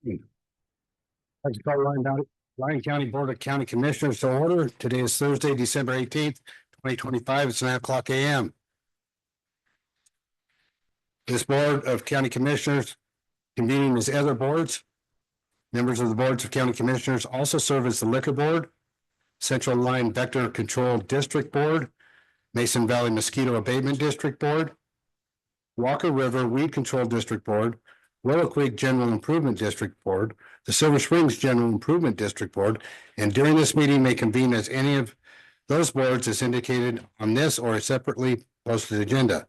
Like to call Lyon County Board of County Commissioners to order. Today is Thursday, December 18th, 2025. It's 9:00 a.m. This Board of County Commissioners convening as other boards. Members of the boards of county commissioners also serve as the Liquor Board, Central Line Vector Control District Board, Mason Valley Mosquito Abatement District Board, Walker River Weed Control District Board, Willow Creek General Improvement District Board, the Silver Springs General Improvement District Board, and during this meeting may convene as any of those boards as indicated on this or a separately posted agenda.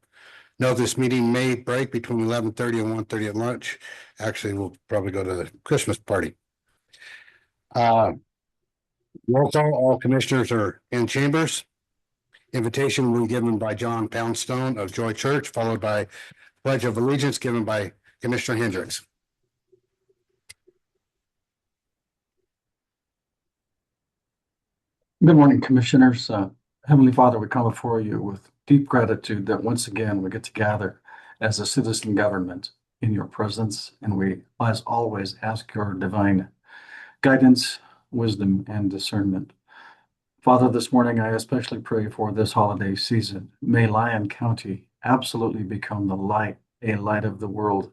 Note this meeting may break between 11:30 and 1:30 at lunch. Actually, we'll probably go to the Christmas party. Roll call, all commissioners are in chambers. Invitation will be given by John Poundstone of Joy Church, followed by Pledge of Allegiance given by Commissioner Hendricks. Good morning, commissioners. Heavenly Father, we come before you with deep gratitude that once again we get to gather as a citizen government in your presence, and we, as always, ask your divine guidance, wisdom, and discernment. Father, this morning I especially pray for this holiday season. May Lyon County absolutely become a light of the world,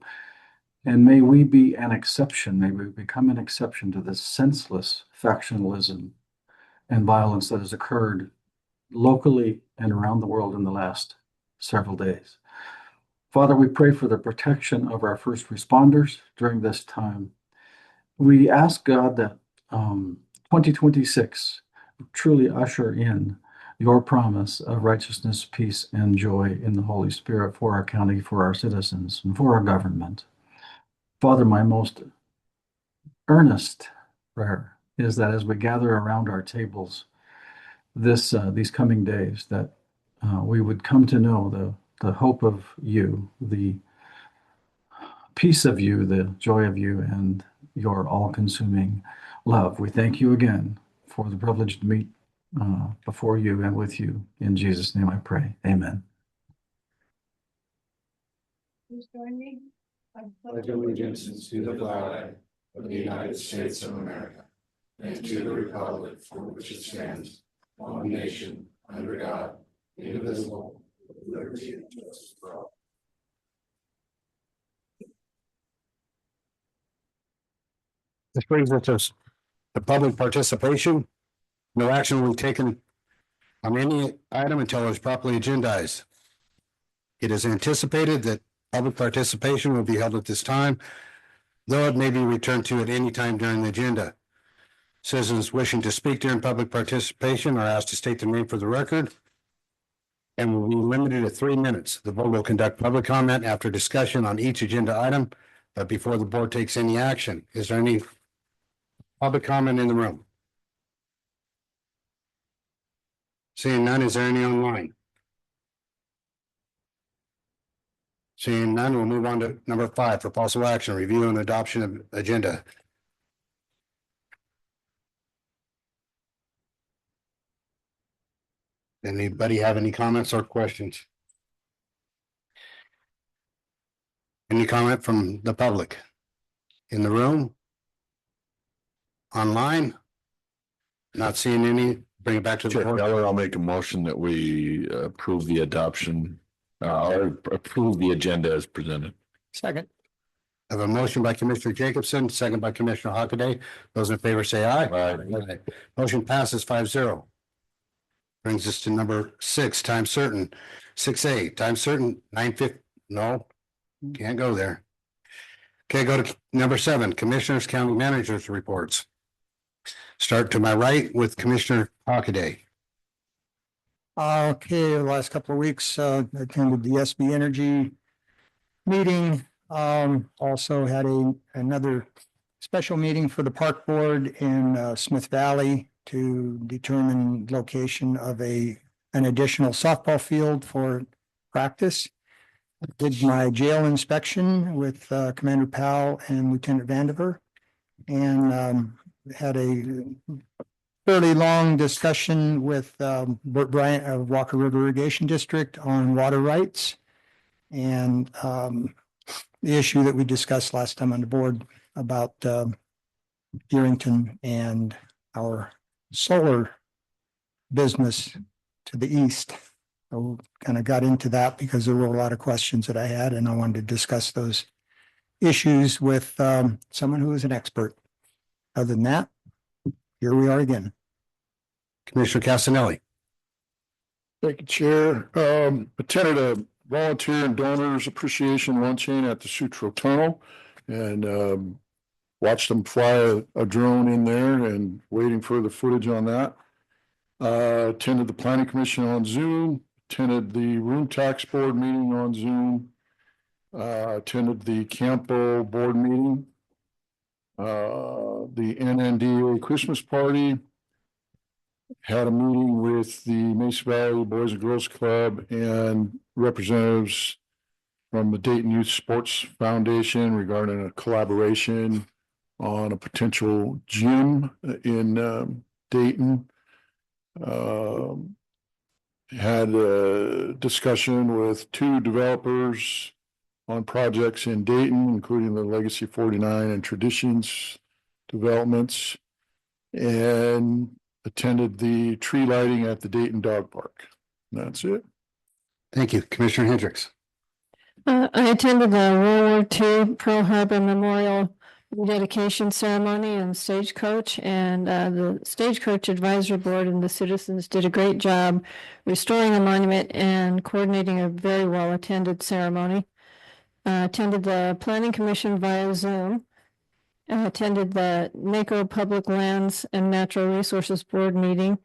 and may we be an exception. May we become an exception to this senseless factionalism and violence that has occurred locally and around the world in the last several days. Father, we pray for the protection of our first responders during this time. We ask God that 2026 truly usher in your promise of righteousness, peace, and joy in the Holy Spirit for our county, for our citizens, and for our government. Father, my most earnest prayer is that as we gather around our tables these coming days, that we would come to know the hope of you, the peace of you, the joy of you, and your all-consuming love. We thank you again for the privilege to meet before you and with you. In Jesus' name I pray. Amen. Please join me. I pledge allegiance to the flag of the United States of America and to the republic for which it stands, one nation, under God, indivisible, with liberty and justice for all. This brings us to the public participation. No action will be taken on any item until it is properly agendized. It is anticipated that public participation will be held at this time, though it may be returned to at any time during the agenda. Citizens wishing to speak during public participation are asked to state their name for the record and will be limited to 3 minutes. The board will conduct public comment after discussion on each agenda item, but before the board takes any action. Is there any public comment in the room? Seeing none, is there any online? Seeing none, we'll move on to number 5 for possible action, review and adoption of agenda. Anybody have any comments or questions? Any comment from the public? In the room? Online? Not seeing any. Bring it back to the Chair board. Feller, I'll make a motion that we approve the adoption or approve the agenda as presented. Second. I have a motion by Commissioner Jacobson, second by Commissioner Hockaday. Those in favor say aye. Aye. Motion passes 5-0. Brings us to number 6, time certain. 6A, time certain, 9:50. No, can't go there. Okay, go to number 7, Commissioners, County Managers reports. Start to my right with Commissioner Hockaday. Okay, the last couple of weeks, attended the SB Energy meeting. Also had another special meeting for the park board in Smith Valley to determine location of an additional softball field for practice. Did my jail inspection with Commander Powell and Lieutenant Vandiver, and had a fairly long discussion with Bert Bryant of Walker River Irrigation District on water rights, and the issue that we discussed last time on the board about Yerington and our solar business to the east. So kind of got into that because there were a lot of questions that I had, and I wanted to discuss those issues with someone who is an expert. Other than that, here we are again. Commissioner Castanelli. Thank you, Chair. Attended a volunteer and donors appreciation luncheon at the Sutro Tunnel and watched them fly a drone in there and waiting for the footage on that. Attended the Planning Commission on Zoom, attended the Room Tax Board meeting on Zoom, attended the Campo Board meeting, the NNDA Christmas party, had a meeting with the Mesa Valley Boys and Girls Club and representatives from the Dayton Youth Sports Foundation regarding a collaboration on a potential gym in Dayton. Had a discussion with 2 developers on projects in Dayton, including the Legacy 49 and Traditions developments, and attended the tree lighting at the Dayton Dog Park. And that's it. Thank you. Commissioner Hendricks. I attended the World War II Pearl Harbor Memorial dedication ceremony in Stagecoach, and the Stagecoach Advisory Board and the citizens did a great job restoring the monument and coordinating a very well attended ceremony. Attended the Planning Commission via Zoom. Attended the NACO Public Lands and Natural Resources Board meeting.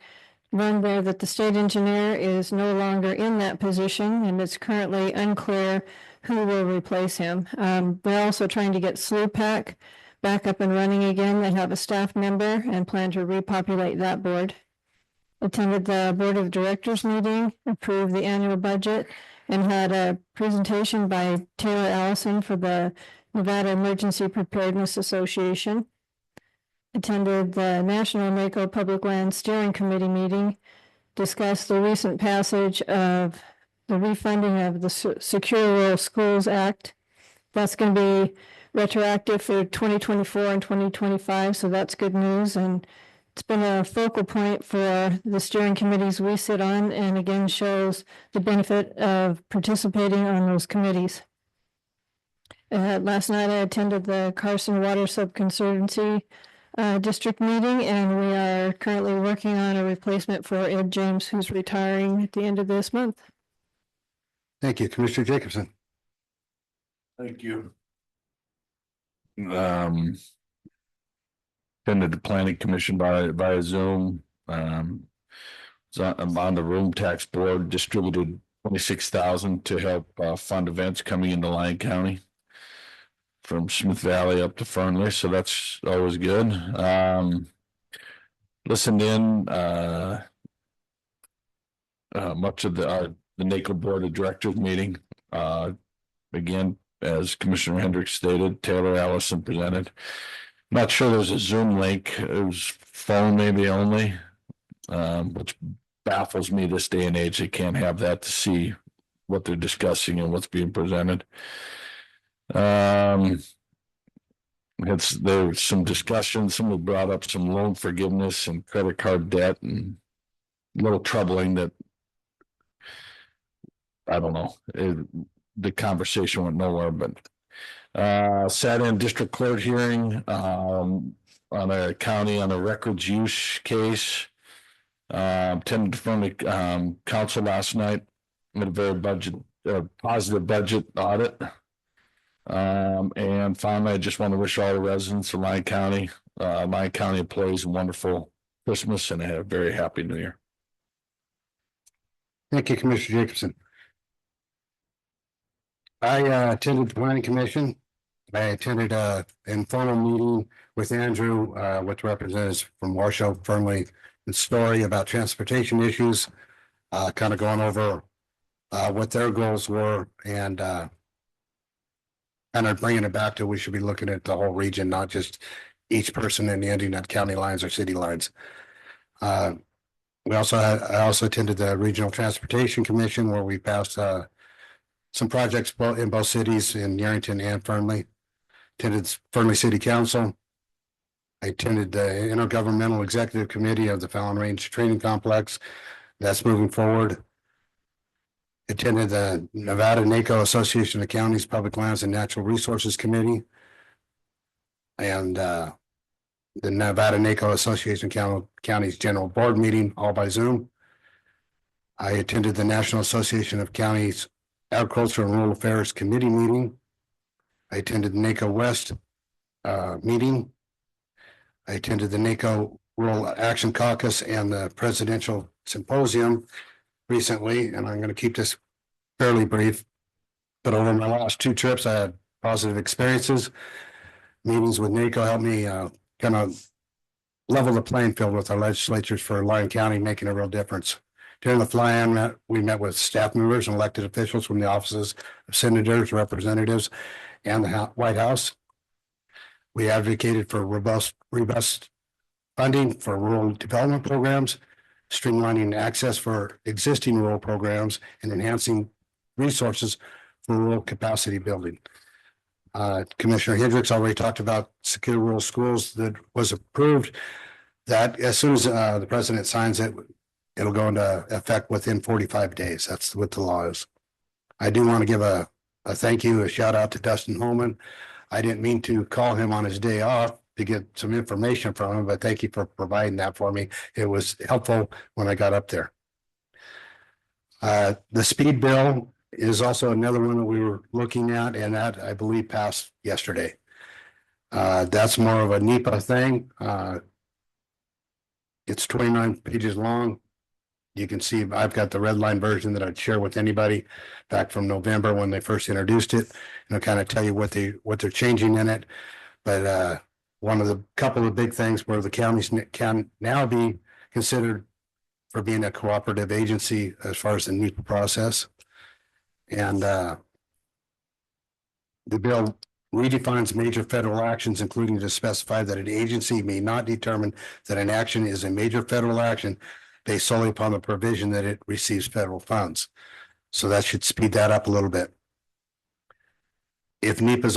Learned there that the state engineer is no longer in that position, and it's currently unclear who will replace him. We're also trying to get SLUPAC back up and running again. They have a staff member and plan to repopulate that board. Attended the Board of Directors meeting, approved the annual budget, and had a presentation by Taylor Allison for the Nevada Emergency Preparedness Association. Attended the National NACO Public Land Steering Committee meeting, discussed the recent passage of the refunding of the Secure Rural Schools Act. That's going to be retroactive for 2024 and 2025, so that's good news. And it's been a focal point for the steering committees we sit on, and again shows the benefit of participating on those committees. Last night I attended the Carson Water Subconservancy district meeting, and we are currently working on a replacement for Ed James, who's retiring at the end of this month. Thank you. Commissioner Jacobson. Thank you. Attended the Planning Commission via Zoom. I'm on the Room Tax Board, distributed 26,000 to help fund events coming into Lyon County from Smith Valley up to Fernley, so that's always good. Listened in much of the NACO Board of Directors meeting. Again, as Commissioner Hendricks stated, Taylor Allison presented. Not sure there's a Zoom link. It was phone maybe only, which baffles me this day and age. They can't have that to see what they're discussing and what's being presented. There was some discussion. Someone brought up some loan forgiveness and credit card debt, and a little troubling that, I don't know, the conversation went nowhere, but sat in district court hearing on a county on a records use case. Attended from the council last night. Had a very positive budget audit. And finally, I just want to wish all the residents of Lyon County employees a wonderful Christmas and a very happy New Year. Thank you, Commissioner Jacobson. I attended the Planning Commission. I attended an informal meeting with Andrew, with representatives from Washoe, Fernley, and Story about transportation issues, kind of going over what their goals were, and kind of bringing it back to we should be looking at the whole region, not just each person in the ending at county lines or city lines. I also attended the Regional Transportation Commission, where we passed some projects in both cities in Yerington and Fernley. attended Fernley City Council. I attended the Intergovernmental Executive Committee of the Fallon Range Training Complex. That's moving forward. Attended the Nevada NACO Association of Counties Public Lands and Natural Resources Committee. And the Nevada NACO Association of Counties General Board meeting, all by Zoom. I attended the National Association of Counties Agriculture and Rural Affairs Committee meeting. I attended the NACO West meeting. I attended the NACO Rural Action Caucus and the Presidential Symposium recently, and I'm going to keep this fairly brief. But over my last 2 trips, I had positive experiences. Meetings with NACO helped me kind of level the playing field with our legislatures for Lyon County, making a real difference. During the fly-in, we met with staff members and elected officials from the offices of senators, representatives, and the White House. We advocated for robust funding for rural development programs, streamlining access for existing rural programs, and enhancing resources for rural capacity building. Commissioner Hendricks already talked about secure rural schools that was approved. That as soon as the president signs it, it'll go into effect within 45 days. That's what the law is. I do want to give a thank you, a shout out to Dustin Holman. I didn't mean to call him on his day off to get some information from him, but thank you for providing that for me. It was helpful when I got up there. The speed bill is also another one that we were looking at, and that I believe passed yesterday. That's more of a NEPA thing. It's 29 pages long. You can see I've got the red line version that I'd share with anybody back from November when they first introduced it, and I'll kind of tell you what they're changing in it. But one of the couple of big things where the counties can now be considered for being a cooperative agency as far as the NEPA process. And the bill redefines major federal actions, including to specify that an agency may not determine that an action is a major federal action based solely upon the provision that it receives federal funds. So that should speed that up a little bit. If NEPA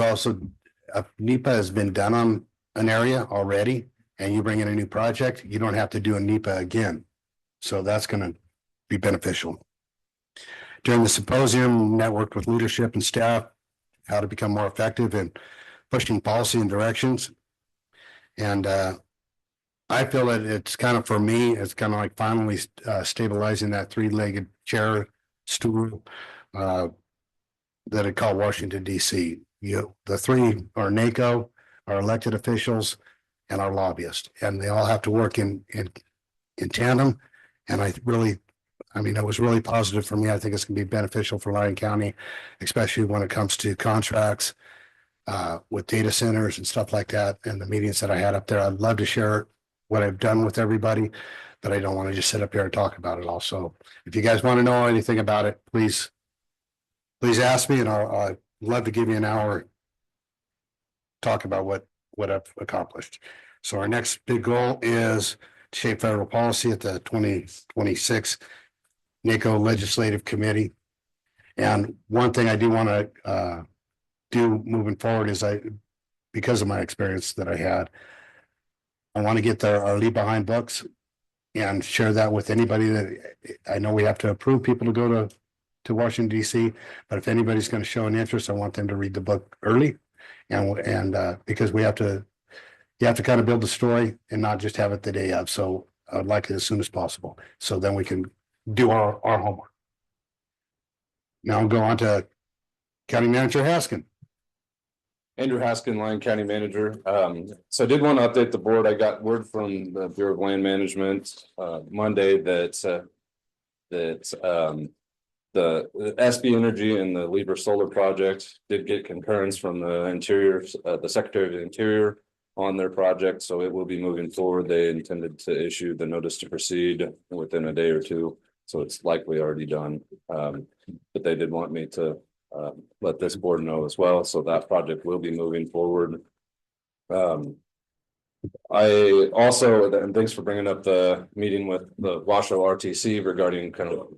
has been done on an area already, and you bring in a new project, you don't have to do a NEPA again. So that's going to be beneficial. During the symposium, networked with leadership and staff, how to become more effective in pushing policy and directions. And I feel that it's kind of, for me, it's kind of like finally stabilizing that 3-legged chair stool that I call Washington, D.C. The 3 are NACO, our elected officials, and our lobbyists, and they all have to work in tandem. And it was really positive for me. I think it's going to be beneficial for Lyon County, especially when it comes to contracts with data centers and stuff like that. And the meetings that I had up there, I'd love to share what I've done with everybody, but I don't want to just sit up here and talk about it all. So if you guys want to know anything about it, please ask me, and I'll love to give you an hour talk about what I've accomplished. So our next big goal is to shape federal policy at the 2026 NACO Legislative Committee. And one thing I do want to do moving forward is because of my experience that I had, I want to get our leave behind books and share that with anybody that I know we have to approve people to go to Washington, D.C. But if anybody's going to show an interest, I want them to read the book early. And because you have to kind of build the story and not just have it the day of. So I'd like it as soon as possible. So then we can do our homework. Now I'll go on to County Manager Haskin. Andrew Haskin, Lyon County Manager. So I did want to update the board. I got word from the Bureau of Land Management Monday that the SB Energy and the Lieber Solar Project did get concurrence from the Secretary of the Interior on their project. So it will be moving forward. They intended to issue the notice to proceed within a day or two. So it's likely already done. But they did want me to let this board know as well. So that project will be moving forward. I also, and thanks for bringing up the meeting with the Washoe RTC regarding kind of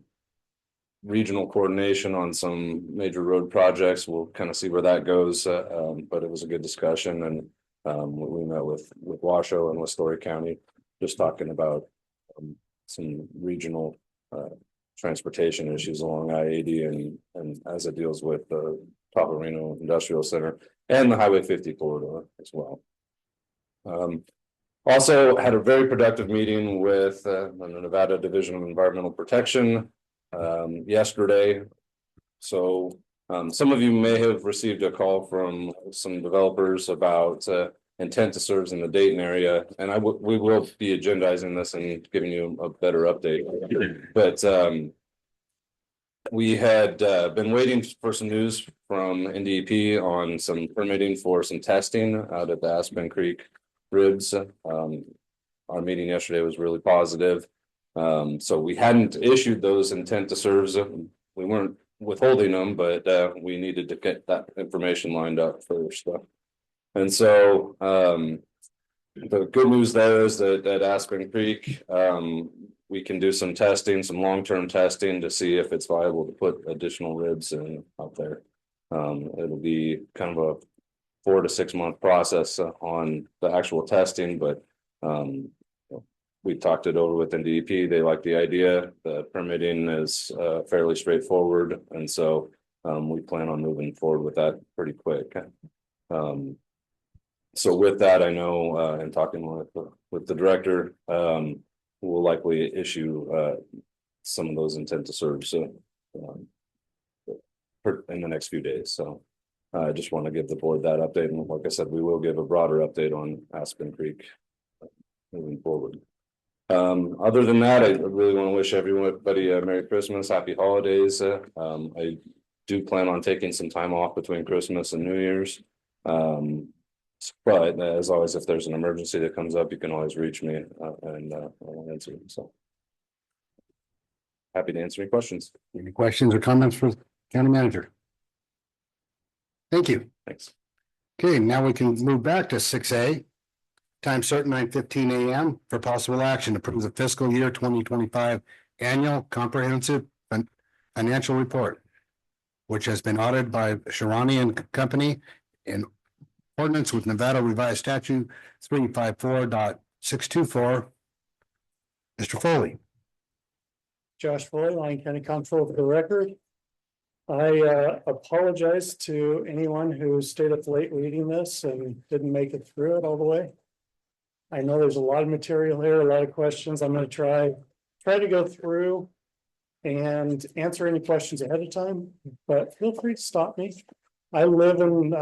regional coordination on some major road projects. We'll kind of see where that goes. But it was a good discussion, and we met with Washoe and with Story County, just talking about some regional transportation issues along I-80 and as it deals with the Tahoe Industrial Center and the Highway 50 corridor as well. Also had a very productive meeting with the Nevada Division of Environmental Protection yesterday. So some of you may have received a call from some developers about intent to serve in the Dayton area, and we will be agendizing this and giving you a better update. But we had been waiting for some news from NDEP on some permitting for some testing out at the Aspen Creek ribs. Our meeting yesterday was really positive. So we hadn't issued those intent to serves. We weren't withholding them, but we needed to get that information lined up first. And so the good news there is that at Aspen Creek, we can do some testing, some long-term testing to see if it's viable to put additional ribs in out there. It'll be kind of a 4 to 6 month process on the actual testing, but we talked it over with NDEP. They like the idea. The permitting is fairly straightforward, and so we plan on moving forward with that pretty quick. So with that, I know in talking with the director, we'll likely issue some of those intent to serve in the next few days. So I just want to give the board that update, and like I said, we will give a broader update on Aspen Creek moving forward. Other than that, I really want to wish everybody a Merry Christmas, Happy Holidays. I do plan on taking some time off between Christmas and New Year's. But as always, if there's an emergency that comes up, you can always reach me and I'll answer them. So happy to answer any questions. Any questions or comments for the county manager? Thank you. Thanks. Okay, now we can move back to 6A. Time certain 9:15 a.m. for possible action to approve the fiscal year 2025 annual comprehensive financial report, which has been audited by Sharani and Company in ordinance with Nevada Revised Statute 354.624. Mr. Foley. Josh Foley, Lyon County Comptroller for the record. I apologize to anyone who stayed up late reading this and didn't make it through it all the way. I know there's a lot of material here, a lot of questions. I'm going to try to go through and answer any questions ahead of time, but feel free to stop me. I live and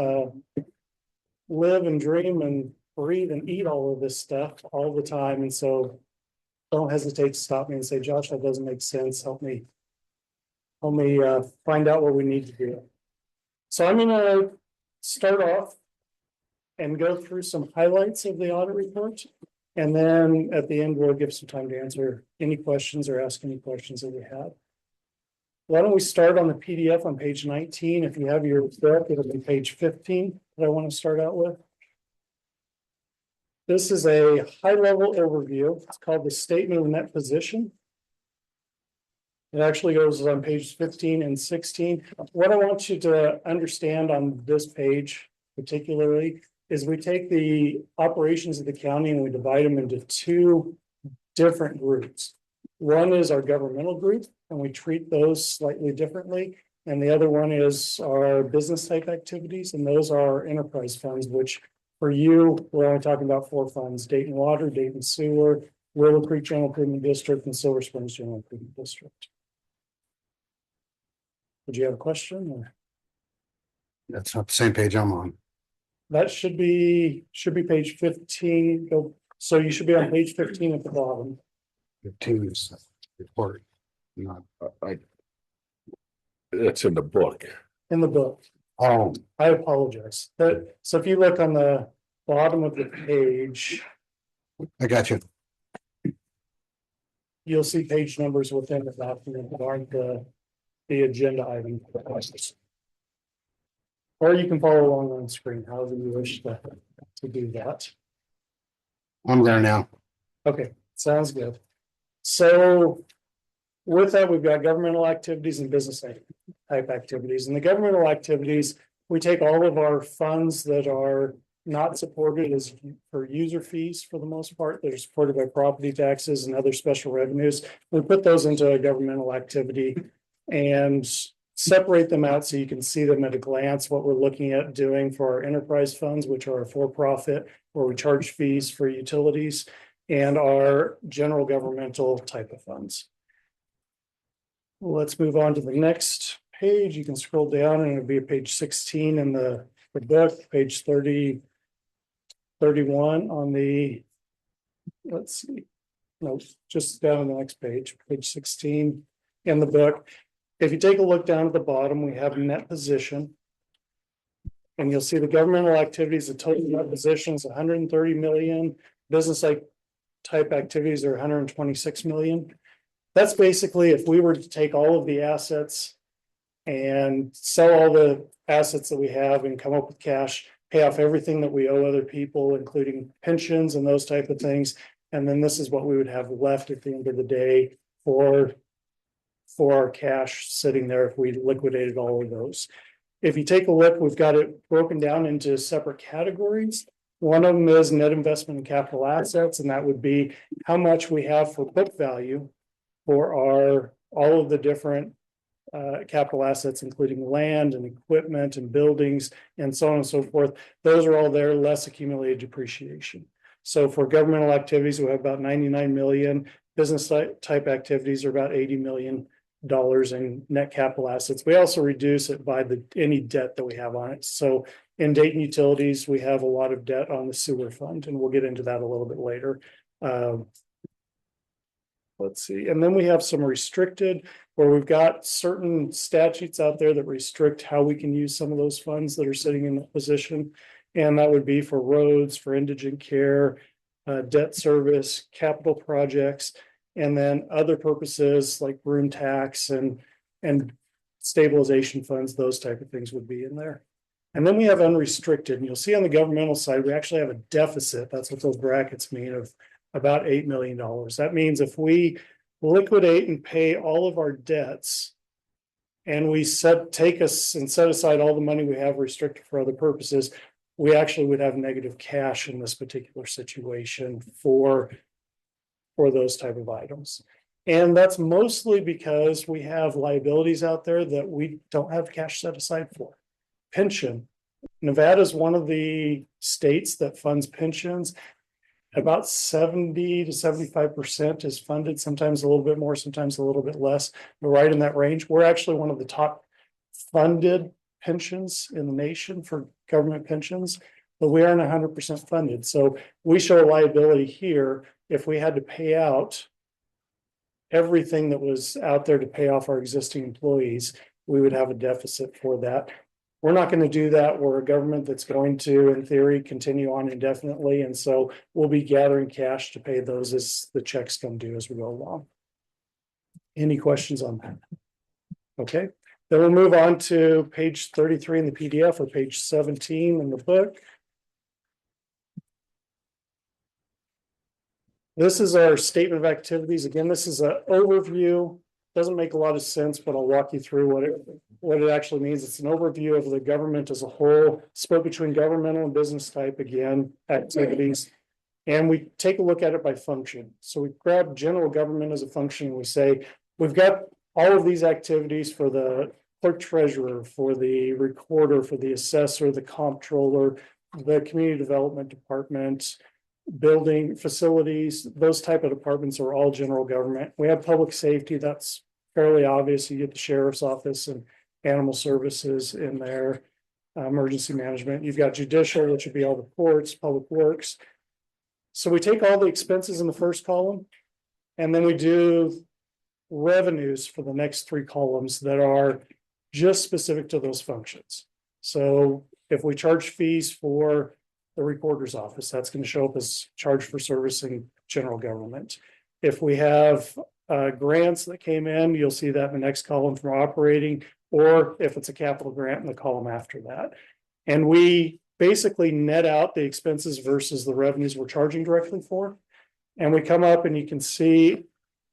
dream and breathe and eat all of this stuff all the time, and so don't hesitate to stop me and say, Josh, that doesn't make sense. Help me find out what we need to do. So I'm going to start off and go through some highlights of the audit report. And then at the end, we'll give some time to answer any questions or ask any questions that we have. Why don't we start on the PDF on page 19? If you have your book, it'll be page 15 that I want to start out with. This is a high-level overview. It's called the Statement of Net Position. It actually goes on pages 15 and 16. What I want you to understand on this page particularly is we take the operations of the county and we divide them into two different groups. One is our governmental group, and we treat those slightly differently. And the other one is our business type activities, and those are our enterprise funds, which for you, we're only talking about 4 funds: Dayton Water, Dayton Sewer, Willow Creek General Improvement District, and Silver Springs General Improvement District. Would you have a question? Or? That's not the same page I'm on. That should be page 15. So you should be on page 15 at the bottom. 15 is report. Not, It's in the book. In the book. oh, I apologize. So if you look on the bottom of the page, I got you. you'll see page numbers within the document that aren't the agenda item. Or you can follow along on screen, however you wish to do that. I'm there now. Okay, sounds good. So With that, we've got governmental activities and business type activities. And the governmental activities, we take all of our funds that are not supported as for user fees for the most part. They're supported by property taxes and other special revenues. We put those into a governmental activity and separate them out so you can see them at a glance, what we're looking at doing for our enterprise funds, which are for-profit, where we charge fees for utilities, and our general governmental type of funds. Let's move on to the next page. You can scroll down and it'll be page 16 in the book, page 31 on the, let's see, no, just down on the next page, page 16 in the book. If you take a look down at the bottom, we have net position. And you'll see the governmental activities, the total net position is 130 million. Business type activities are 126 million. That's basically if we were to take all of the assets and sell all the assets that we have and come up with cash, pay off everything that we owe other people, including pensions and those type of things. And then this is what we would have left at the end of the day for our cash sitting there if we liquidated all of those. If you take a look, we've got it broken down into separate categories. One of them is net investment in capital assets, and that would be how much we have for book value for all of the different capital assets, including land and equipment and buildings and so on and so forth. Those are all there, less accumulated depreciation. So for governmental activities, we have about 99 million. Business type activities are about $80 million in net capital assets. We also reduce it by any debt that we have on it. So in Dayton Utilities, we have a lot of debt on the sewer fund, and we'll get into that a little bit later. Let's see. And then we have some restricted, where we've got certain statutes out there that restrict how we can use some of those funds that are sitting in that position. And that would be for roads, for indigent care, debt service, capital projects, and then other purposes like room tax and stabilization funds, those type of things would be in there. And then we have unrestricted, and you'll see on the governmental side, we actually have a deficit. That's what those brackets mean, of about $8 million. That means if we liquidate and pay all of our debts and we set aside all the money we have restricted for other purposes, we actually would have negative cash in this particular situation for those type of items. And that's mostly because we have liabilities out there that we don't have cash set aside for. Pension. Nevada is one of the states that funds pensions. About 70 to 75% is funded, sometimes a little bit more, sometimes a little bit less, but right in that range. We're actually one of the top funded pensions in the nation for government pensions, but we aren't 100% funded. So we show a liability here. If we had to pay out everything that was out there to pay off our existing employees, we would have a deficit for that. We're not going to do that. We're a government that's going to, in theory, continue on indefinitely. And so we'll be gathering cash to pay those as the checks come due as we go along. Any questions on that? Okay, then we'll move on to page 33 in the PDF or page 17 in the book. This is our statement of activities. Again, this is an overview. Doesn't make a lot of sense, but I'll walk you through what it actually means. It's an overview of the government as a whole, split between governmental and business type, again, activities. And we take a look at it by function. So we grab general government as a function. And we say, we've got all of these activities for the clerk treasurer, for the recorder, for the assessor, the comptroller, the community development department, building facilities. Those type of departments are all general government. We have public safety. That's fairly obvious. You get the sheriff's office and animal services in there, emergency management. You've got judicial, which would be all the courts, public works. So we take all the expenses in the first column, and then we do revenues for the next three columns that are just specific to those functions. So if we charge fees for the recorder's office, that's going to show up as charge for servicing general government. If we have grants that came in, you'll see that in the next column for operating, or if it's a capital grant in the column after that. And we basically net out the expenses versus the revenues we're charging directly for. And we come up and you can see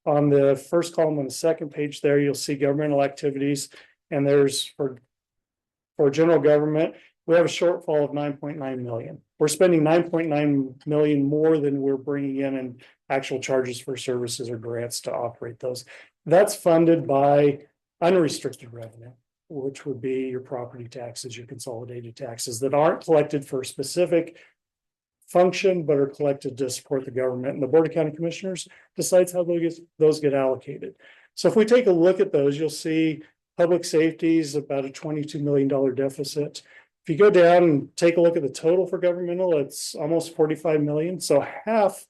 On the first column on the second page there, you'll see governmental activities. And there's for general government, we have a shortfall of 9.9 million. We're spending 9.9 million more than we're bringing in actual charges for services or grants to operate those. That's funded by unrestricted revenue, which would be your property taxes, your consolidated taxes that aren't collected for a specific function, but are collected to support the government. And the Board of County Commissioners decides how those get allocated. So if we take a look at those, you'll see public safety is about a $22 million deficit. If you go down and take a look at the total for governmental, it's almost 45 million. So half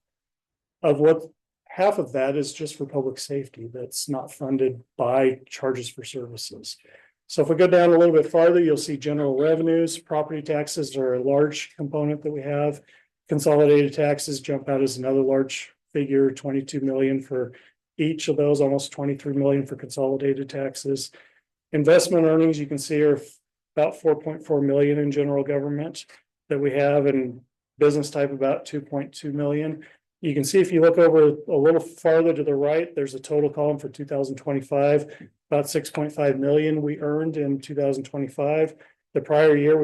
of that is just for public safety. That's not funded by charges for services. So if we go down a little bit farther, you'll see general revenues. Property taxes are a large component that we have. Consolidated taxes jump out as another large figure, 22 million for each of those, almost 23 million for consolidated taxes. Investment earnings, you can see, are about 4.4 million in general government that we have, and business type about 2.2 million. You can see if you look over a little farther to the right, there's a total column for 2025, about 6.5 million we earned in 2025. The prior year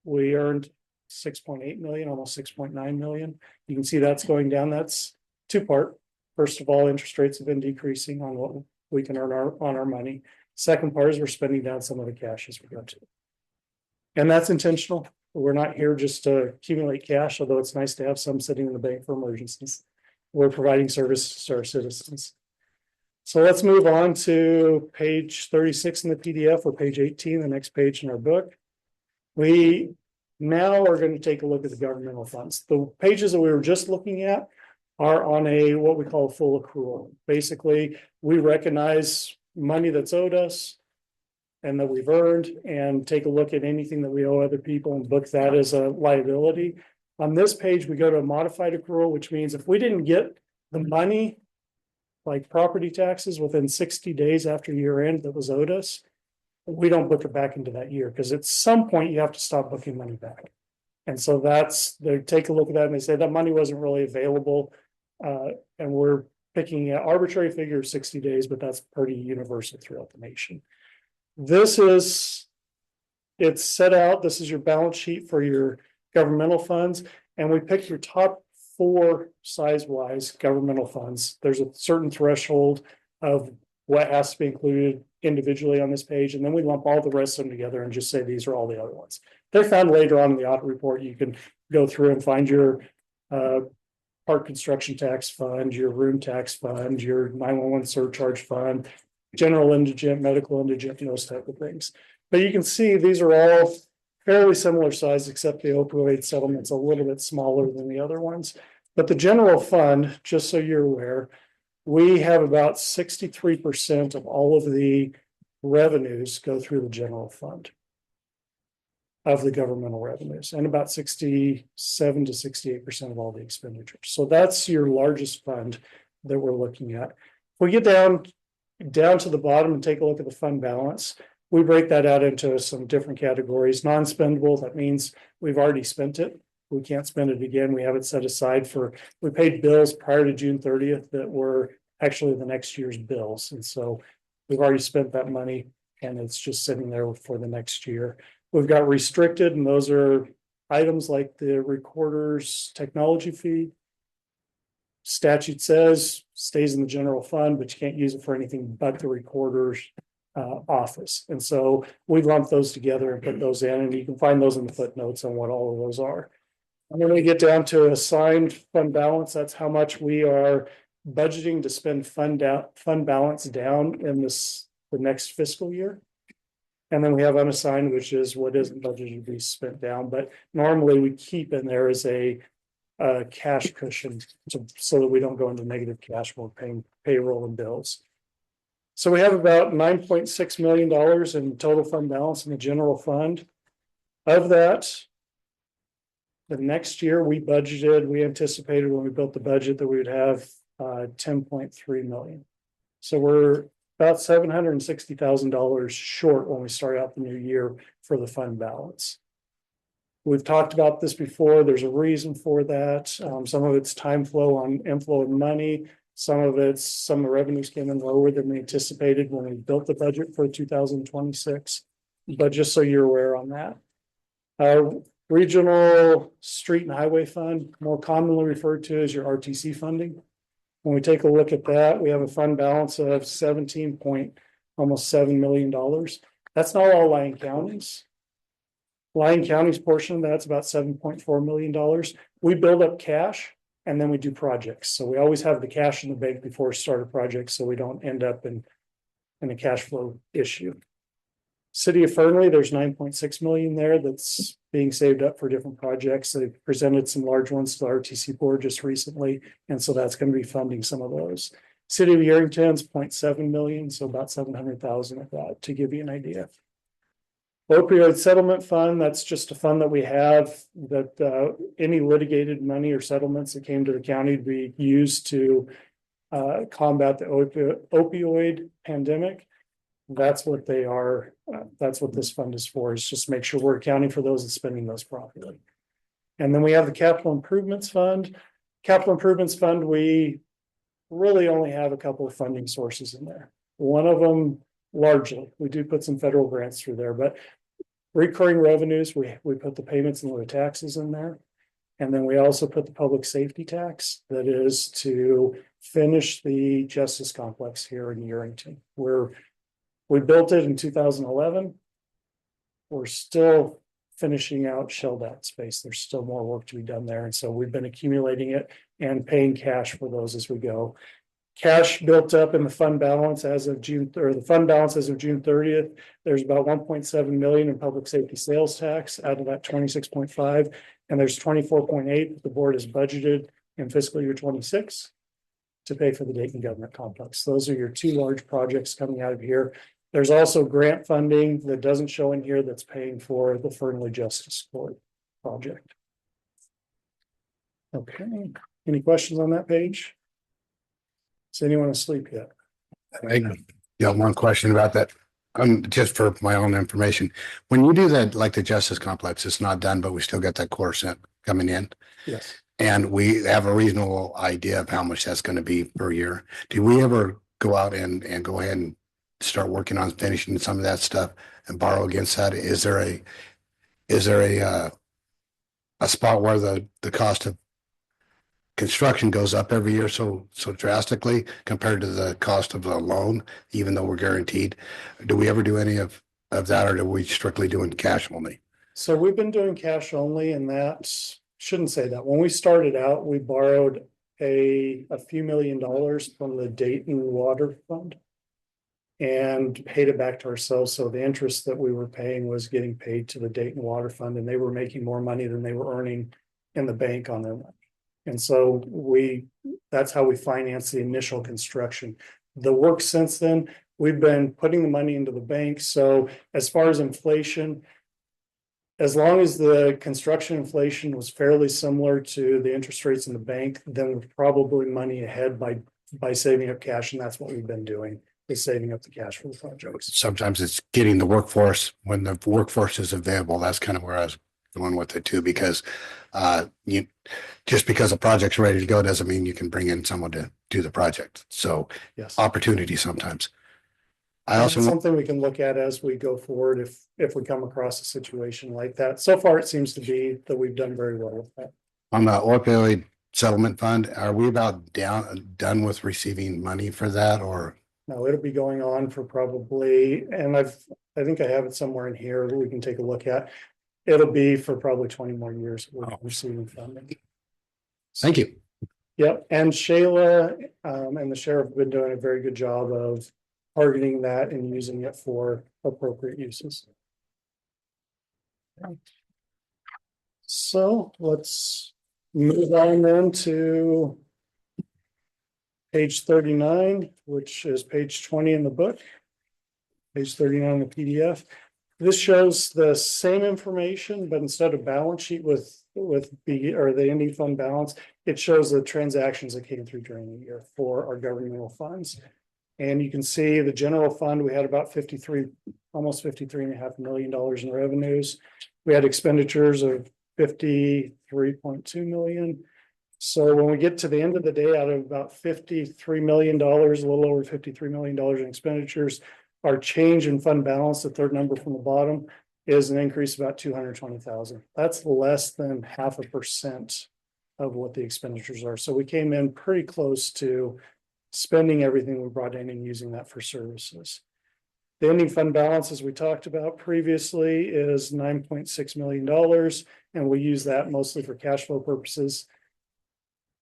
we earned 6.8 million, almost 6.9 million. You can see that's going down. That's two-part. First of all, interest rates have been decreasing on what we can earn on our money. Second part is we're spending down some of the cash as we go to. And that's intentional. We're not here just to accumulate cash, although it's nice to have some sitting in the bank for emergencies. We're providing services to our citizens. So let's move on to page 36 in the PDF or page 18, the next page in our book. We now are going to take a look at the governmental funds. The pages that we were just looking at are on a what we call a full accrual. Basically, we recognize money that's owed us and that we've earned and take a look at anything that we owe other people and book that as a liability. On this page, we go to a modified accrual, which means if we didn't get the money, like property taxes, within 60 days after year end that was owed us, we don't book it back into that year, because at some point you have to stop booking money back. And so they take a look at that and they say that money wasn't really available. And we're picking an arbitrary figure of 60 days, but that's pretty universal throughout the nation. It's set out. This is your balance sheet for your governmental funds. And we pick your top 4 size-wise governmental funds. There's a certain threshold of what has to be included individually on this page. And then we lump all the rest of them together and just say, these are all the other ones. They're found later on in the audit report. You can go through and find your park construction tax fund, your room tax fund, your 911 surcharge fund, general indigent, medical indigent, those type of things. But you can see these are all fairly similar size, except the opioid settlement's a little bit smaller than the other ones. But the general fund, just so you're aware, we have about 63% of all of the revenues go through the general fund of the governmental revenues, and about 67 to 68% of all the expenditures. So that's your largest fund that we're looking at. If we get down to the bottom and take a look at the fund balance, we break that out into some different categories. Non-spendable, that means we've already spent it. We can't spend it again. We have it set aside we paid bills prior to June 30th that were actually the next year's bills. And so we've already spent that money and it's just sitting there for the next year. We've got restricted, and those are items like the recorder's technology fee. Statute says stays in the general fund, but you can't use it for anything but the recorder's office. And so we lump those together and put those in, and you can find those in the footnotes on what all of those are. And then we get down to assigned fund balance. That's how much we are budgeting to spend fund balance down in the next fiscal year. And then we have unassigned, which is what isn't budgeted to be spent down. But normally we keep in there as a cash cushion so that we don't go into negative cash when we're paying payroll and bills. So we have about $9.6 million in total fund balance in the general fund. Of that, the next year we anticipated when we built the budget that we would have 10.3 million. So we're about $760,000 short when we start out the new year for the fund balance. We've talked about this before. There's a reason for that. Some of it's time flow on inflow of money. Some of the revenues came in lower than we anticipated when we built the budget for 2026. But just so you're aware on that. Regional Street and Highway Fund, more commonly referred to as your RTC funding. When we take a look at that, we have a fund balance of almost $7 million. That's not all Lyon County's. Lyon County's portion of that's about $7.4 million. We build up cash and then we do projects. So we always have the cash in the bank before we start a project, so we don't end up in a cash flow issue. City of Fernley, there's 9.6 million there that's being saved up for different projects. They've presented some large ones to the RTC board just recently, and so that's going to be funding some of those. City of Yerington's 0.7 million, so about 700,000 of that, to give you an idea. Opioid settlement fund, that's just a fund that we have that any litigated money or settlements that came to the county to be used to combat the opioid pandemic. That's what they are. That's what this fund is for, is just make sure we're accounting for those and spending those properly. And then we have the capital improvements fund. Capital improvements fund, we really only have a couple of funding sources in there. One of them, largely, we do put some federal grants through there, but recurring revenues, we put the payments and the taxes in there. And then we also put the public safety tax that is to finish the justice complex here in Yerington. We built it in 2011. We're still finishing out shelled out space. There's still more work to be done there. And so we've been accumulating it and paying cash for those as we go. Cash built up in the fund balance as of June 30th. There's about 1.7 million in public safety sales tax out of that 26.5. And there's 24.8 that the board has budgeted in fiscal year 26 to pay for the Dayton Government Complex. Those are your two large projects coming out of here. There's also grant funding that doesn't show in here that's paying for the Fernley Justice Court project. Okay, any questions on that page? Is anyone asleep yet? I got one question about that. Just for my own information, when you do that, like the Justice Complex, it's not done, but we still get that quarter cent coming in. Yes. And we have a reasonable idea of how much that's going to be per year. Do we ever go out and go ahead and start working on finishing some of that stuff and borrow against that? Is there a spot where the cost of construction goes up every year so drastically compared to the cost of a loan, even though we're guaranteed? Do we ever do any of that, or do we strictly doing cash only? So we've been doing cash only, and that shouldn't say that. When we started out, we borrowed a few $1 million from the Dayton Water Fund and paid it back to ourselves. So the interest that we were paying was getting paid to the Dayton Water Fund, and they were making more money than they were earning in the bank on their money. And so that's how we financed the initial construction. The work since then, we've been putting the money into the bank. So as far as inflation, as long as the construction inflation was fairly similar to the interest rates in the bank, then we're probably money ahead by saving up cash. And that's what we've been doing, is saving up the cash for the projects. Sometimes it's getting the workforce when the workforce is available. That's kind of where I was going with it too, because just because a project's ready to go doesn't mean you can bring in someone to do the project. So yes, opportunity sometimes. Something we can look at as we go forward if we come across a situation like that. So far, it seems to be that we've done very well with that. On the opioid settlement fund, are we about done with receiving money for that, or? No, it'll be going on for probably, and I think I have it somewhere in here that we can take a look at. It'll be for probably 20 more years we're receiving funding. Thank you. Yep, and Shayla and the sheriff have been doing a very good job of targeting that and using it for appropriate uses. So let's move on then to page 39, which is page 20 in the book. Page 39 in the PDF. This shows the same information, but instead of balance sheet with the ending fund balance, it shows the transactions that came through during the year for our governmental funds. And you can see the general fund, we had about almost $53.5 million in revenues. We had expenditures of $53.2 million. So when we get to the end of the day, out of about $53 million, a little over $53 million in expenditures, our change in fund balance, the third number from the bottom, is an increase of about 220,000. That's less than 0.5% of what the expenditures are. So we came in pretty close to spending everything we brought in and using that for services. The ending fund balance, as we talked about previously, is $9.6 million, and we use that mostly for cash flow purposes.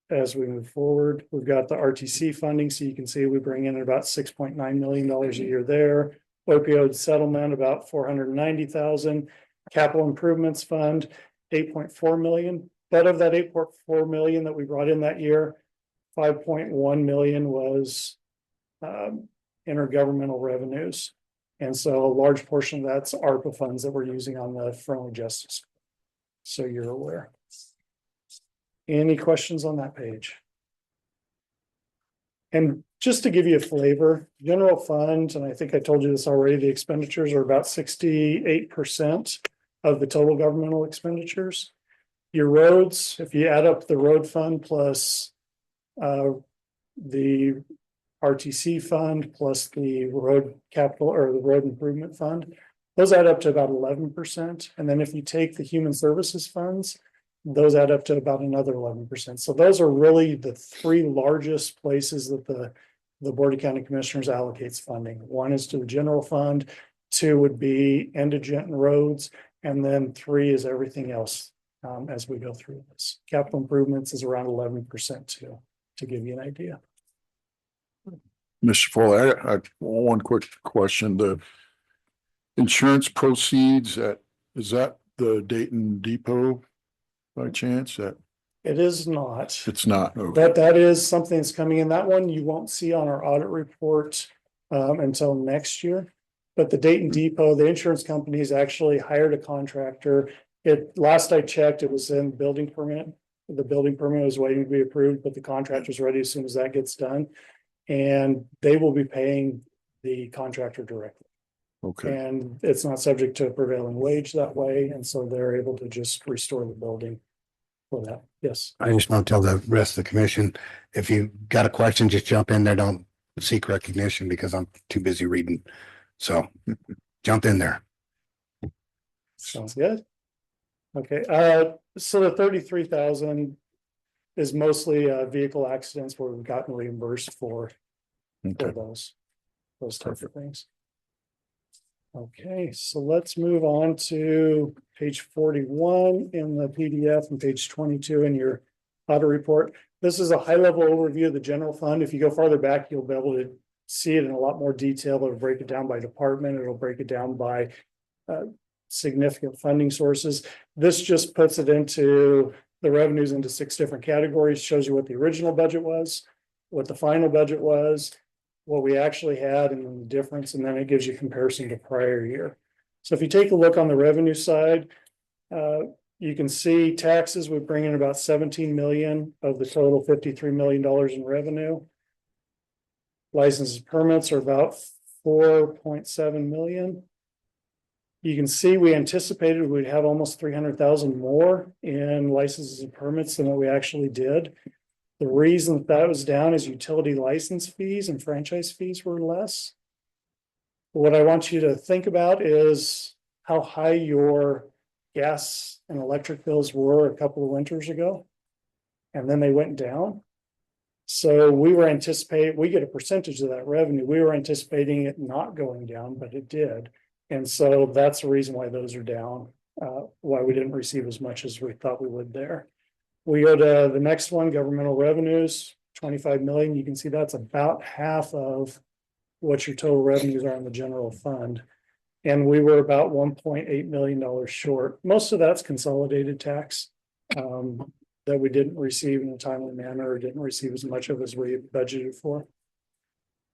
As we move forward, we've got the RTC funding, so you can see we bring in about $6.9 million a year there. Opioid settlement, about 490,000. Capital improvements fund, 8.4 million. But of that 8.4 million that we brought in that year, 5.1 million was intergovernmental revenues. And so a large portion of that's ARPA funds that we're using on the friendly justice. So you're aware. Any questions on that page? And just to give you a flavor, general fund, and I think I told you this already, the expenditures are about 68% of the total governmental expenditures. Your roads, if you add up the road fund plus the RTC fund plus the road capital or the road improvement fund, those add up to about 11%. And then if you take the human services funds, those add up to about another 11%. So those are really the three largest places that the Board of County Commissioners allocates funding. One is to the general fund, two would be indigent and roads, and then three is everything else as we go through this. Capital improvements is around 11% too, to give you an idea. Mr. Foley, I have one quick question. The insurance proceeds, is that the Dayton Depot by chance? That It is not. it's not. Okay. That is something that's coming in. That one you won't see on our audit report until next year. But the Dayton Depot, the insurance companies actually hired a contractor. Last I checked, it was in building permit. The building permit was waiting to be approved, but the contractor's ready as soon as that gets done. And they will be paying the contractor directly. Okay. And it's not subject to a prevailing wage that way. And so they're able to just restore the building for that. Yes. I just want to tell the rest of the commission, if you got a question, just jump in there. Don't seek recognition because I'm too busy reading. So jump in there. Sounds good. Okay, so the 33,000 is mostly vehicle accidents where we've gotten reimbursed for those types of things. Okay, so let's move on to page 41 in the PDF and page 22 in your audit report. This is a high-level overview of the general fund. If you go farther back, you'll be able to see it in a lot more detail. It'll break it down by department. It'll break it down by significant funding sources. This just puts it into the revenues into 6 different categories, shows you what the original budget was, what the final budget was, what we actually had, and then the difference, and then it gives you comparison to prior year. So if you take a look on the revenue side, you can see taxes would bring in about 17 million of the total $53 million in revenue. Licenses and permits are about 4.7 million. You can see we anticipated we'd have almost 300,000 more in licenses and permits than what we actually did. The reason that was down is utility license fees and franchise fees were less. What I want you to think about is how high your gas and electric bills were a couple of winters ago, and then they went down. So we were anticipating, we get a percentage of that revenue. We were anticipating it not going down, but it did. And so that's the reason why those are down, why we didn't receive as much as we thought we would there. We go to the next one, governmental revenues, 25 million. You can see that's about half of what your total revenues are in the general fund. And we were about $1.8 million short. Most of that's consolidated tax that we didn't receive in a timely manner, or didn't receive as much of as we budgeted for.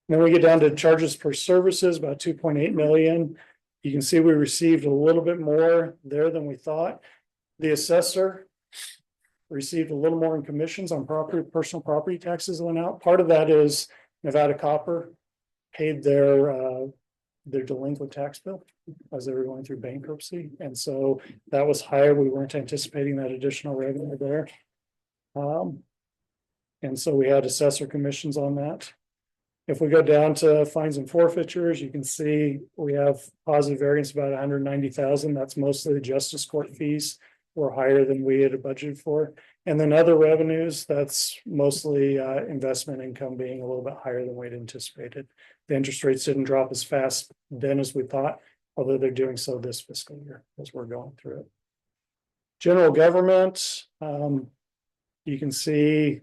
Then we get down to charges per services, about 2.8 million. You can see we received a little bit more there than we thought. The assessor received a little more in commissions on personal property taxes that went out. Part of that is Nevada Copper paid their delinquent tax bill as they were going through bankruptcy. And so that was higher. We weren't anticipating that additional revenue there. And so we had assessor commissions on that. If we go down to fines and forfeitures, you can see we have positive variance about 190,000. That's mostly the justice court fees were higher than we had budgeted for. And then other revenues, that's mostly investment income being a little bit higher than we'd anticipated. The interest rates didn't drop as fast then as we thought, although they're doing so this fiscal year as we're going through it. General government, you can see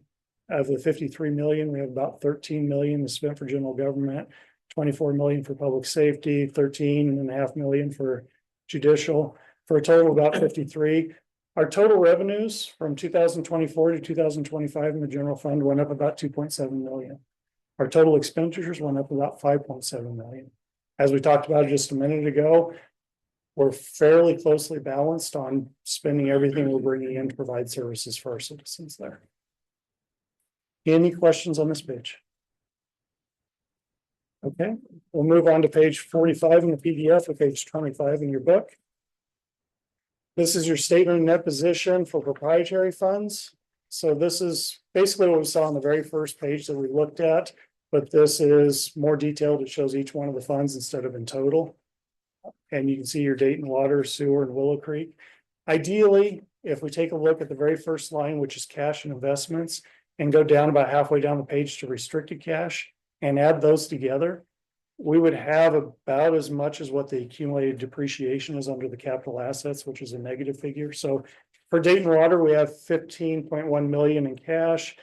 of the 53 million, we have about 13 million is spent for general government, 24 million for public safety, 13.5 million for judicial, for a total of about 53. Our total revenues from 2024 to 2025 in the general fund went up about 2.7 million. Our total expenditures went up about 5.7 million. As we talked about just a minute ago, we're fairly closely balanced on spending everything we're bringing in to provide services for our citizens there. Any questions on this page? Okay, we'll move on to page 45 in the PDF or page 25 in your book. This is your statement of net position for proprietary funds. So this is basically what we saw on the very first page that we looked at, but this is more detailed. It shows each one of the funds instead of in total. And you can see your Dayton Water, Sewer, and Willow Creek. Ideally, if we take a look at the very first line, which is cash and investments, and go down about halfway down the page to restricted cash and add those together, we would have about as much as what the accumulated depreciation is under the capital assets, which is a negative figure. So for Dayton Water, we have 15.1 million in cash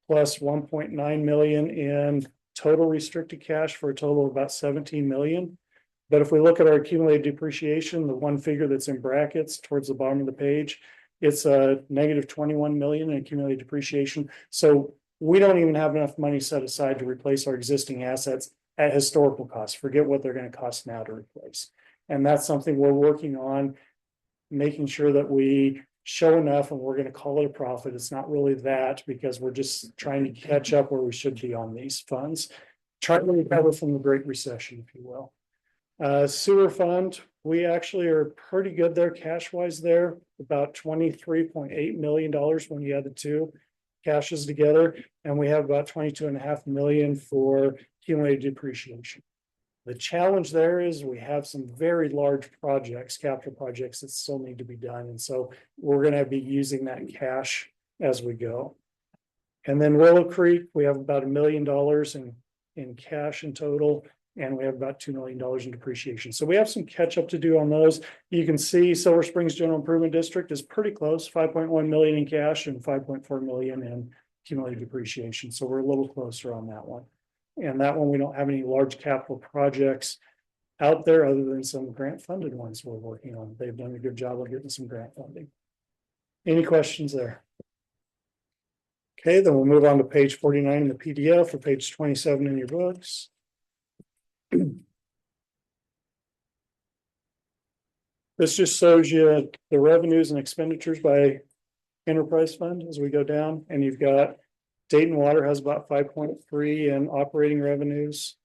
plus 1.9 million in total restricted cash for a total of about 17 million. But if we look at our accumulated depreciation, the one figure that's in brackets towards the bottom of the page, it's a negative 21 million in accumulated depreciation. So we don't even have enough money set aside to replace our existing assets at historical cost. Forget what they're going to cost now to replace. And that's something we're working on, making sure that we show enough, and we're going to call it a profit. It's not really that, because we're just trying to catch up where we should be on these funds, trying to recover from the Great Recession, if you will. Sewer fund, we actually are pretty good there cash wise there, about $23.8 million when you add the two cashes together, and we have about 22.5 million for accumulated depreciation. The challenge there is we have some very large projects, capital projects that still need to be done, and so we're going to be using that cash as we go. And then Willow Creek, we have about $1 million in cash in total, and we have about $2 million in depreciation. So we have some catch up to do on those. You can see Silver Springs General Improvement District is pretty close, 5.1 million in cash and 5.4 million in accumulated depreciation. So we're a little closer on that one. And that one, we don't have any large capital projects out there other than some grant funded ones we're working on. They've done a good job of getting some grant funding. Any questions there? Okay, then we'll move on to page 49 in the PDF or page 27 in your books. This just shows you the revenues and expenditures by enterprise fund as we go down, and you've got Dayton Water has about 5.3 in operating revenues.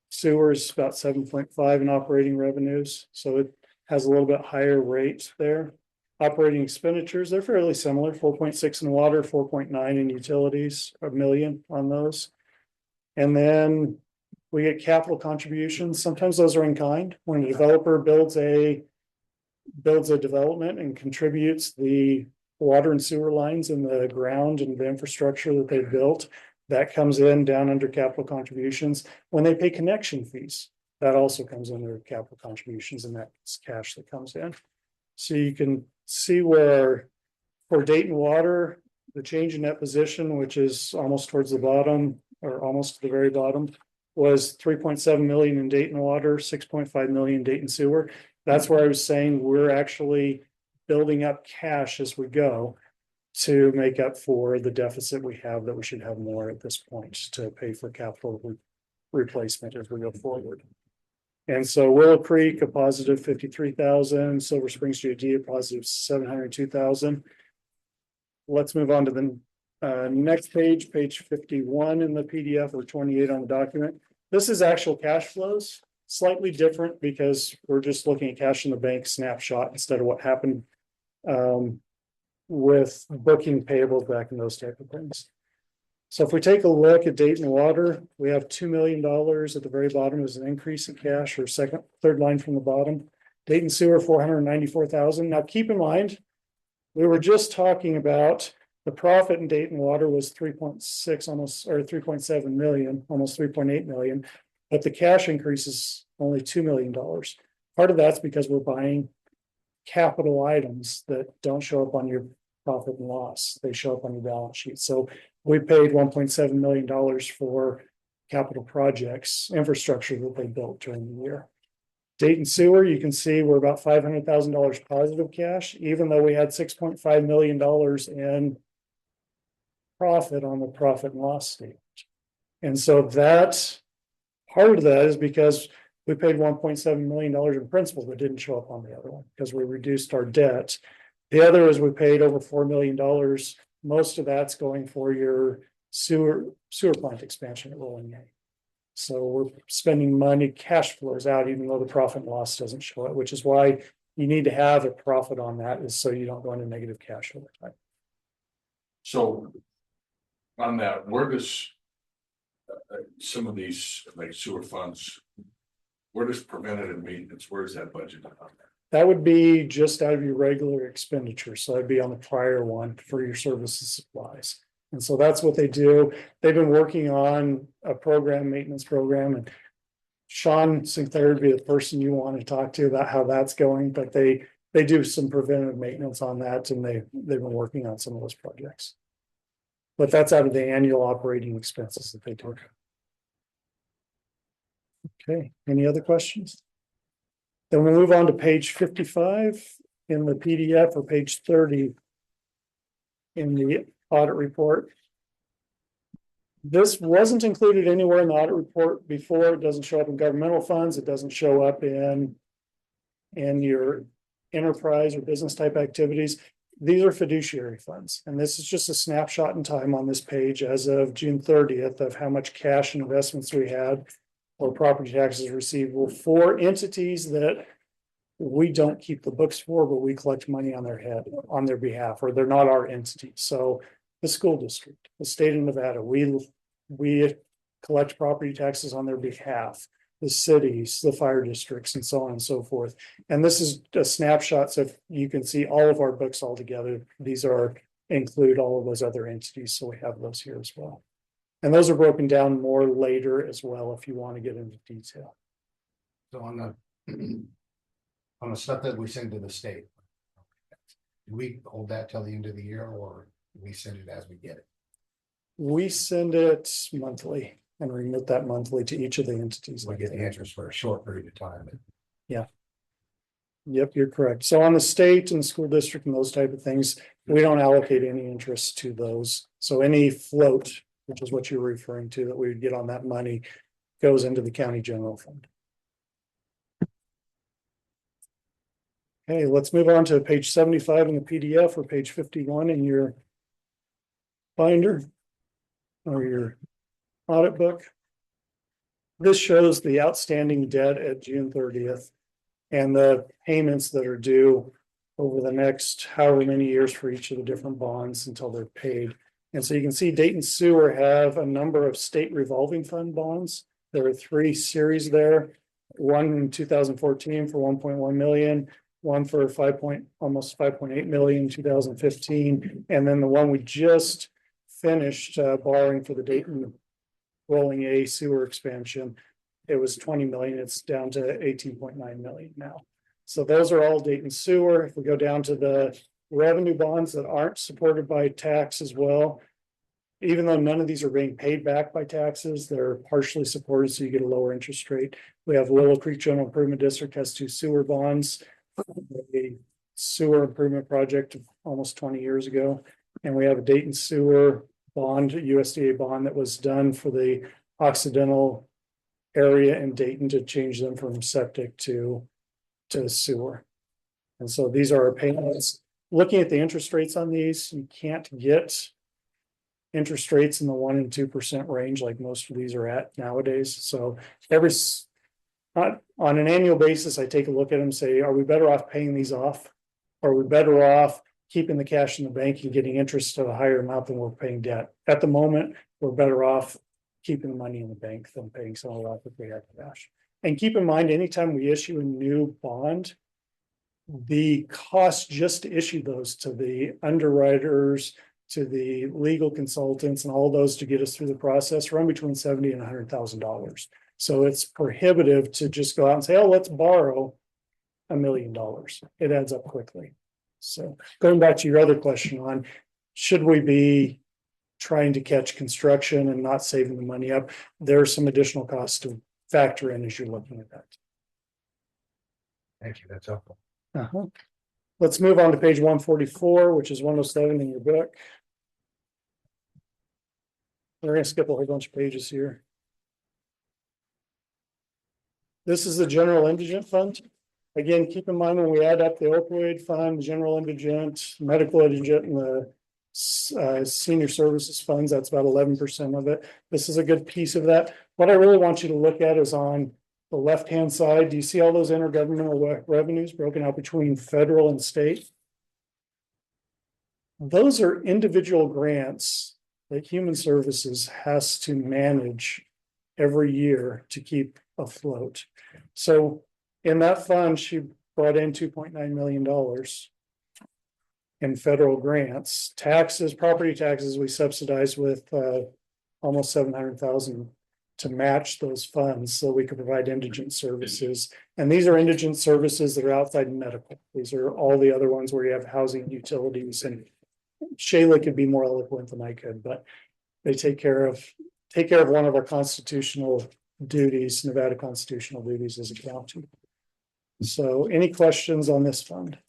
Sewer is about 7.5 in operating revenues, so it has a little bit higher rate there. Operating expenditures, they're fairly similar, 4.6 in water, 4.9 in utilities, $1 million on those. And then we get capital contributions. Sometimes those are in kind. When a developer builds a development and contributes the water and sewer lines in the ground and the infrastructure that they've built, that comes in down under capital contributions. When they pay connection fees, that also comes under capital contributions, and that's cash that comes in. So you can see where for Dayton Water, the change in net position, which is almost towards the bottom or almost to the very bottom, was 3.7 million in Dayton Water, 6.5 million Dayton Sewer. That's where I was saying we're actually building up cash as we go to make up for the deficit we have, that we should have more at this point to pay for capital replacement as we go forward. And so Willow Creek, a positive 53,000, Silver Springs GD, a positive 702,000. Let's move on to the next page, page 51 in the PDF or 28 on the document. This is actual cash flows, slightly different because we're just looking at cash in the bank snapshot instead of what happened with booking payables back and those type of things. So if we take a look at Dayton Water, we have $2 million at the very bottom is an increase in cash, or third line from the bottom. Dayton Sewer, 494,000. Now keep in mind, we were just talking about the profit in Dayton Water was 3.6 almost, or 3.7 million, almost 3.8 million. But the cash increase is only $2 million. Part of that's because we're buying capital items that don't show up on your profit and loss. They show up on your balance sheet. So we paid $1.7 million for capital projects, infrastructure that they built during the year. Dayton Sewer, you can see we're about $500,000 positive cash, even though we had $6.5 million in profit on the profit and loss statement. And so that part of that is because we paid $1.7 million in principal that didn't show up on the other one because we reduced our debt. The other is we paid over $4 million. Most of that's going for your sewer plant expansion at Rolling A. So we're spending money, cash flows out, even though the profit and loss doesn't show it, which is why you need to have a profit on that, is so you don't go into negative cash over time. So on that, where does some of these like sewer funds, where does preventative maintenance, where is that budgeted on there? That would be just out of your regular expenditure. So that'd be on the prior one for your services supplies. And so that's what they do. They've been working on a maintenance program, and Sean Sinclair would be the person you want to talk to about how that's going, but they do some preventative maintenance on that, and they've been working on some of those projects. But that's out of the annual operating expenses that they do. Okay, any other questions? Then we'll move on to page 55 in the PDF, or page 30 in the audit report. This wasn't included anywhere in the audit report before. It doesn't show up in governmental funds. It doesn't show up in your enterprise or business type activities. These are fiduciary funds. And this is just a snapshot in time on this page as of June 30th of how much cash and investments we had or property taxes receivable for entities that we don't keep the books for, but we collect money on their behalf, or they're not our entity. So the school district, the state of Nevada, we collect property taxes on their behalf, the cities, the fire districts, and so on and so forth. And this is a snapshot, so you can see all of our books all together. These include all of those other entities, so we have those here as well. And those are broken down more later as well if you want to get into detail. So on the stuff that we send to the state, do we hold that till the end of the year, or do we send it as we get it? We send it monthly and remit that monthly to each of the entities. We get the interest for a short period of time. Yeah. Yep, you're correct. So on the state and school district and those type of things, we don't allocate any interest to those. So any float, which is what you're referring to, that we would get on that money, goes into the county general fund. Okay, let's move on to page 75 in the PDF, or page 51 in your binder or your audit book. This shows the outstanding debt at June 30th and the payments that are due over the next however many years for each of the different bonds until they're paid. And so you can see Dayton Sewer have a number of state revolving fund bonds. There are 3 series there. One in 2014 for 1.1 million, one for almost 5.8 million in 2015, and then the one we just finished borrowing for the Dayton Rolling A sewer expansion. It was 20 million. It's down to 18.9 million now. So those are all Dayton Sewer. If we go down to the revenue bonds that aren't supported by tax as well, even though none of these are being paid back by taxes, they're partially supported, so you get a lower interest rate. We have Willow Creek General Improvement District has 2 sewer bonds, a sewer improvement project of almost 20 years ago. And we have a Dayton Sewer bond, a USDA bond that was done for the Occidental area in Dayton to change them from septic to sewer. And so these are our payments. Looking at the interest rates on these, you can't get interest rates in the 1% and 2% range like most of these are at nowadays. So on an annual basis, I take a look at them and say, are we better off paying these off? Or are we better off keeping the cash in the bank and getting interest at a higher amount than we're paying debt? At the moment, we're better off keeping the money in the bank than paying someone off if we have cash. And keep in mind, anytime we issue a new bond, the cost just to issue those to the underwriters, to the legal consultants and all those to get us through the process run between $70,000 and $100,000. So it's prohibitive to just go out and say, oh, let's borrow $1 million. It adds up quickly. So going back to your other question on, should we be trying to catch construction and not saving the money up? There are some additional costs to factor in as you're looking at that. Thank you. That's helpful. Let's move on to page 144, which is 107 in your book. We're going to skip a whole bunch of pages here. This is the general indigent fund. Again, keep in mind when we add up the opioid fund, general indigent, medical indigent, and the senior services funds, that's about 11% of it. This is a good piece of that. What I really want you to look at is on the left-hand side. Do you see all those intergovernmental revenues broken out between federal and state? Those are individual grants that Human Services has to manage every year to keep afloat. So in that fund, she brought in $2.9 million in federal grants. Taxes, property taxes, we subsidize with almost $700,000 to match those funds so we could provide indigent services. And these are indigent services that are outside medical. These are all the other ones where you have housing, utilities, and Shayla could be more eloquent than I could, but they take care of one of our constitutional duties, Nevada constitutional duties as a county. So any questions on this fund?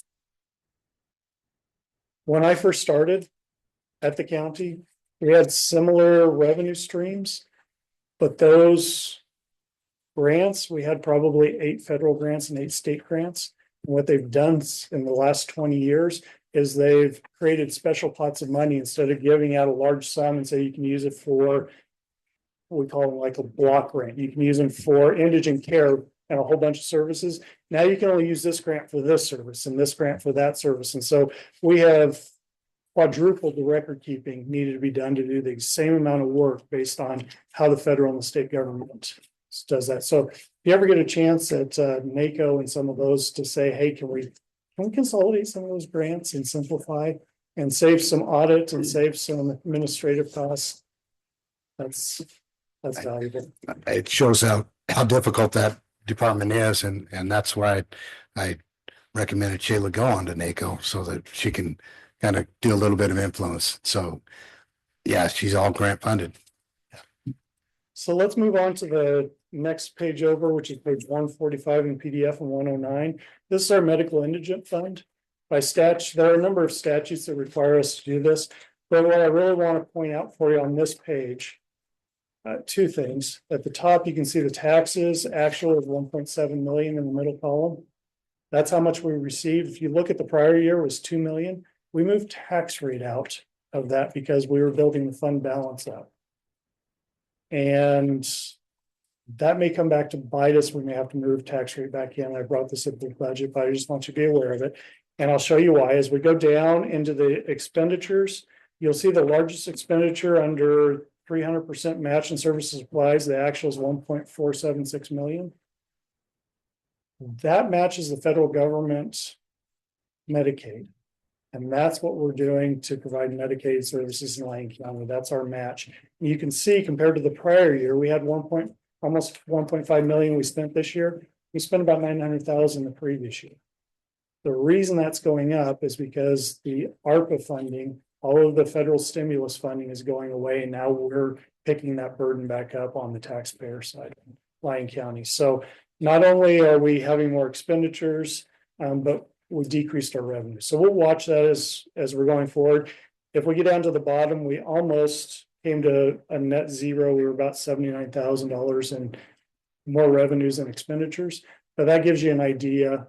When I first started at the county, we had similar revenue streams, but those grants, we had probably 8 federal grants and 8 state grants. And what they've done in the last 20 years is they've created special pots of money instead of giving out a large sum and say you can use it for, we call them like a block grant. You can use them for indigent care and a whole bunch of services. Now you can only use this grant for this service and this grant for that service. And so we have quadrupled the record keeping needed to be done to do the same amount of work based on how the federal and the state government does that. So if you ever get a chance at NACO and some of those to say, hey, can we consolidate some of those grants and simplify and save some audit and save some administrative costs? That's valuable. It shows how difficult that department is, and that's why I recommended Shayla go on to NACO so that she can kind of do a little bit of influence. So yeah, she's all grant funded. So let's move on to the next page over, which is page 145 in PDF and 109. This is our medical indigent fund. By statute, there are a number of statutes that require us to do this, but what I really want to point out for you on this page, 2 things. At the top, you can see the taxes, actual is 1.7 million in the middle column. That's how much we received. If you look at the prior year, it was 2 million. We moved tax rate out of that because we were building the fund balance up. And that may come back to bite us. We may have to move tax rate back in. I brought this up in the budget, but I just want you to be aware of it. And I'll show you why. As we go down into the expenditures, you'll see the largest expenditure under 300% match and services supplies. The actual is 1.476 million. That matches the federal government Medicaid. And that's what we're doing to provide Medicaid services in Lyon County. That's our match. And you can see compared to the prior year, we had almost 1.5 million we spent this year. We spent about 900,000 the previous year. The reason that's going up is because the ARPA funding, all of the federal stimulus funding is going away. And now we're picking that burden back up on the taxpayer side of Lyon County. So not only are we having more expenditures, but we decreased our revenue. So we'll watch that as we're going forward. If we get down to the bottom, we almost came to a net zero. We were about $79,000 in more revenues than expenditures. But that gives you an idea.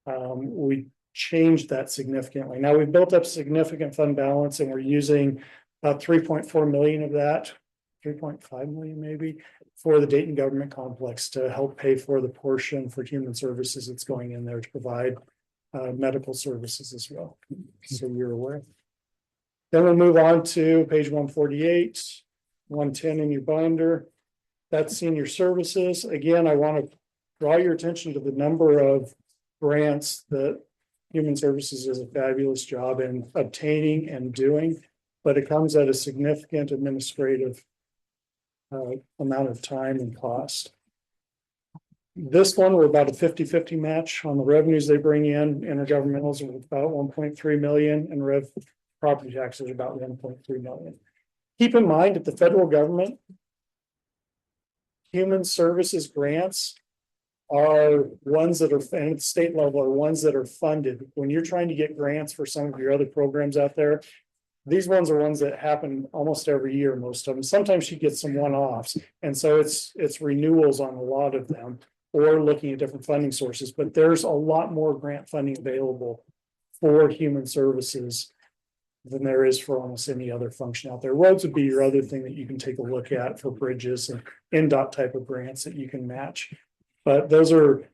We changed that significantly. Now we've built up significant fund balance and we're using about 3.4 million of that, 3.5 million maybe, for the Dayton government complex to help pay for the portion for human services that's going in there to provide medical services as well. So you're aware. Then we'll move on to page 148. 110 in your binder. That's senior services. Again, I want to draw your attention to the number of grants that Human Services does a fabulous job in obtaining and doing, but it comes at a significant administrative amount of time and cost. This one, we're about a 50-50 match on the revenues they bring in. Intergovernmentals are about 1.3 million, and property taxes are about 1.3 million. Keep in mind that the federal government Human Services grants are ones that are, and at the state level, are ones that are funded. When you're trying to get grants for some of your other programs out there, these ones are ones that happen almost every year, most of them. Sometimes you get some one-offs. And so it's renewals on a lot of them, or looking at different funding sources. But there's a lot more grant funding available for Human Services than there is for almost any other function out there. Roads would be your other thing that you can take a look at for bridges and NDOT type of grants that you can match. But those are,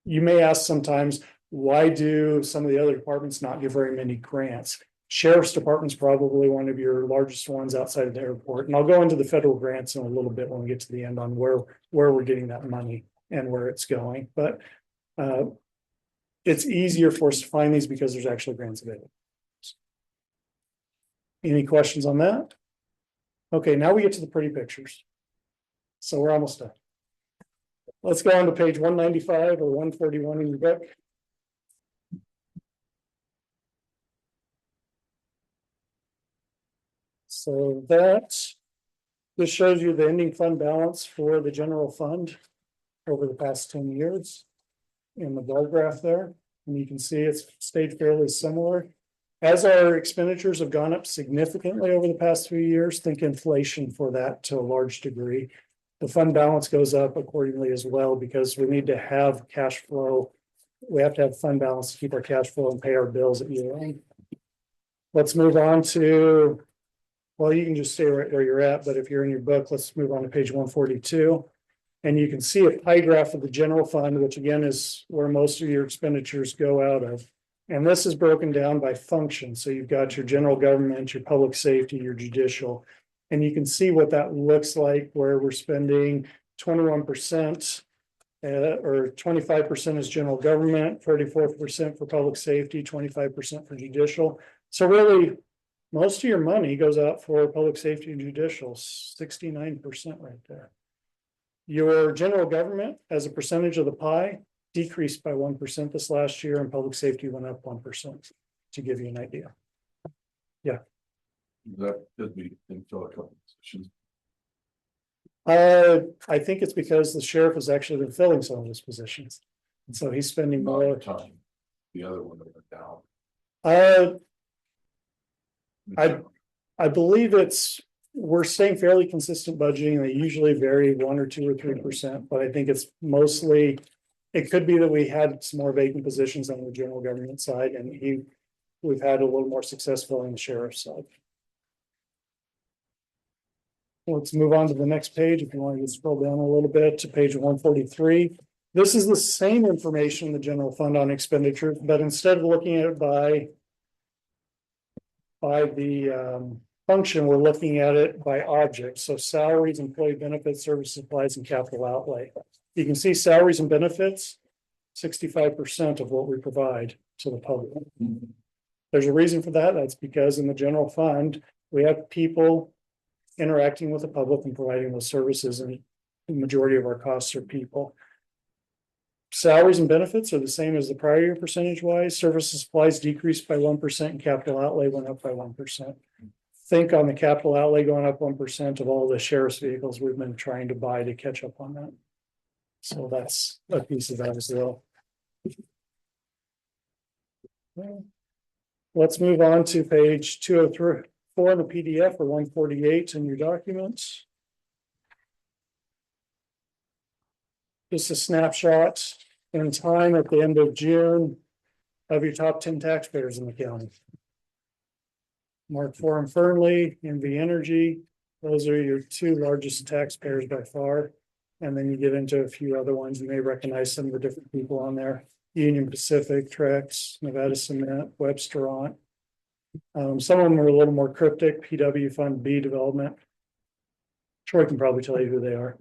you may ask sometimes, why do some of the other departments not get very many grants? Sheriff's Department's probably one of your largest ones outside of the airport. And I'll go into the federal grants in a little bit when we get to the end on where we're getting that money and where it's going. But it's easier for us to find these because there's actually grants available. Any questions on that? Okay, now we get to the pretty pictures. So we're almost done. Let's go on to page 195 or 141 in your book. So this shows you the ending fund balance for the general fund over the past 10 years in the bar graph there. And you can see it's stayed fairly similar. As our expenditures have gone up significantly over the past few years, think inflation for that to a large degree. The fund balance goes up accordingly as well, because we need to have cash flow. We have to have fund balance to keep our cash flow and pay our bills at year end. Let's move on to, well, you can just stay right where you're at, but if you're in your book, let's move on to page 142. And you can see a pie graph of the general fund, which again is where most of your expenditures go out of. And this is broken down by function. So you've got your general government, your public safety, your judicial. And you can see what that looks like, where we're spending 21% or 25% is general government, 34% for public safety, 25% for judicial. So really, most of your money goes out for public safety and judicial, 69% right there. Your general government as a percentage of the pie decreased by 1% this last year, and public safety went up 1%, to give you an idea. Yeah. That could be in fill a couple positions. I think it's because the sheriff has actually been filling some of his positions. And so he's spending more time. The other one that went down. I believe we're staying fairly consistent budgeting. They usually vary 1 or 2 or 3%, but I think it's mostly, it could be that we had some more vacant positions on the general government side, and we've had a little more success filling the sheriff's side. Let's move on to the next page. If you want to scroll down a little bit to page 143. This is the same information in the general fund on expenditures, but instead of looking at it by the function, we're looking at it by object. So salaries, employee benefits, service supplies, and capital outlay. You can see salaries and benefits, 65% of what we provide to the public. There's a reason for that. That's because in the general fund, we have people interacting with the public and providing those services, and the majority of our costs are people. Salaries and benefits are the same as the prior year percentage wise. Services supplies decreased by 1% and capital outlay went up by 1%. Think on the capital outlay going up 1% of all the sheriff's vehicles we've been trying to buy to catch up on that. So that's a piece of that as well. Let's move on to page 203. In the PDF or 148 in your documents. Just a snapshot in time at the end of June of your top 10 taxpayers in the county. Mark Forum Fernley, NV Energy, those are your 2 largest taxpayers by far. And then you get into a few other ones. You may recognize some of the different people on there. Union Pacific, Trex, Nevada Cement, Websteront. Some of them are a little more cryptic. PW Fund B Development. Troy can probably tell you who they are.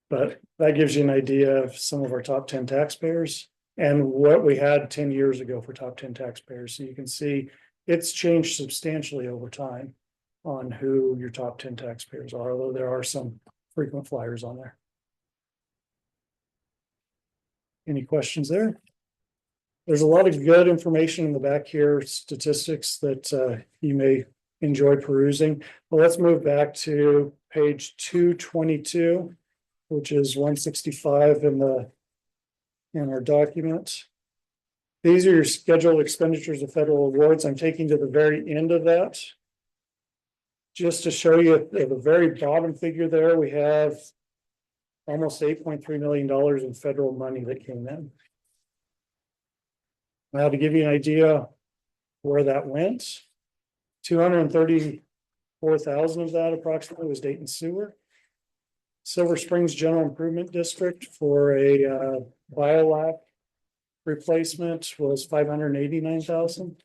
But that gives you an idea of some of our top 10 taxpayers and what we had 10 years ago for top 10 taxpayers. So you can see it's changed substantially over time on who your top 10 taxpayers are, although there are some frequent flyers on there. Any questions there? There's a lot of good information in the back here, statistics that you may enjoy perusing. But let's move back to page 222, which is 165 in our document. These are your scheduled expenditures of federal awards. I'm taking to the very end of that. Just to show you at the very bottom figure there, we have almost $8.3 million in federal money that came in. Now, to give you an idea where that went, 234,000 of that approximately was Dayton Sewer. Silver Springs General Improvement District for a biolac replacement was 589,000.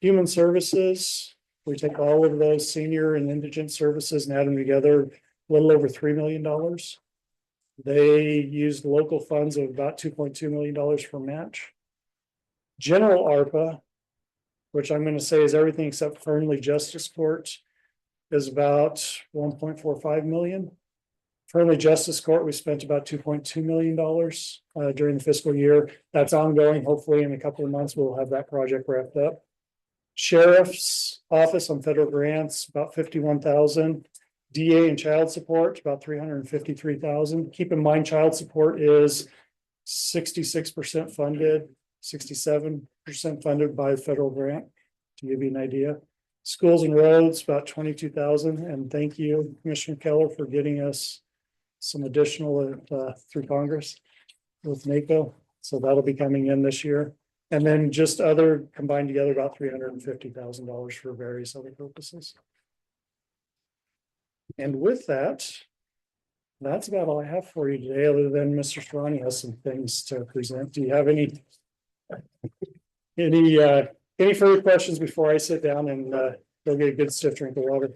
Human Services, we take all of those senior and indigent services and add them together, a little over $3 million. They used local funds of about $2.2 million for match. General ARPA, which I'm going to say is everything except Fernley Justice Court, is about 1.45 million. Fernley Justice Court, we spent about $2.2 million during the fiscal year. That's ongoing. Hopefully in a couple of months, we'll have that project wrapped up. Sheriff's Office on federal grants, about 51,000. DA and child support, about 353,000. Keep in mind, child support is 66% funded, 67% funded by the federal grant, to give you an idea. Schools and roads, about 22,000. And thank you, Commissioner Keller, for getting us some additional through Congress with NACO. So that'll be coming in this year. And then just other combined together about $350,000 for various other purposes. And with that, that's about all I have for you today, other than Mr. Strani has some things to present. Do you have any further questions before I sit down and go get a good stiff drink of water?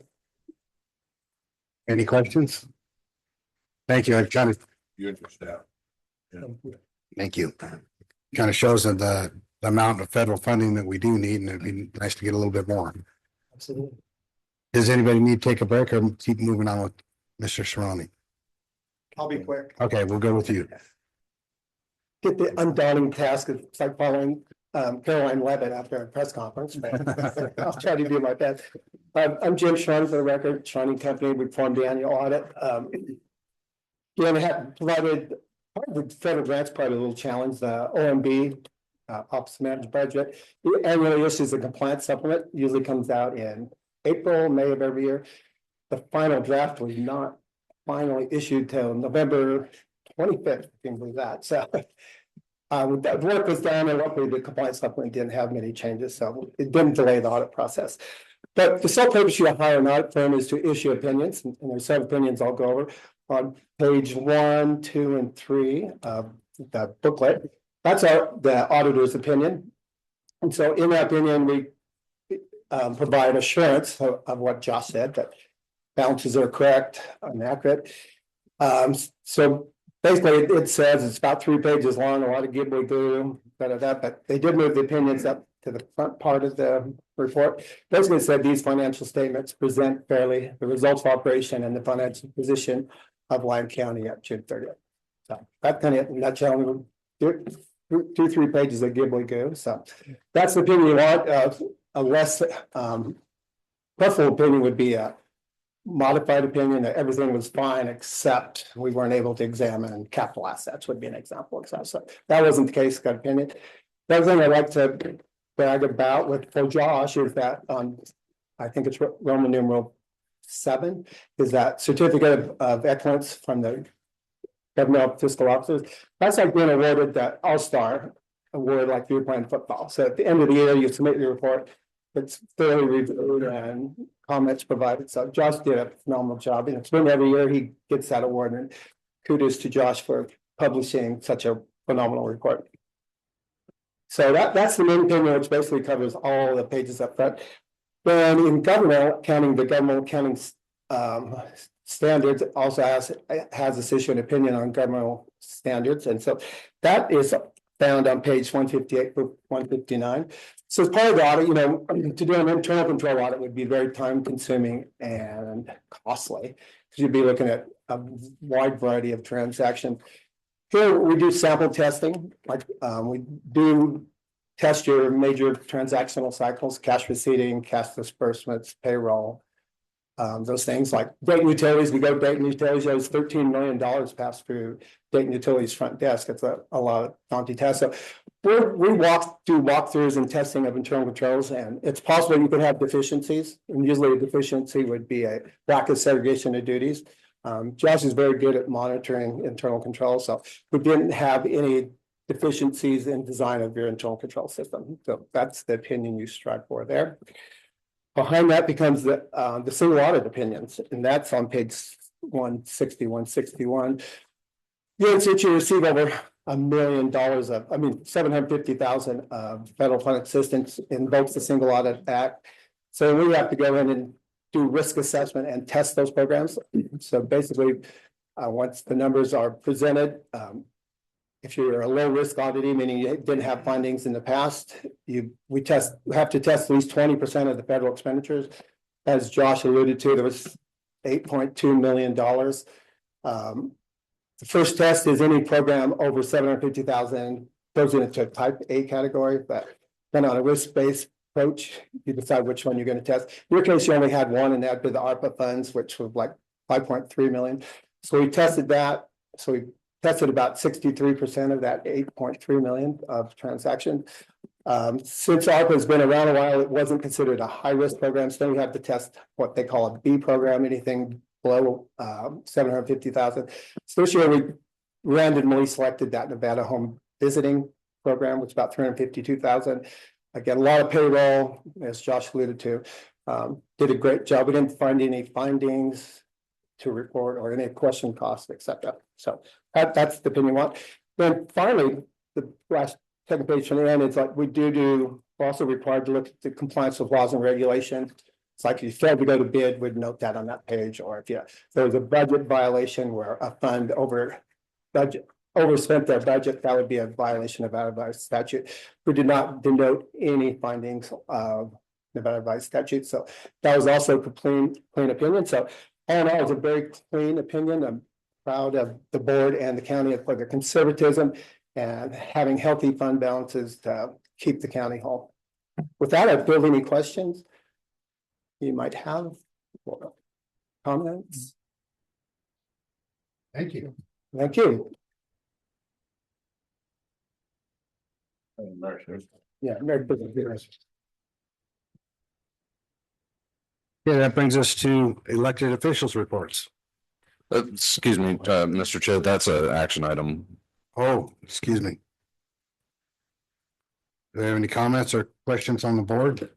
Any questions? Thank you. I've kind of, You're just out. thank you. Kind of shows that the amount of federal funding that we do need, and it'd be nice to get a little bit more. Absolutely. Does anybody need to take a break or keep moving on with Mr. Cerrone? I'll be quick. Okay, we'll go with you. Get the undaunting task of like following Caroline Levitt after a press conference. But I'll try to do my best. I'm Jim Shawnee for the record, Shawnee Company. We performed the annual audit. Again, I have provided part of the federal grants, probably a little challenge, the OMB, Office of Managed Budget. It annually issues a compliance supplement, usually comes out in April, May of every year. The final draft was not finally issued till November 25th, I can believe that. So that work was done, and luckily the compliance supplement didn't have many changes, so it didn't delay the audit process. But the sole purpose you hire an audit firm is to issue opinions, and there's seven opinions I'll go over on page 1, 2, and 3 of the booklet. That's the auditor's opinion. And so in that opinion, we provide assurance of what Josh said, that balances are correct and accurate. So basically it says it's about 3 pages long, a lot of gibbly-goo, but they did move the opinions up to the front part of the report. Basically it said these financial statements present fairly the results of operation and the financial position of Lyon County at June 30th. So that kind of in a nutshell, 2-3 pages of gibbly-goo. So that's the opinion you want. A less preferable opinion would be a modified opinion that everything was fine except we weren't able to examine capital assets would be an example. So that wasn't the case. Got opinion. The other thing I'd like to brag about for Josh is that I think it's Roman numeral 7 is that certificate of excellence from the governmental fiscal officers. That's like being awarded the All-Star award like you're playing football. So at the end of the year, you submit your report. It's thoroughly reviewed and comments provided. So Josh did a phenomenal job. And it's been every year he gets that award. And kudos to Josh for publishing such a phenomenal report. So that's the main opinion, which basically covers all the pages up front. Then in government accounting, the government accounting standards also has this issue an opinion on governmental standards. And so that is found on page 158 to 159. So as part of the audit, you know, to do an internal control audit would be very time consuming and costly, because you'd be looking at a wide variety of transactions. Here we do sample testing, like we do test your major transactional cycles, cash receipting, cash disbursements, payroll. Those things like Dayton Utilities, we go to Dayton Utilities, there's $13 million passed through Dayton Utilities front desk. It's a lot of daunting tests. So we do walkthroughs and testing of internal controls, and it's possible you could have deficiencies. And usually a deficiency would be a lack of segregation of duties. Josh is very good at monitoring internal controls, so we didn't have any deficiencies in design of your internal control system. So that's the opinion you strive for there. Behind that becomes the single audit opinions, and that's on page 160, 161. You receive over $1 million of, 750,000 of federal fund assistance invokes the Single Audit Act. So we have to go in and do risk assessment and test those programs. So basically, once the numbers are presented, if you're a low risk auditee, meaning you didn't have findings in the past, we have to test at least 20% of the federal expenditures. As Josh alluded to, there was $8.2 million. The first test is any program over 750,000 goes into type A category, but then on a risk-based approach, you decide which one you're going to test. In your case, you only had one, and that'd be the ARPA funds, which was like 5.3 million. So we tested that. So we tested about 63% of that 8.3 million of transactions. Since ARPA has been around a while, it wasn't considered a high risk program. So we have to test what they call a B program, anything below 750,000. So this year we randomly selected that Nevada home visiting program, which is about 352,000. Again, a lot of payroll, as Josh alluded to. Did a great job. We didn't find any findings to report or any question costs, etc. So that's the opinion we want. Then finally, the last second page from the end is like we're also required to look at the compliance with laws and regulations. It's like if you failed to go to bid, we'd note that on that page, or if there was a budget violation where a fund overspent their budget, that would be a violation of Nevada Vice statute. We did not denote any findings of Nevada Vice statute, so that was also a clean opinion. So all in all, it was a very clean opinion. I'm proud of the board and the county for their conservatism and having healthy fund balances to keep the county whole. With that, I feel any questions you might have or comments. Thank you. Thank you. Yeah, Merry Christmas. Yeah, that brings us to elected officials reports. Excuse me, Mr. Chair, that's an action item. Oh, excuse me. Do we have any comments or questions on the board?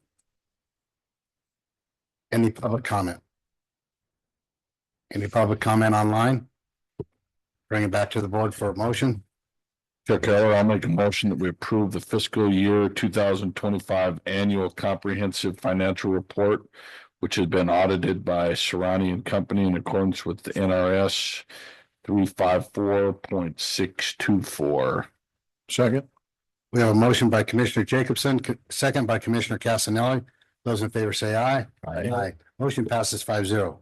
Any public comment? Any public comment online? Bring it back to the board for a motion. Chair Keller, I'll make a motion that we approve the fiscal year 2025 annual comprehensive financial report, which has been audited by Serrani and Company in accordance with the NRS 354.624. Second. We have a motion by Commissioner Jacobson, second by Commissioner Casanelli. Those in favor say aye. Aye. Motion passes 5-0.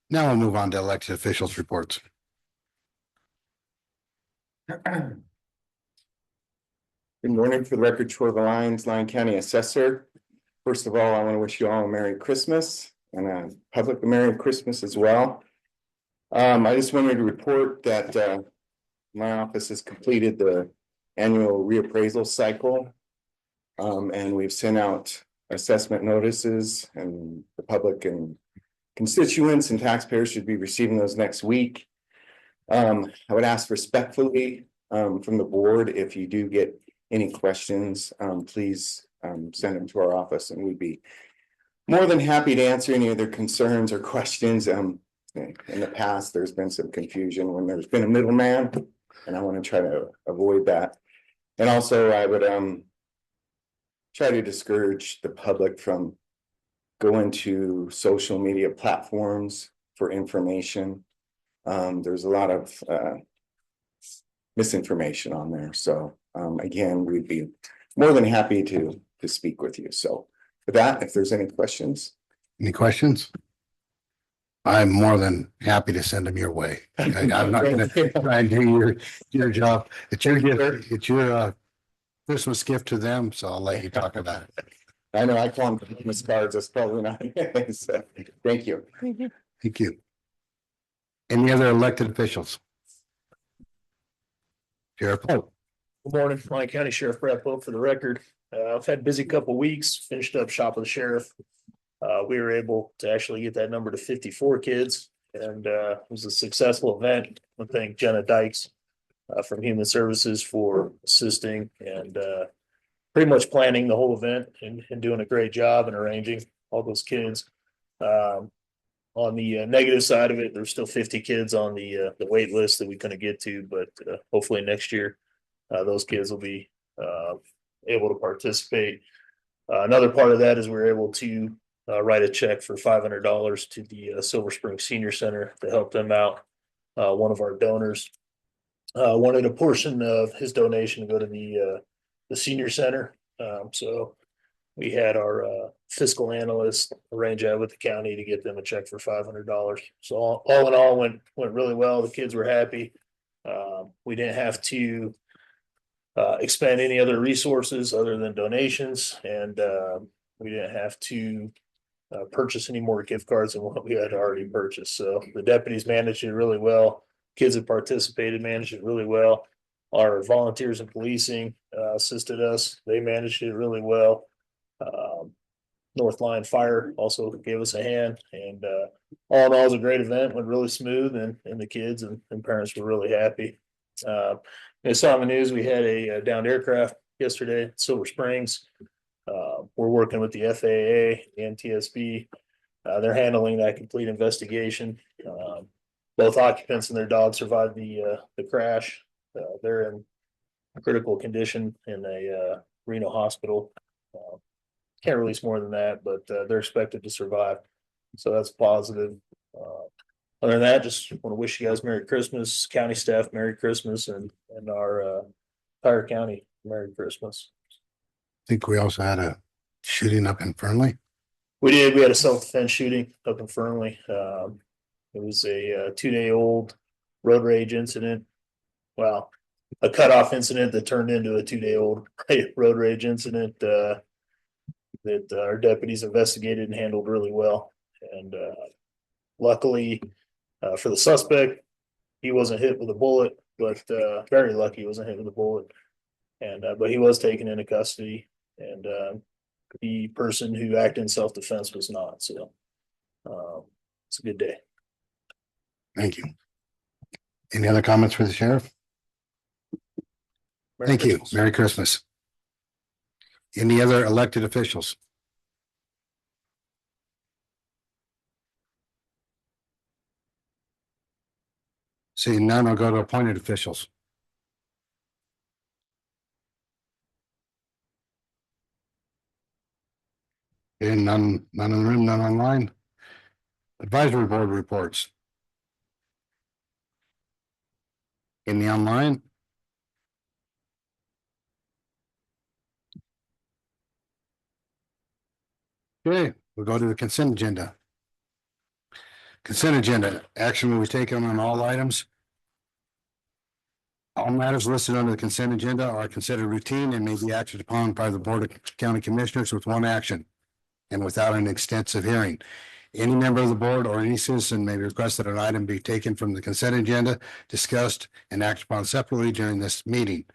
Now we'll move on to elected officials reports. Good morning. For the record, Troy Lyons, Lyon County Assessor. First of all, I want to wish you all a Merry Christmas and a public Merry Christmas as well. I just wanted to report that my office has completed the annual reappraisal cycle. And we've sent out assessment notices, and the public and constituents and taxpayers should be receiving those next week. I would ask respectfully from the board, if you do get any questions, please send them to our office, and we'd be more than happy to answer any of their concerns or questions. In the past, there's been some confusion when there's been a middleman, and I want to try to avoid that. And also, I would try to discourage the public from going to social media platforms for information. There's a lot of misinformation on there. So again, we'd be more than happy to speak with you. So with that, if there's any questions. Any questions? I'm more than happy to send them your way. I'm not gonna try and do your job. It's your gift, it's your Christmas gift to them, so I'll let you talk about it. I know I call them Christmas cards. That's probably not. So, thank you. Thank you. Any other elected officials? Sheriff Pope. Good morning, Lyon County Sheriff Brett Pope for the record. I've had a busy couple weeks, finished up shop with the sheriff. We were able to actually get that number to 54 kids, and it was a successful event. I thank Jenna Dykes from Human Services for assisting and pretty much planning the whole event and doing a great job and arranging all those kids. On the negative side of it, there's still 50 kids on the wait list that we couldn't get to, but hopefully next year those kids will be able to participate. Another part of that is we're able to write a check for $500 to the Silver Spring Senior Center to help them out. One of our donors wanted a portion of his donation to go to the senior center. So we had our fiscal analyst arrange that with the county to get them a check for $500. So all in all went really well. The kids were happy. We didn't have to expend any other resources other than donations, and we didn't have to purchase any more gift cards than what we had already purchased. So the deputies managed it really well. Kids that participated managed it really well. Our volunteers in policing assisted us. They managed it really well. North Lyon Fire also gave us a hand, and all in all, it was a great event. Went really smooth, and the kids and parents were really happy. I saw in the news we had a downed aircraft yesterday at Silver Springs. We're working with the FAA and TSB. They're handling that complete investigation. Both occupants and their dog survived the crash. They're in critical condition in a Reno hospital. Can't release more than that, but they're expected to survive. So that's positive. Other than that, just want to wish you guys Merry Christmas, county staff Merry Christmas, and our entire county Merry Christmas. I think we also had a shooting up in Fernley. We did. We had a self-defense shooting up in Fernley. It was a 2-day-old road rage incident. Well, a cutoff incident that turned into a 2-day-old road rage incident that our deputies investigated and handled really well. And luckily for the suspect, he wasn't hit with a bullet, but very lucky he wasn't hit with a bullet. And but he was taken into custody, and the person who acted in self-defense was not. So it's a good day. Thank you. Any other comments for the sheriff? Thank you. Merry Christmas. Any other elected officials? Seeing none, I'll go to appointed officials. And none in the room, none online. Advisory board reports. Any online? Okay, we'll go to the consent agenda. Consent agenda, action will be taken on all items. All matters listed under the consent agenda are considered routine and may be acted upon by the Board of County Commissioners with one action and without an extensive hearing. Any member of the board or any citizen may request that an item be taken from the consent agenda, discussed, and acted upon separately during this meeting.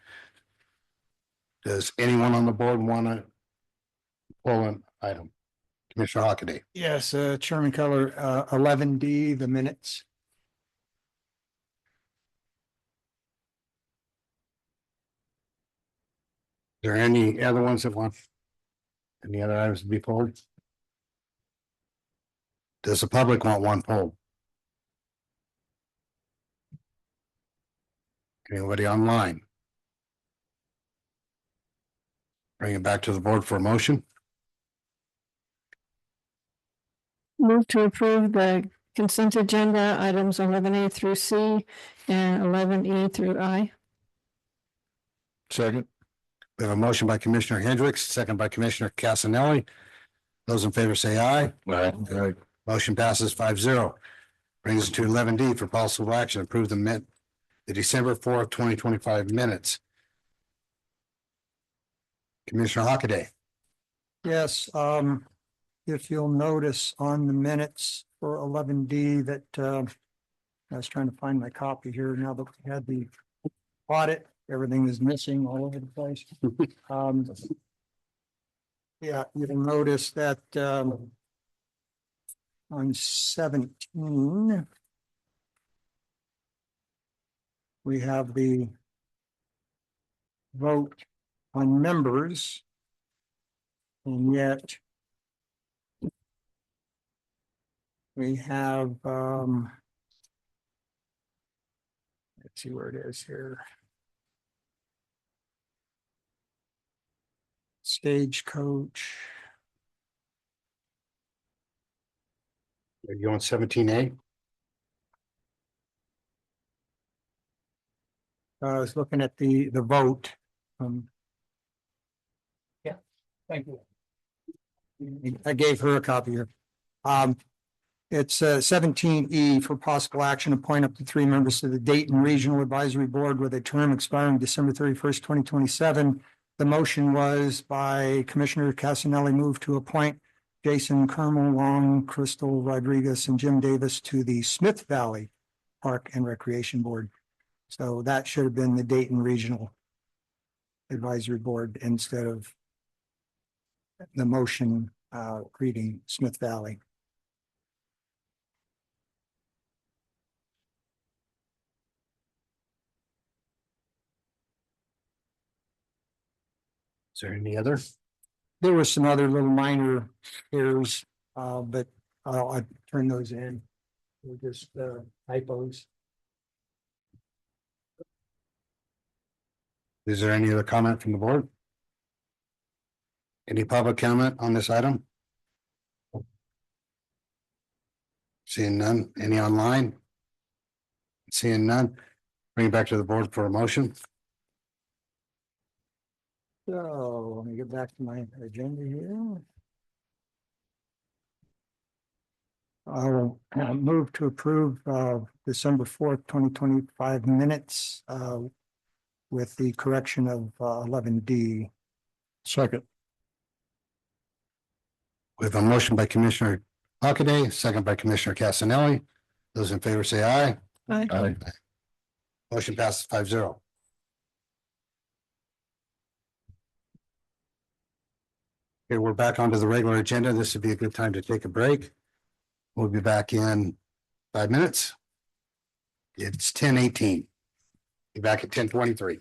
Does anyone on the board want to pull an item? Commissioner Hockaday. Yes, Chairman Keller, 11D, the minutes. Is there any other ones that want? Any other items to be pulled? Does the public want one pulled? Anybody online? Bring it back to the board for a motion. Move to approve the consent agenda items 11A through C and 11E through I. Second. We have a motion by Commissioner Hendricks, second by Commissioner Casanelli. Those in favor say aye. Aye. Motion passes 5-0. Brings us to 11D for possible action, approve the December 4th, 2025 minutes. Commissioner Hockaday. Yes, if you'll notice on the minutes for 11D that, I was trying to find my copy here now that we had the audit, everything is missing all over the place. Yeah, you'll notice that, on 17, we have the vote on members. And yet we have, let's see where it is here. Stagecoach. Are you on 17A? I was looking at the vote. Yeah, thank you. I gave her a copy here. It's 17E for possible action, appoint up to 3 members to the Dayton Regional Advisory Board with a term expiring December 31st, 2027. The motion was by Commissioner Casanelli, moved to appoint Jason Kermel, Long, Crystal Rodriguez, and Jim Davis to the Smith Valley Park and Recreation Board. So that should have been the Dayton Regional Advisory Board instead of the motion reading Smith Valley. Is there any other? There were some other little minor errors, but I'll turn those in. They're just typos. Is there any other comment from the board? Any public comment on this item? Seeing none. Any online? Seeing none. Bring it back to the board for a motion. So let me get back to my agenda here. I'll move to approve December 4th, 2025 minutes with the correction of 11D. Second. We have a motion by Commissioner Hockaday, second by Commissioner Casanelli. Those in favor say aye. Aye. Motion passes 5-0. Okay, we're back onto the regular agenda. This would be a good time to take a break. We'll be back in 5 minutes. It's 10:18. Be back at 10:23.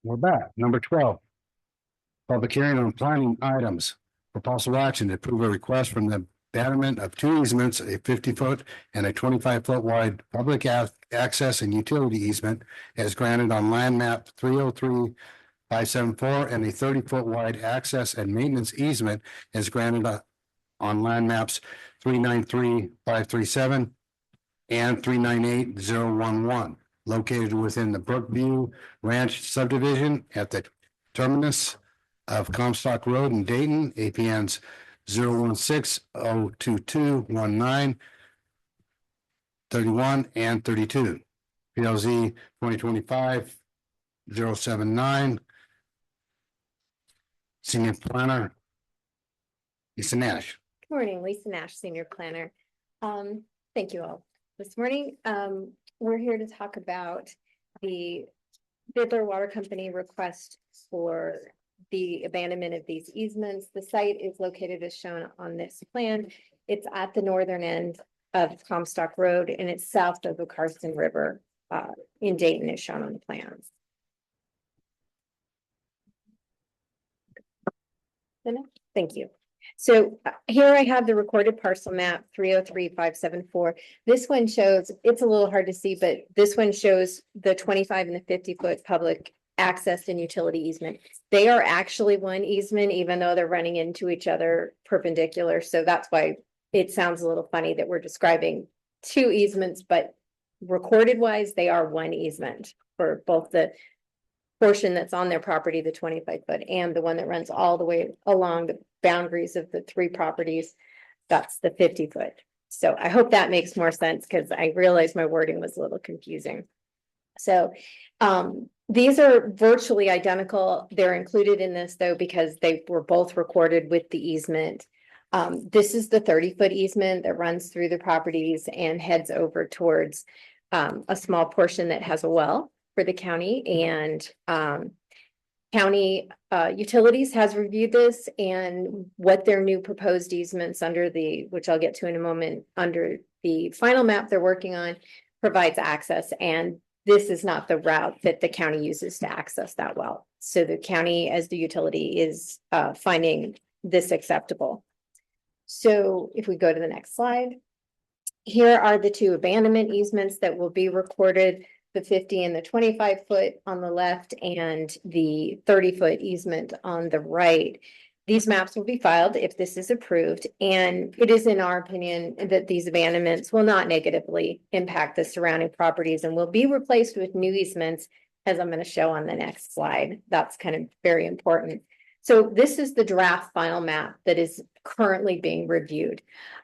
We're back. Number 12. Public hearing on planning items for possible action to approve a request from the abandonment of 2 easements, a 50-foot and a 25-foot wide public access and utility easement as granted on land map 303-574 and a 30-foot wide access and maintenance easement as granted on land maps 393-537 and 398-011 located within the Brookview Ranch subdivision at the terminus of Comstock Road in Dayton, APNs 016-022-19, 31 and 32. PLZ 2025-079. Senior Planner Lisa Nash. Good morning, Lisa Nash, Senior Planner. Thank you all. This morning, we're here to talk about the Bidler Water Company request for the abandonment of these easements. The site is located as shown on this plan. It's at the northern end of Comstock Road and it's south of the Carson River in Dayton as shown on the plans. Thank you. So here I have the recorded parcel map 303,574. This one shows, it's a little hard to see, but this one shows the 25 and the 50-foot public access and utility easement. They are actually one easement, even though they're running into each other perpendicular. So that's why it sounds a little funny that we're describing two easements, but recorded wise, they are one easement for both the portion that's on their property, the 25-foot, and the one that runs all the way along the boundaries of the three properties. That's the 50-foot. So I hope that makes more sense because I realized my wording was a little confusing. So these are virtually identical. They're included in this though, because they were both recorded with the easement. This is the 30-foot easement that runs through the properties and heads over towards a small portion that has a well for the county, and county utilities has reviewed this, and what their new proposed easements under the, which I'll get to in a moment, under the final map they're working on, provides access. And this is not the route that the county uses to access that well. So the county, as the utility, is finding this acceptable. So if we go to the next slide, here are the two abandonment easements that will be recorded, the 50 and the 25-foot on the left and the 30-foot easement on the right. These maps will be filed if this is approved, and it is in our opinion that these abandonments will not negatively impact the surrounding properties and will be replaced with new easements, as I'm going to show on the next slide. That's kind of very important. So this is the draft final map that is currently being reviewed.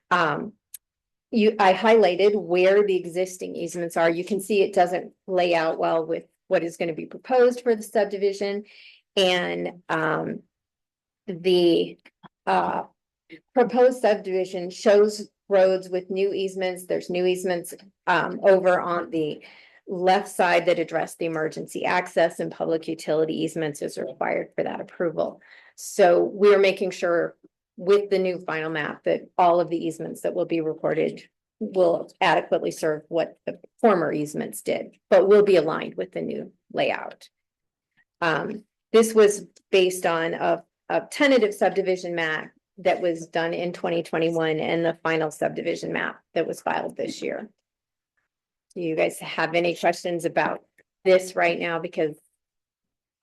I highlighted where the existing easements are. You can see it doesn't lay out well with what is going to be proposed for the subdivision. And the proposed subdivision shows roads with new easements. There's new easements over on the left side that address the emergency access, and public utility easements is required for that approval. So we're making sure with the new final map that all of the easements that will be recorded will adequately serve what the former easements did, but will be aligned with the new layout. This was based on a tentative subdivision map that was done in 2021 and the final subdivision map that was filed this year. Do you guys have any questions about this right now? Because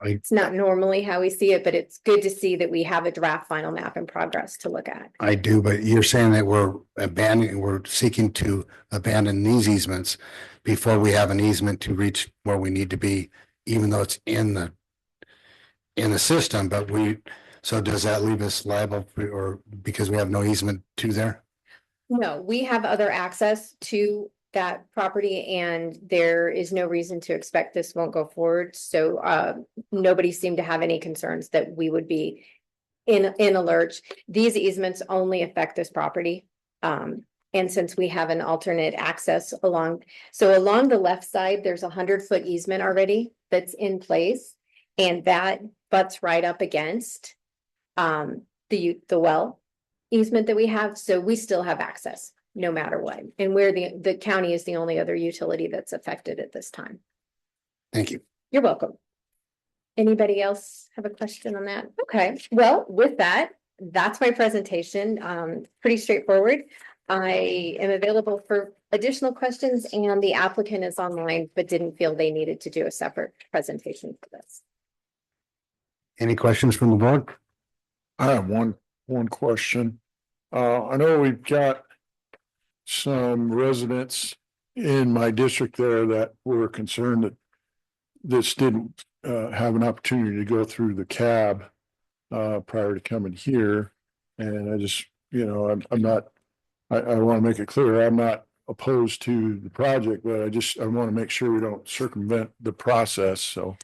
it's not normally how we see it, but it's good to see that we have a draft final map in progress to look at. I do, but you're saying that we're seeking to abandon these easements before we have an easement to reach where we need to be, even though it's in the system, but so does that leave us liable or because we have no easement to there? No, we have other access to that property, and there is no reason to expect this won't go forward. So nobody seemed to have any concerns that we would be in a lurch. These easements only affect this property. And since we have an alternate access along the left side, there's 100-foot easement already that's in place, and that butts right up against the well easement that we have. So we still have access no matter what. And where the county is the only other utility that's affected at this time. Thank you. You're welcome. Anybody else have a question on that? Okay, well, with that, that's my presentation. Pretty straightforward. I am available for additional questions, and the applicant is online, but didn't feel they needed to do a separate presentation for this. Any questions from the board? I have one question. I know we've got some residents in my district there that were concerned that this didn't have an opportunity to go through the cab prior to coming here. And I just, I'm not, I want to make it clear, I'm not opposed to the project, but I want to make sure we don't circumvent the process. So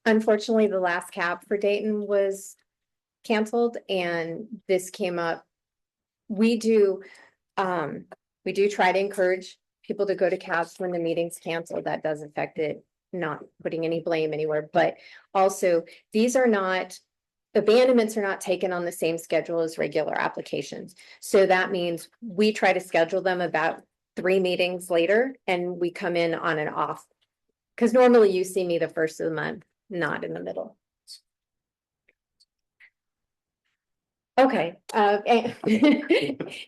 unfortunately, the last cab for Dayton was canceled, and this came up. We do try to encourage people to go to cabs when the meeting's canceled. That does affect it, not putting any blame anywhere, but also abandonments are not taken on the same schedule as regular applications. So that means we try to schedule them about 3 meetings later, and we come in on and off. Because normally you see me the first of the month, not in the middle. Okay,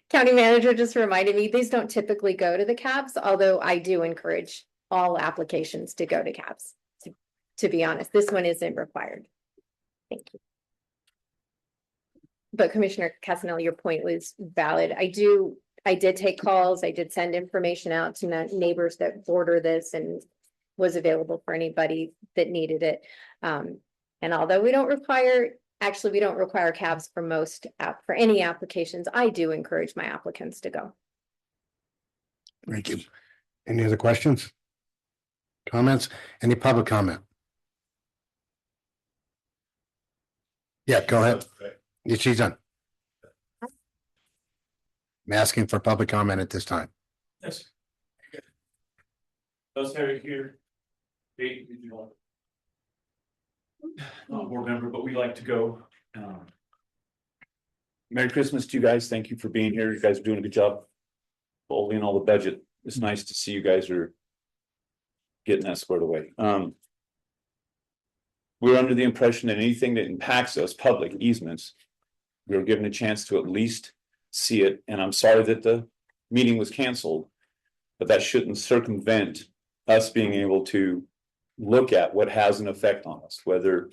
county manager just reminded me, these don't typically go to the cabs, although I do encourage all applications to go to cabs. To be honest, this one isn't required. Thank you. But Commissioner Casanel, your point was valid. I did take calls. I did send information out to neighbors that border this and was available for anybody that needed it. And although we don't require cabs for any applications, I do encourage my applicants to go. Thank you. Any other questions? Comments? Any public comment? Yeah, go ahead. Yeah, she's done. I'm asking for public comment at this time. Yes. Those Harry here. Did you want? Not a board member, but we like to go. Merry Christmas to you guys. Thank you for being here. You guys are doing a good job. Folding all the budget. It's nice to see you guys are getting that squared away. We're under the impression that anything that impacts us, public easements, we were given a chance to at least see it. And I'm sorry that the meeting was canceled, but that shouldn't circumvent us being able to look at what has an effect on us, whether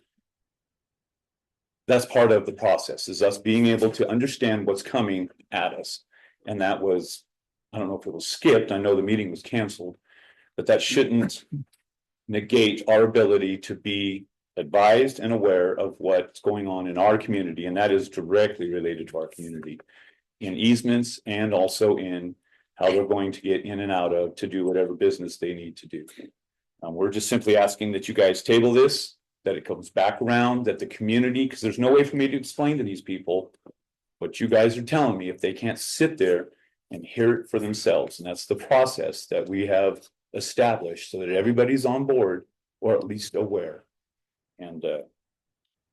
that's part of the process, is us being able to understand what's coming at us. And that was, I don't know if it was skipped, I know the meeting was canceled, but that shouldn't negate our ability to be advised and aware of what's going on in our community. And that is directly related to our community in easements and also in how we're going to get in and out of to do whatever business they need to do. We're just simply asking that you guys table this, that it comes back around, that the community, because there's no way for me to explain to these people what you guys are telling me if they can't sit there and hear it for themselves. And that's the process that we have established so that everybody's on board or at least aware. And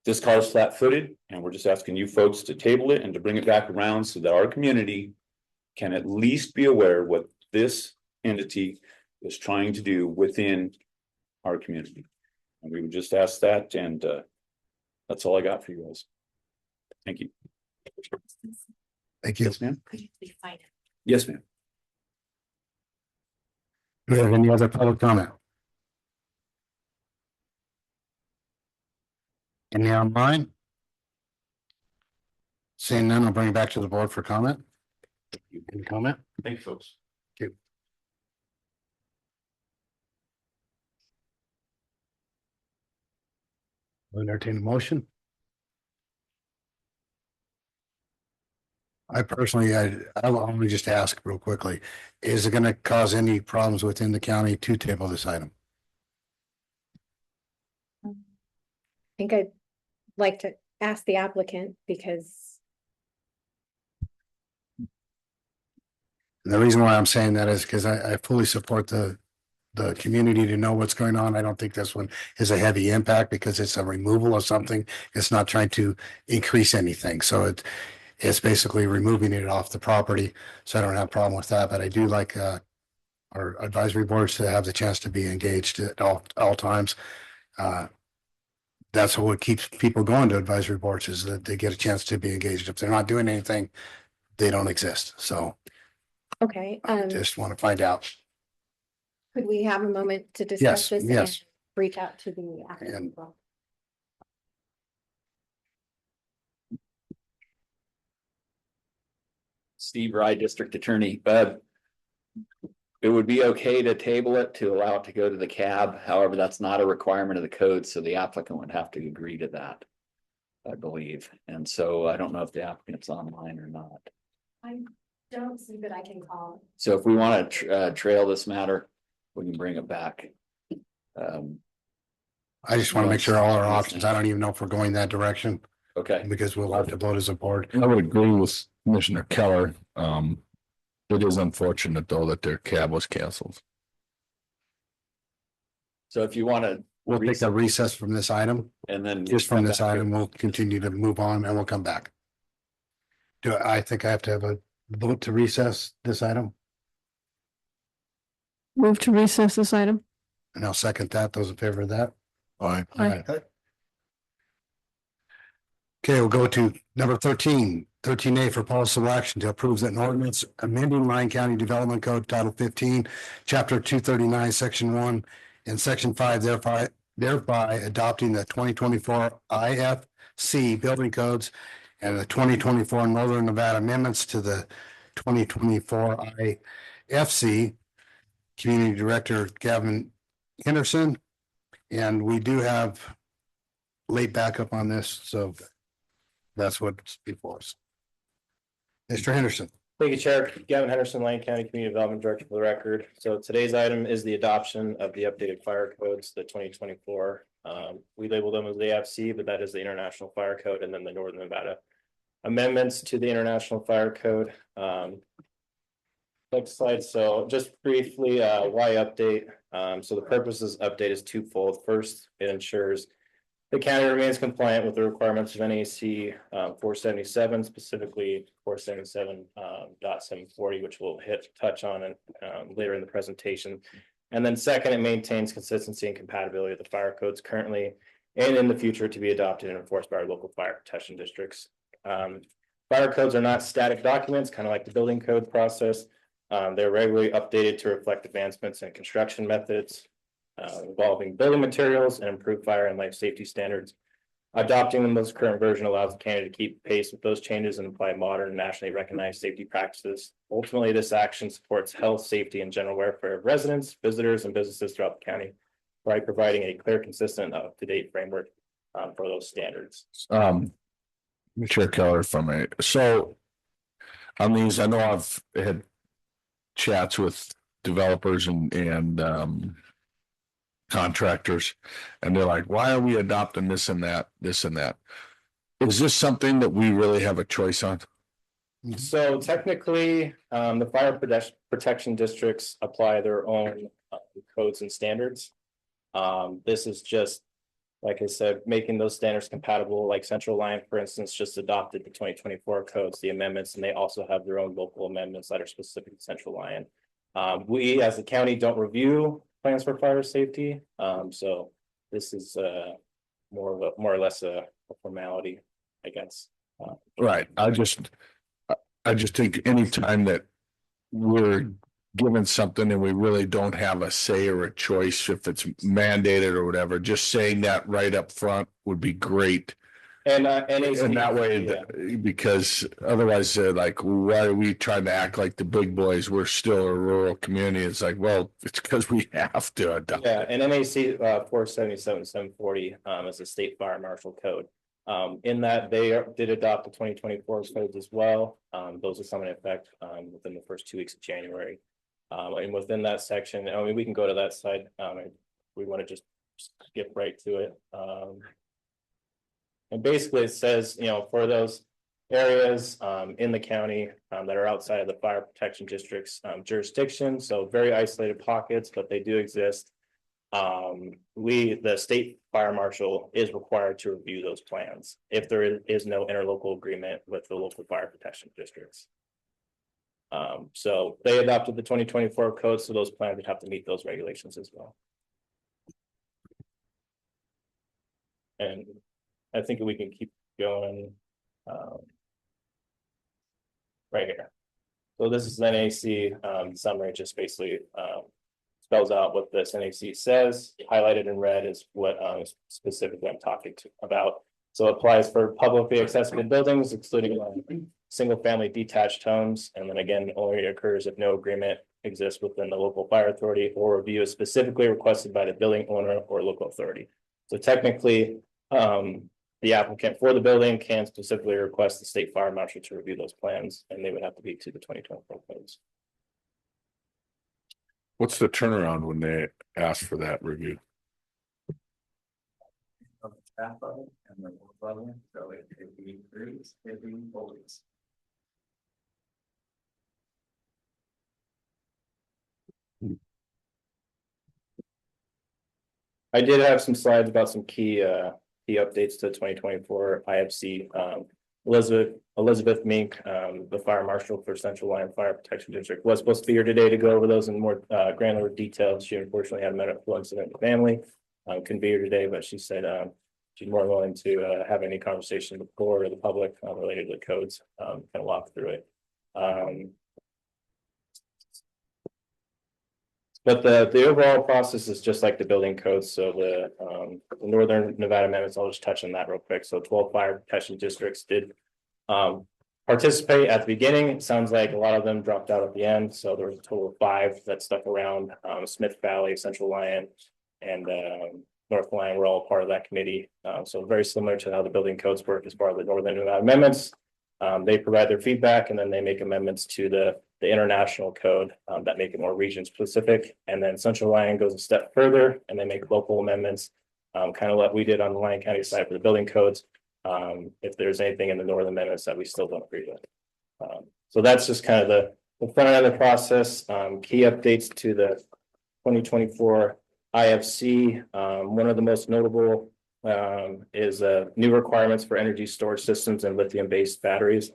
this car is flat-footed, and we're just asking you folks to table it and to bring it back around so that our community can at least be aware what this entity is trying to do within our community. And we would just ask that, and that's all I got for you guys. Thank you. Thank you. Yes, ma'am. Could you please find it? Yes, ma'am. Do we have any other public comment? Any online? Seeing none, I'll bring it back to the board for comment. Any comment? Thank you, folks. Thank you. We'll entertain a motion. I personally, I'll only just ask real quickly, is it gonna cause any problems within the county to table this item? I think I'd like to ask the applicant because. And the reason why I'm saying that is because I fully support the community to know what's going on. I don't think this one is a heavy impact because it's a removal of something. It's not trying to increase anything. So it's basically removing it off the property. So I don't have a problem with that, but I do like our advisory boards to have the chance to be engaged at all times. That's what keeps people going to advisory boards, is that they get a chance to be engaged. If they're not doing anything, they don't exist. So Okay, I just want to find out. could we have a moment to Yes, discuss this? yes. And reach out to the applicant as well? Steve Rye, District Attorney. It would be okay to table it to allow it to go to the cab. However, that's not a requirement of the code, so the applicant would have to agree to that, I believe. And so I don't know if the applicant's online or not. I don't see that I can call. So if we want to trail this matter, we can bring it back. I just want to make sure all our options, I don't even know if we're going that direction. Okay. Because we'll have to vote as a board. I would agree with Commissioner Keller. It is unfortunate though that their cab was canceled. So if you want to. We'll take a recess from this item. And then. Just from this item, we'll continue to move on and we'll come back. I think I have to have a vote to recess this item? Move to recess this item. And I'll second that. Those in favor of that? Aye. Aye. Okay, we'll go to number 13A for possible action to approve an ordinance amending Lyon County Development Code Title 15, Chapter 239, Section 1, and Section 5, thereby adopting the 2024 IFC building codes and the 2024 Northern Nevada amendments to the 2024 IFC. Community Director Gavin Henderson. And we do have late backup on this, so that's what's before us. Mr. Henderson. Thank you, Chair. Gavin Henderson, Lyon County Community Development Director for the record. So today's item is the adoption of the updated fire codes, the 2024. We label them as the AFC, but that is the International Fire Code, and then the Northern Nevada amendments to the International Fire Code. Next slide. So just briefly, why update? So the purpose of this update is twofold. First, it ensures the county remains compliant with the requirements of NAC 477, specifically 477.740, which we'll touch on later in the presentation. And then second, it maintains consistency and compatibility of the fire codes currently and in the future to be adopted and enforced by our local fire protection districts. Fire codes are not static documents, kind of like the building code process. They're regularly updated to reflect advancements in construction methods, involving building materials and improved fire and life safety standards. Adopting the most current version allows the county to keep pace with those changes and apply modern and nationally recognized safety practices. Ultimately, this action supports health, safety, and general welfare of residents, visitors, and businesses throughout the county by providing a clear, consistent, up-to-date framework for those standards. Chair Keller from it. So on these, I know I've had chats with developers and contractors, and they're like, why are we adopting this and that? Is this something that we really have a choice on? So technically, the fire protection districts apply their own codes and standards. This is just, like I said, making those standards compatible. Like Central Lyon, for instance, just adopted the 2024 codes, the amendments, and they also have their own local amendments that are specific to Central Lyon. We, as the county, don't review plans for fire safety. So this is more or less a formality, I guess. Right. I just think anytime that we're given something and we really don't have a say or a choice, if it's mandated or whatever, just saying that right up front would be great. And that way, because otherwise, like, why are we trying to act like the big boys? We're still a rural community. It's like, well, it's because we have to adopt. Yeah, and NAC 477-740 is a state fire marshal code. In that they did adopt the 2024 codes as well. Those are coming into effect within the first 2 weeks of January. And within that section, I mean, we can go to that side. We want to just skip right to it. And basically it says, for those areas in the county that are outside of the fire protection district's jurisdiction, so very isolated pockets, but they do exist. The state fire marshal is required to review those plans if there is no interlocal agreement with the local fire protection districts. So they adopted the 2024 code, so those plans would have to meet those regulations as well. And I think we can keep going right here. So this is NAC summary, just basically spells out what this NAC says. Highlighted in red is what specifically I'm talking about. So it applies for publicly accessible buildings, excluding single family detached homes. And then again, only occurs if no agreement exists within the local fire authority or review is specifically requested by the building owner or local authority. So technically, the applicant for the building can specifically request the state fire marshal to review those plans, and they would have to be to the 2024 codes. What's the turnaround when they ask for that review? I did have some slides about some key updates to 2024 IFC. Elizabeth Mink, the fire marshal for Central Lyon Fire Protection District, was supposed to be here today to go over those in more granular details. She unfortunately had a medical incident in the family. Couldn't be here today, but she said she's more than willing to have any conversation with the board or the public related to the codes, kind of walk through it. But the overall process is just like the building codes. So the Northern Nevada amendments, I'll just touch on that real quick. So 12 fire protection districts did participate at the beginning. It sounds like a lot of them dropped out at the end. So there was a total of 5 that stuck around. Smith Valley, Central Lyon, and North Lyon were all part of that committee. So very similar to how the building codes work as part of the Northern Nevada amendments. They provide their feedback and then they make amendments to the international code that make it more region specific. And then Central Lyon goes a step further and they make local amendments, kind of what we did on the Lyon County side for the building codes. If there's anything in the Northern amendments that we still don't agree with. So that's just kind of the front end of the process. Key updates to the 2024 IFC. One of the most notable is new requirements for energy storage systems and lithium-based batteries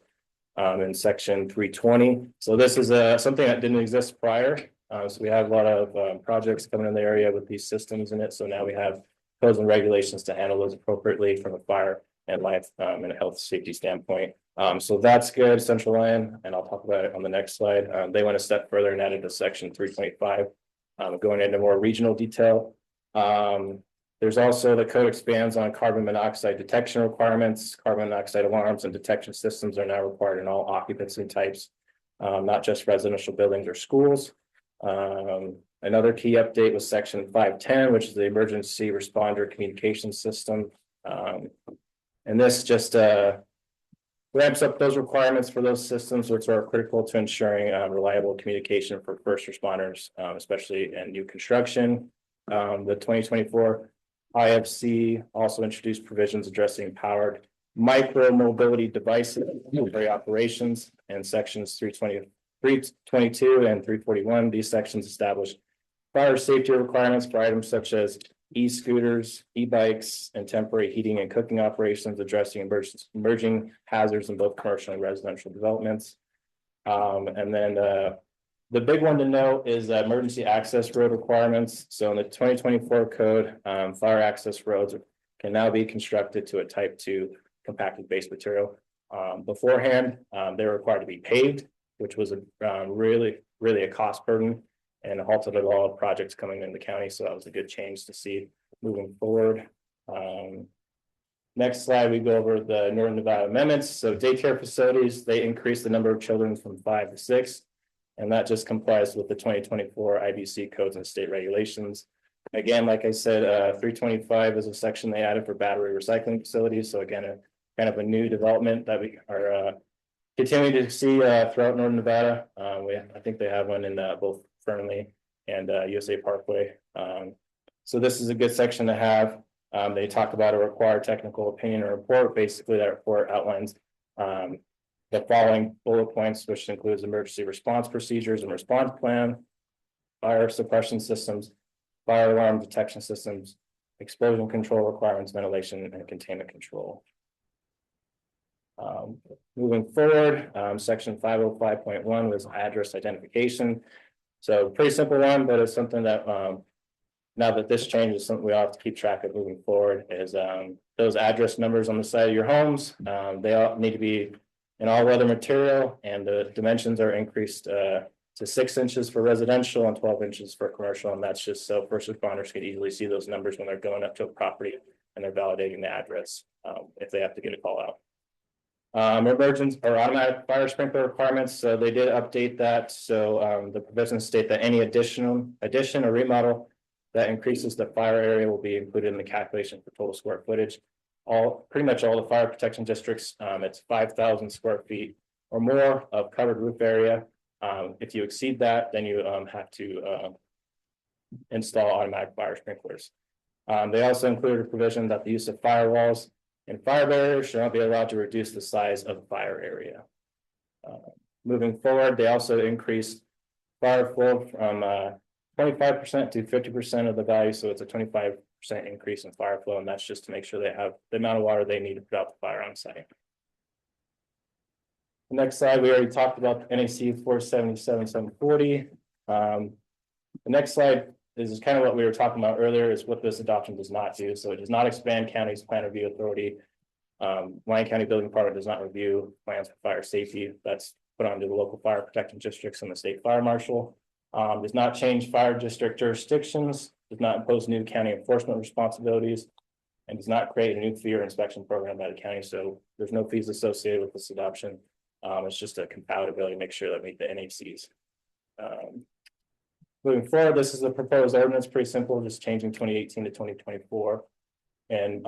in section 320. So this is something that didn't exist prior. So we have a lot of projects coming in the area with these systems in it. So now we have codes and regulations to handle those appropriately from a fire and life and a health safety standpoint. So that's good, Central Lyon, and I'll talk about it on the next slide. They went a step further and added to section 325, going into more regional detail. There's also the code expands on carbon monoxide detection requirements. Carbon monoxide alarms and detection systems are now required in all occupancy types, not just residential buildings or schools. Another key update was section 510, which is the emergency responder communication system. And this just ramps up those requirements for those systems, which are critical to ensuring reliable communication for first responders, especially in new construction. The 2024 IFC also introduced provisions addressing powered micro mobility devices, military operations, and sections 322 and 341. These sections establish fire safety requirements for items such as e-scooters, e-bikes, and temporary heating and cooking operations, addressing emerging hazards in both commercial and residential developments. And then the big one to note is emergency access road requirements. So in the 2024 code, fire access roads can now be constructed to a type 2 compacted base material. Beforehand, they were required to be paved, which was really a cost burden and halted a lot of projects coming in the county. So that was a good change to see moving forward. Next slide, we go over the Northern Nevada amendments. So daycare facilities, they increased the number of children from 5 to 6. And that just complies with the 2024 IBC codes and state regulations. Again, like I said, 325 is a section they added for battery recycling facilities. So again, kind of a new development that we are continuing to see throughout Northern Nevada. I think they have one in both Fernley and USA Parkway. So this is a good section to have. They talk about a required technical opinion or report. Basically, that report outlines the following bullet points, which includes emergency response procedures and response plan, fire suppression systems, fire alarm detection systems, explosion control requirements, ventilation, and containment control. Moving forward, section 505.1 was address identification. So pretty simple one, but it's something that now that this change is something we all have to keep track of moving forward is those address numbers on the side of your homes. They all need to be in all weather material, and the dimensions are increased to 6 inches for residential and 12 inches for commercial. And that's just so first responders can easily see those numbers when they're going up to a property and they're validating the address if they have to get a call out. Emergency or automatic fire sprinkler requirements. So they did update that. So the provisions state that any addition or remodel that increases the fire area will be included in the calculation for total square footage. Pretty much all the fire protection districts, it's 5,000 square feet or more of covered roof area. If you exceed that, then you have to install automatic fire sprinklers. They also included a provision that the use of firewalls and fire barriers should not be allowed to reduce the size of the fire area. Moving forward, they also increased fire flow from 25% to 50% of the value. So it's a 25% increase in fire flow, and that's just to make sure they have the amount of water they need to put out the fire on site. The next slide, we already talked about NAC 477-740. The next slide is kind of what we were talking about earlier, is what this adoption does not do. So it does not expand county's plan review authority. Lyon County Building Department does not review plans for fire safety. That's put onto the local fire protection districts and the state fire marshal. Does not change fire district jurisdictions, does not impose new county enforcement responsibilities, and does not create a new fee or inspection program by the county. So there's no fees associated with this adoption. It's just a compatibility to make sure that we meet the NACs. Moving forward, this is the proposed ordinance, pretty simple, just changing 2018 to 2024. And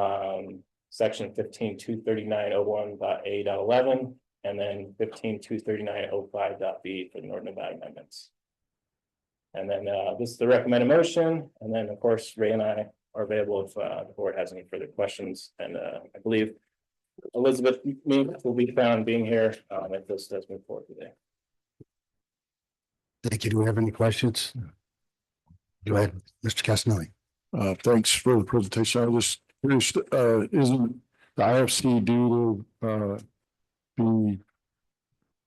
section 15.239.01.a.11 and then 15.239.05.b for the Northern Nevada amendments. And then this is the recommended motion. And then, of course, Ray and I are available if the board has any further questions. And I believe Elizabeth will be found being here if this does move forward today. Thank you. Do we have any questions? Go ahead, Mr. Castanelli. Thanks for the presentation. I was curious, isn't the IFC due to be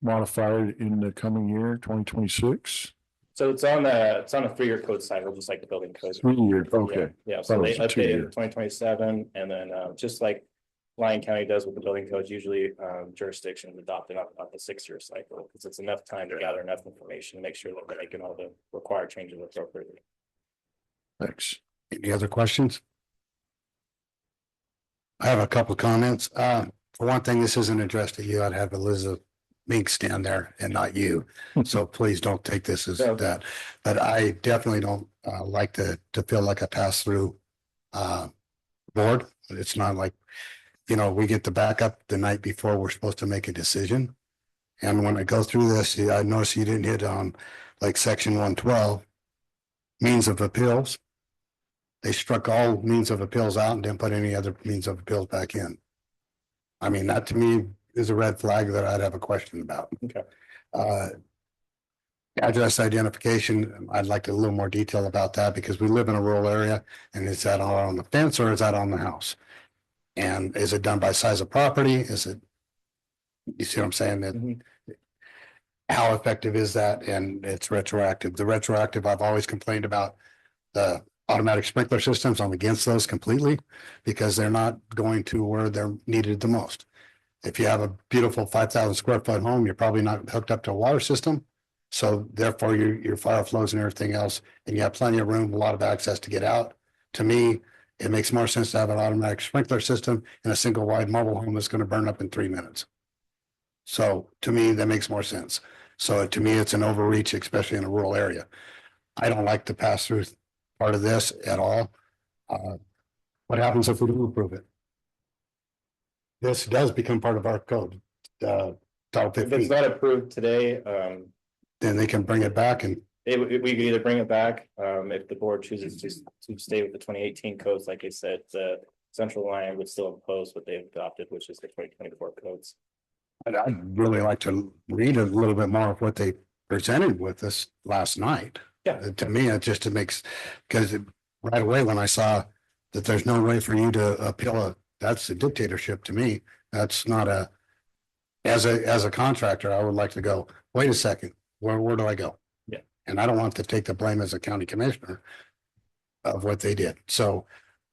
modified in the coming year, 2026? So it's on a 3-year code cycle, just like the building code. 3 years, okay. Yeah, so they That was a updated 2-year. 2027, and then just like Lyon County does with the building codes, usually jurisdictions adopt it up the 6-year cycle, because it's enough time to gather enough information to make sure that they're making all the required changes appropriately. Thanks. Any other questions? I have a couple of comments. For one thing, this isn't addressed to you. I'd have Elizabeth Mink stand there and not you. So please don't take this as that. But I definitely don't like to feel like a pass-through board. It's not like, we get the backup the night before we're supposed to make a decision. And when I go through this, I noticed you didn't hit on like section 112, means of appeals. They struck all means of appeals out and didn't put any other means of appeals back in. I mean, that to me is a red flag that I'd have a question about. Okay. Address identification, I'd like a little more detail about that because we live in a rural area, and is that on the fence or is that on the house? And is it done by size of property? Is it, you see what I'm saying? That how effective is that? And it's retroactive. The retroactive, I've always complained about the automatic sprinkler systems. I'm against those completely because they're not going to where they're needed the most. If you have a beautiful 5,000 square foot home, you're probably not hooked up to a water system. So therefore your fire flows and everything else, and you have plenty of room, a lot of access to get out. To me, it makes more sense to have an automatic sprinkler system in a single wide mobile home that's going to burn up in 3 minutes. So to me, that makes more sense. So to me, it's an overreach, especially in a rural area. I don't like the pass through part of this at all. What happens if we do approve it? This does become part of our code. If it's not approved today, then they can bring it back and we could either bring it back if the board chooses to stay with the 2018 codes. Like I said, the central line would still impose what they've adopted, which is the 2024 codes. I'd really like to read a little bit more of what they presented with us last night. Yeah. To me, it just makes, because right away when I saw that there's no way for you to appeal that's a dictatorship to me. That's not a, as a contractor, I would like to go, wait a second, where do I go? Yeah. And I don't want to take the blame as a county commissioner of what they did. So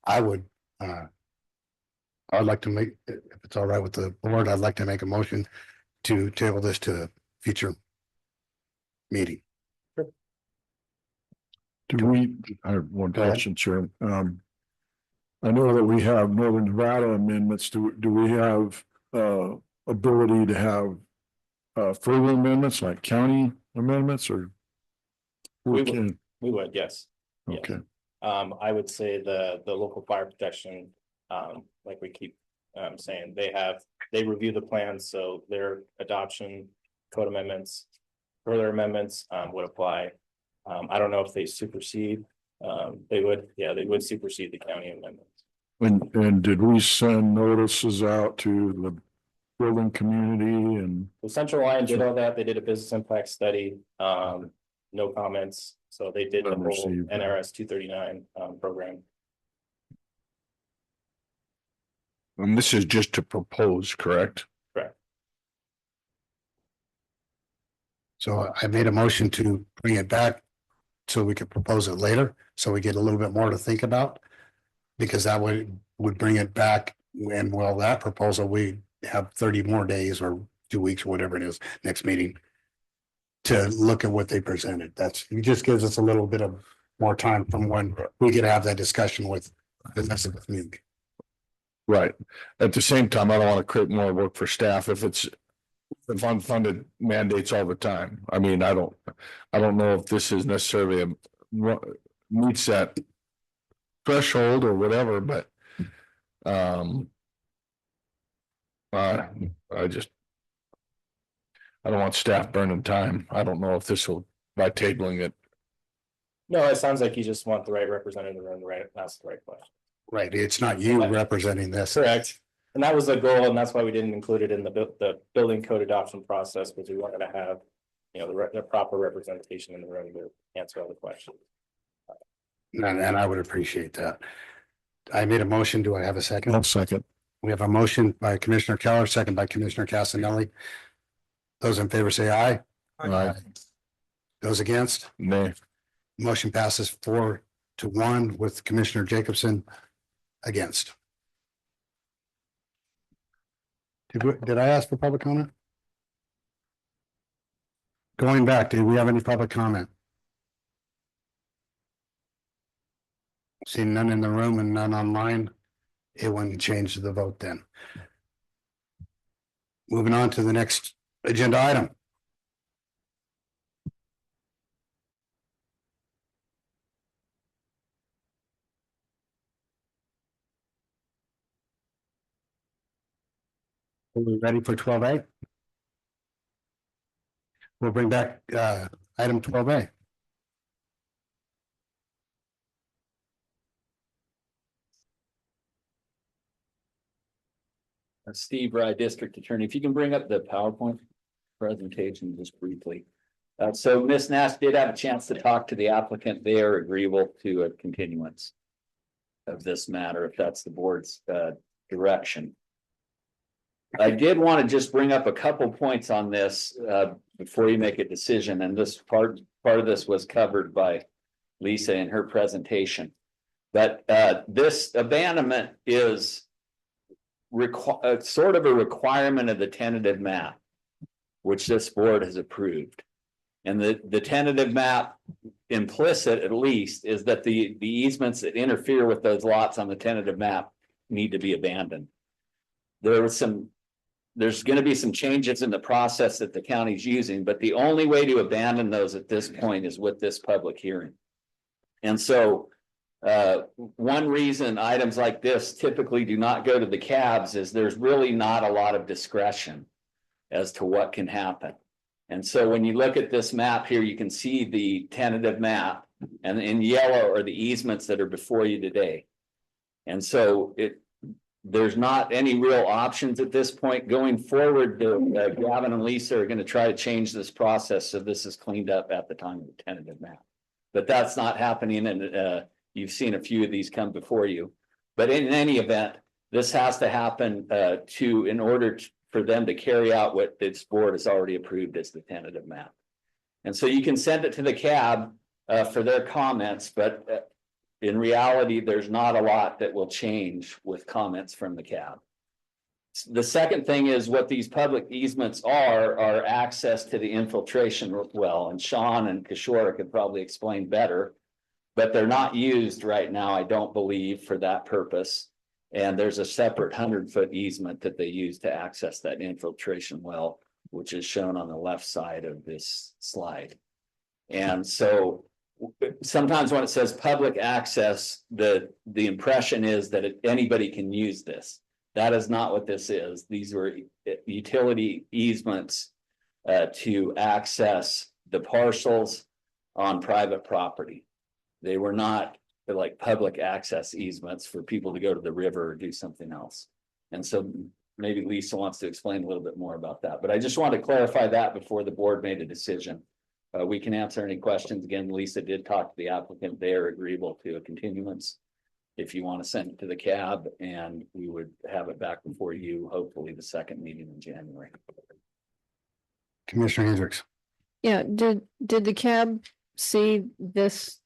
I would, I'd like to make, if it's all right with the board, I'd like to make a motion to table this to a future meeting. Do we, I have one question, Chair. I know that we have Northern Nevada amendments. Do we have ability to have further amendments like county amendments or? We would, yes. Okay. I would say the local fire protection, like we keep saying, they review the plans, so their adoption, code amendments, further amendments would apply. I don't know if they supersede. They would supersede the county amendments. And did we send notices out to the building community and? The Central Lyon did all that. They did a business impact study. No comments. So they did the whole NRS 239 program. And this is just to propose, correct? Correct. So I made a motion to bring it back so we could propose it later, so we get a little bit more to think about. Because that would bring it back, and well, that proposal, we have 30 more days or 2 weeks, or whatever it is, next meeting. To look at what they presented. It just gives us a little bit of more time from when we could have that discussion with the rest of the community. Right. At the same time, I don't want to create more work for staff if it's unfunded mandates all the time. I mean, I don't know if this is necessarily meets that threshold or whatever, but I don't want staff burning time. I don't know if this will, by tabling it. No, it sounds like you just want the right representative and ask the right question. Right, it's not you representing this. Correct. And that was the goal, and that's why we didn't include it in the building code adoption process, because we wanted to have, the proper representation in the room to answer all the questions. And I would appreciate that. I made a motion. Do I have a second? I'll second. We have a motion by Commissioner Keller, second by Commissioner Casanelli. Those in favor say aye. Aye. Those against? Nay. Motion passes 4-1 with Commissioner Jacobson against. Did I ask for public comment? Going back, did we have any public comment? Seeing none in the room and none online, it wouldn't change the vote then. Moving on to the next agenda item. Are we ready for 12A? We'll bring back item 12A. Steve Rye, District Attorney. If you can bring up the PowerPoint presentation just briefly. So Ms. Nash did have a chance to talk to the applicant. They are agreeable to a continuance of this matter, if that's the board's direction. I did want to just bring up a couple points on this before you make a decision, and this part of this was covered by Lisa in her presentation. But this abandonment is sort of a requirement of the tentative map, which this board has approved. And the tentative map, implicit at least, is that the easements that interfere with those lots on the tentative map need to be abandoned. There's going to be some changes in the process that the county's using, but the only way to abandon those at this point is with this public hearing. And so one reason items like this typically do not go to the cabs is there's really not a lot of discretion as to what can happen. And so when you look at this map here, you can see the tentative map, and in yellow are the easements that are before you today. And so there's not any real options at this point going forward. Gavin and Lisa are going to try to change this process so this is cleaned up at the time of the tentative map. But that's not happening, and you've seen a few of these come before you. But in any event, this has to happen in order for them to carry out what this board has already approved as the tentative map. And so you can send it to the cab for their comments, but in reality, there's not a lot that will change with comments from the cab. The second thing is what these public easements are access to the infiltration well, and Sean and Kishore could probably explain better, but they're not used right now, I don't believe, for that purpose. And there's a separate 100-foot easement that they use to access that infiltration well, which is shown on the left side of this slide. And so sometimes when it says public access, the impression is that anybody can use this. That is not what this is. These were utility easements to access the parcels on private property. They were not like public access easements for people to go to the river or do something else. And so maybe Lisa wants to explain a little bit more about that, but I just want to clarify that before the board made a decision. We can answer any questions. Again, Lisa did talk to the applicant. They are agreeable to a continuance. If you want to send it to the cab, and we would have it back before you, hopefully the second meeting in January. Commissioner Hendricks. Yeah, did the cab see this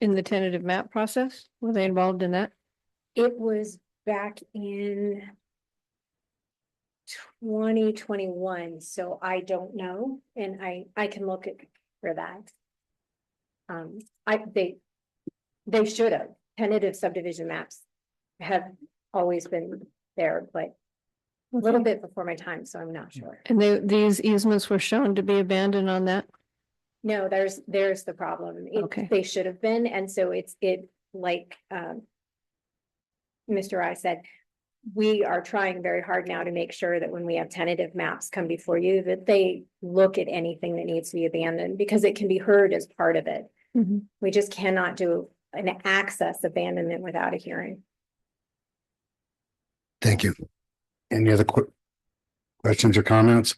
in the tentative map process? Were they involved in that? It was back in 2021, so I don't know, and I can look at for that. They should have. Tentative subdivision maps have always been there, but a little bit before my time, so I'm not sure. And these easements were shown to be abandoned on that? No, there's the problem. Okay. They should have been, and so it's like Mr. I said, we are trying very hard now to make sure that when we have tentative maps come before you, that they look at anything that needs to be abandoned, because it can be heard as part of it. Mm-hmm. We just cannot do an access abandonment without a hearing. Thank you. Any other questions or comments?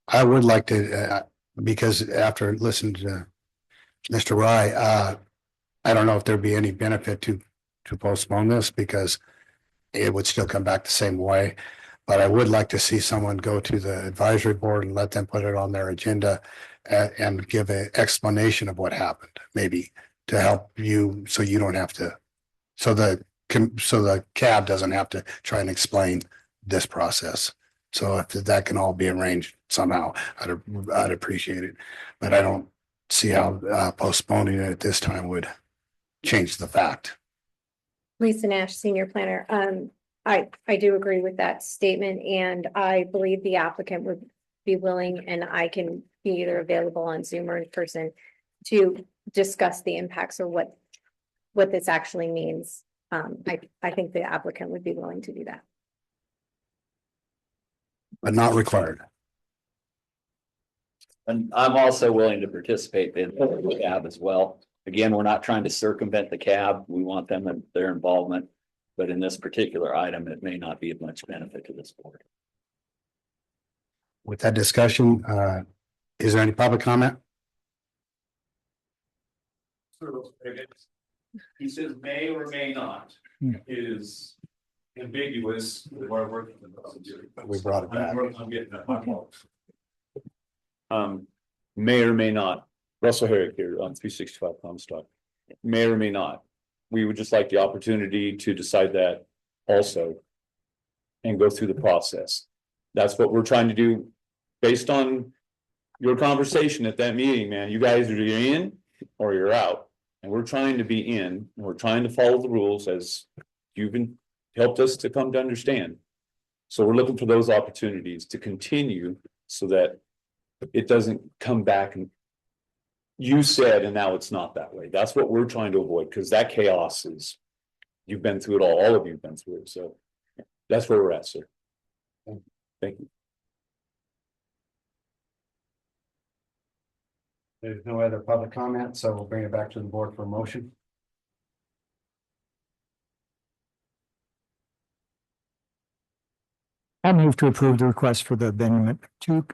I would like to, because after listening to Mr. Rye, I don't know if there'd be any benefit to postpone this, because it would still come back the same way. But I would like to see someone go to the advisory board and let them put it on their agenda and give an explanation of what happened, maybe to help you, so you don't have to, so the cab doesn't have to try and explain this process. So if that can all be arranged somehow, I'd appreciate it. But I don't see how postponing it at this time would change the fact. Lisa Nash, Senior Planner. I do agree with that statement, and I believe the applicant would be willing, and I can be either available on Zoom or in person to discuss the impacts or what this actually means. I think the applicant would be willing to do that. But not required. And I'm also willing to participate in the cab as well. Again, we're not trying to circumvent the cab. We want them and their involvement. But in this particular item, it may not be of much benefit to this board. With that discussion, is there any public comment? He says may or may not is ambiguous. We brought it back. I'm getting that. May or may not. Russell Herrick here on 365 Comstock. May or may not. We would just like the opportunity to decide that also and go through the process. That's what we're trying to do based on your conversation at that meeting, man. You guys are in or you're out, and we're trying to be in, and we're trying to follow the rules as you've been helped us to come to understand. So we're looking for those opportunities to continue so that it doesn't come back and you said, and now it's not that way. That's what we're trying to avoid, because that chaos is, you've been through it all of you have been through it. So that's where we're at, sir. Thank you. There's no other public comment, so we'll bring it back to the board for a motion. I move to approve the request for the abandonment of two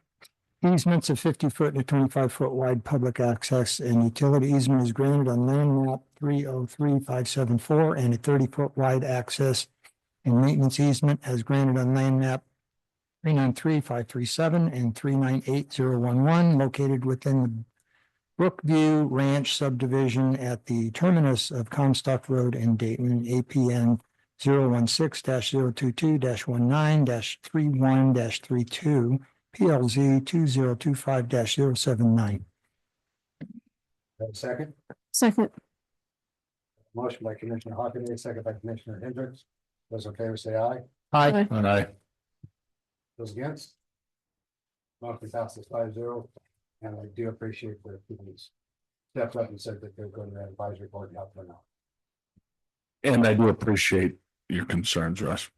easements of 50-foot and a 25-foot wide public access, and utility easement is granted on land map 303574, and a 30-foot wide access and maintenance easement as granted on land map 393537 and 398011, located within the Brookview Ranch subdivision at the terminus of Comstock Road in Dayton, APN 016-022-19-31-32, PLZ 2025-079. Second. Second. Motion by Commissioner Hockenday, second by Commissioner Hendricks. Those in favor say aye. Aye. Aye. Those against? Motion passes 5-0, and I do appreciate the people stepped up and said that they're going to the advisory board and help them out. And I do appreciate your concerns, Russ.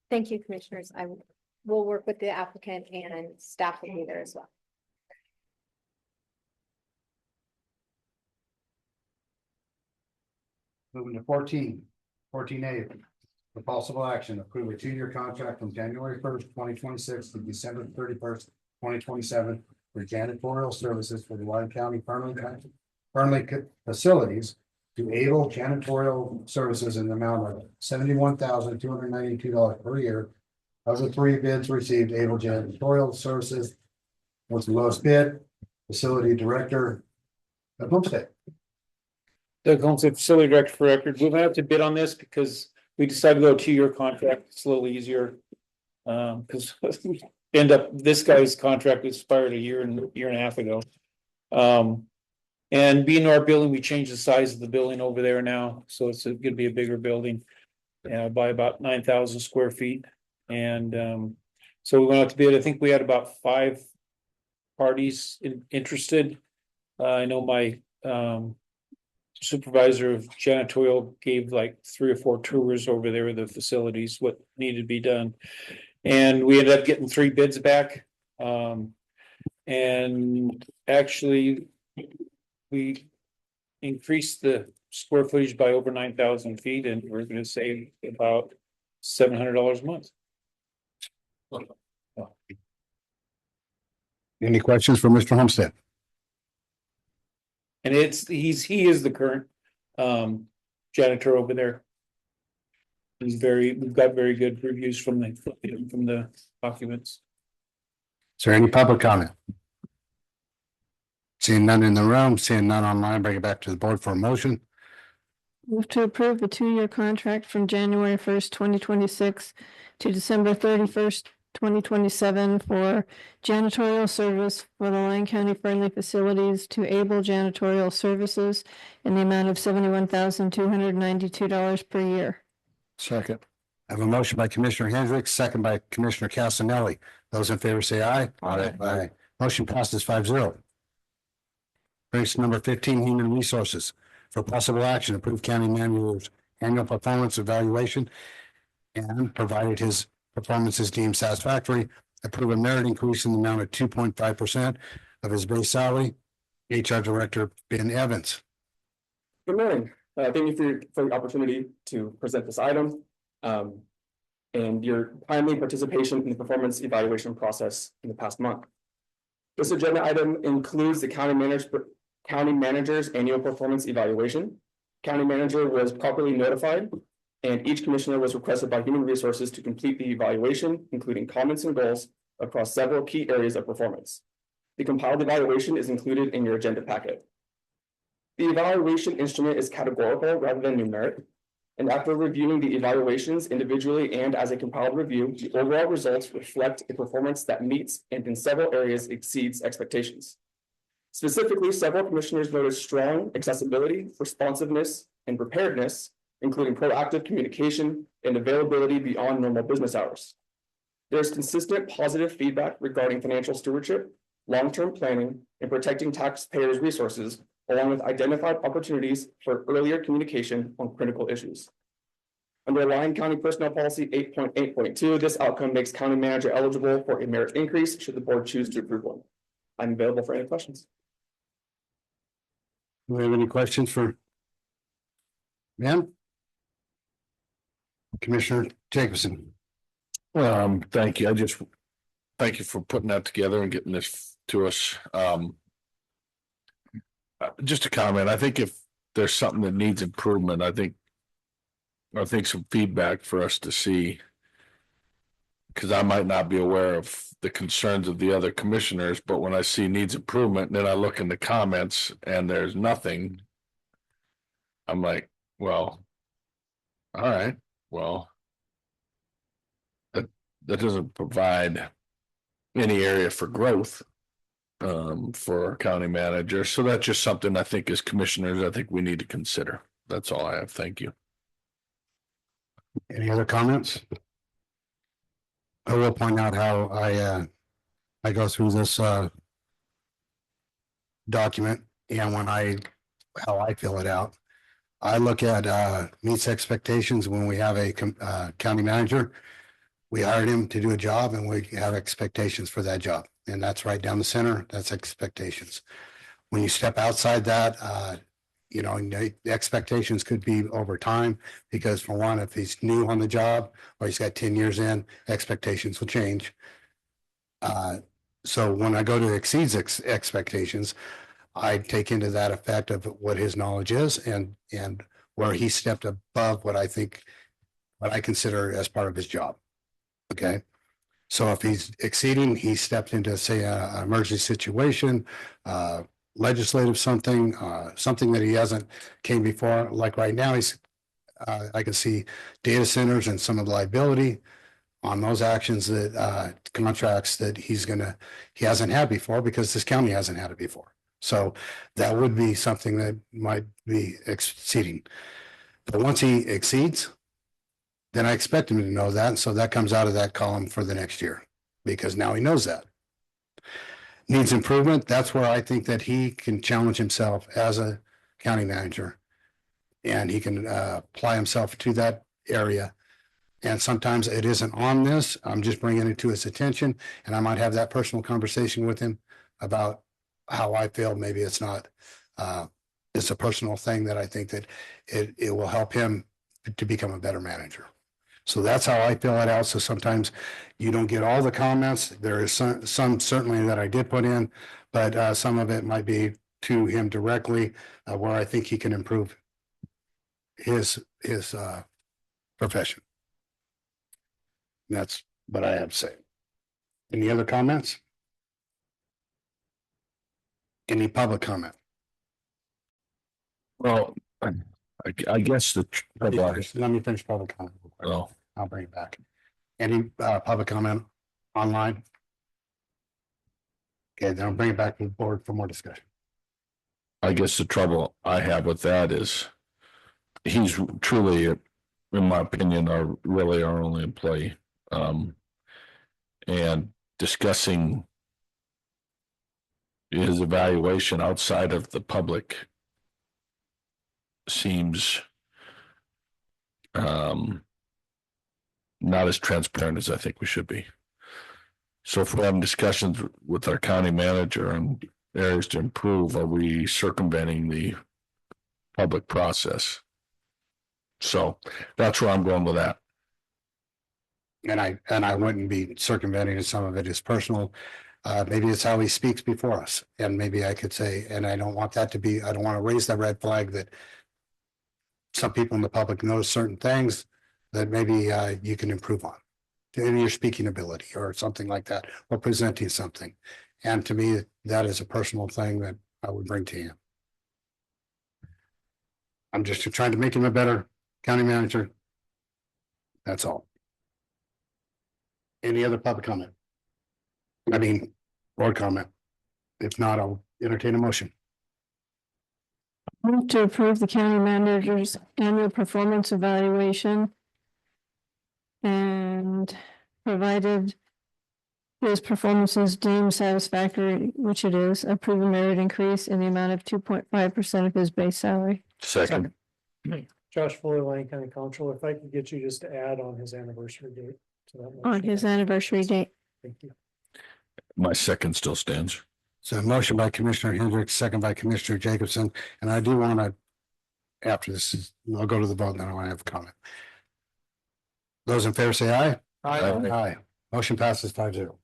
Thank you, commissioners. I will work with the applicant, and staff will be there as well. Moving to 14A, for possible action, approve a 2-year contract from January 1st, 2026 to December 31st, 2027 for janitorial services for the Lyon County permanent facilities to Able Janitorial Services in the amount of $71,292 per year. Of the 3 bids received, Able Janitorial Services was the lowest bid. Facility Director of Homestead. Doug Homestead, Facility Director for record. We'll have to bid on this because we decided to go 2-year contract. It's a little easier. Because end up, this guy's contract expired a year and a half ago. And being our building, we changed the size of the building over there now, so it's gonna be a bigger building. By about 9,000 square feet. And so we went out to bid. I think we had about 5 parties interested. I know my supervisor of janitorial gave like 3 or 4 tours over there of the facilities, what needed to be done. And we ended up getting 3 bids back. And actually, we increased the square footage by over 9,000 feet, and we're gonna save about $700 a month. Any questions for Mr. Homestead? And he is the current janitor over there. We've got very good reviews from the documents. Is there any public comment? Seeing none in the room, seeing none online, bring it back to the board for a motion. Move to approve the 2-year contract from January 1st, 2026 to December 31st, 2027 for janitorial service for the Lyon County Friendly Facilities to Able Janitorial Services in the amount of $71,292 per year. Second. I have a motion by Commissioner Hendricks, second by Commissioner Casanelli. Those in favor say aye. Aye. Motion passes 5-0. Case number 15, Human Resources. For possible action, approve county manager's annual performance evaluation and provided his performance is deemed satisfactory, approve a merit increase in the amount of 2.5% of his base salary. HR Director Ben Evans. Good morning. Thank you for the opportunity to present this item and your timely participation in the performance evaluation process in the past month. This agenda item includes the county manager's annual performance evaluation. County manager was properly notified, and each commissioner was requested by Human Resources to complete the evaluation, including comments and goals across several key areas of performance. The compiled evaluation is included in your agenda packet. The evaluation instrument is categorical rather than numeric, and after reviewing the evaluations individually and as a compiled review, the overall results reflect a performance that meets and in several areas exceeds expectations. Specifically, several commissioners noted strong accessibility, responsiveness, and preparedness, including proactive communication and availability beyond normal business hours. There's consistent positive feedback regarding financial stewardship, long-term planning, and protecting taxpayers' resources, along with identified opportunities for earlier communication on critical issues. Under Lyon County Personnel Policy 8.8.2, this outcome makes county manager eligible for a merit increase should the board choose to approve one. I'm available for any questions. Do we have any questions for Ben? Commissioner Jacobson. Thank you. Thank you for putting that together and getting this to us. Just a comment. I think if there's something that needs improvement, I think some feedback for us to see, because I might not be aware of the concerns of the other commissioners, but when I see needs improvement, and then I look in the comments and there's nothing, I'm like, well, all right, well, that doesn't provide any area for growth for our county manager. So that's just something I think as commissioners, I think we need to consider. That's all I have. Thank you. Any other comments? I will point out how I go through this document, and how I fill it out. I look at meets expectations. When we have a county manager, we hired him to do a job, and we have expectations for that job, and that's right down the center. That's expectations. When you step outside that, the expectations could be over time, because for one, if he's new on the job or he's got 10 years in, expectations will change. So when I go to exceeds expectations, I take into that effect of what his knowledge is and where he stepped above what I consider as part of his job. Okay. So if he's exceeding, he steps into, say, a emergency situation, legislative something, something that he hasn't came before, like right now, I can see data centers and some of the liability on those actions that, contracts that he hasn't had before because this county hasn't had it before. So that would be something that might be exceeding. But once he exceeds, then I expect him to know that. And so that comes out of that column for the next year because now he knows that. Needs improvement. That's where I think that he can challenge himself as a county manager and he can apply himself to that area. And sometimes it isn't on this. I'm just bringing it to his attention and I might have that personal conversation with him about how I feel. Maybe it's not, it's a personal thing that I think that it will help him to become a better manager. So that's how I fill it out. So sometimes you don't get all the comments. There is some certainly that I did put in, but some of it might be to him directly where I think he can improve his profession. That's what I have to say. Any other comments? Any public comment? Well, I guess the. Let me finish public comment. Oh. I'll bring it back. Any public comment online? Okay, then I'll bring it back to the board for more discussion. I guess the trouble I have with that is he's truly, in my opinion, really our only employee. And discussing his evaluation outside of the public seems not as transparent as I think we should be. So if we're having discussions with our county manager on areas to improve, are we circumventing the public process? So that's where I'm going with that. And I wouldn't be circumventing it. Some of it is personal. Maybe it's how he speaks before us. And maybe I could say, and I don't want that to be, I don't want to raise that red flag that some people in the public know certain things that maybe you can improve on in your speaking ability or something like that, or presenting something. And to me, that is a personal thing that I would bring to him. I'm just trying to make him a better county manager. That's all. Any other public comment? I mean, board comment. If not, I'll entertain a motion. Move to approve the county manager's annual performance evaluation. And provided his performance is deemed satisfactory, which it is, approve a merit increase in the amount of 2.5% of his base salary. Second. Josh Fuller, Lyon County Council, if I could get you just to add on his anniversary date. To that On motion. his anniversary date. Thank you. My second still stands. So a motion by Commissioner Hendricks, second by Commissioner Jacobson. And I do want to, after this, I'll go to the vote and then I want to have a comment. Those in favor say aye. Aye. Aye. Motion passes 5-0.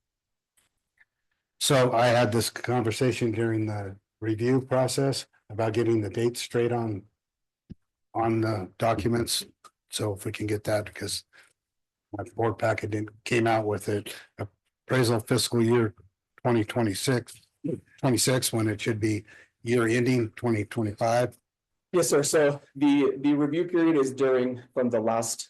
So I had this conversation during the review process about getting the dates straight on the documents. So if we can get that, because my board packet came out with it, appraisal fiscal year 2026 when it should be year ending 2025. Yes, sir. So the review period is during from the last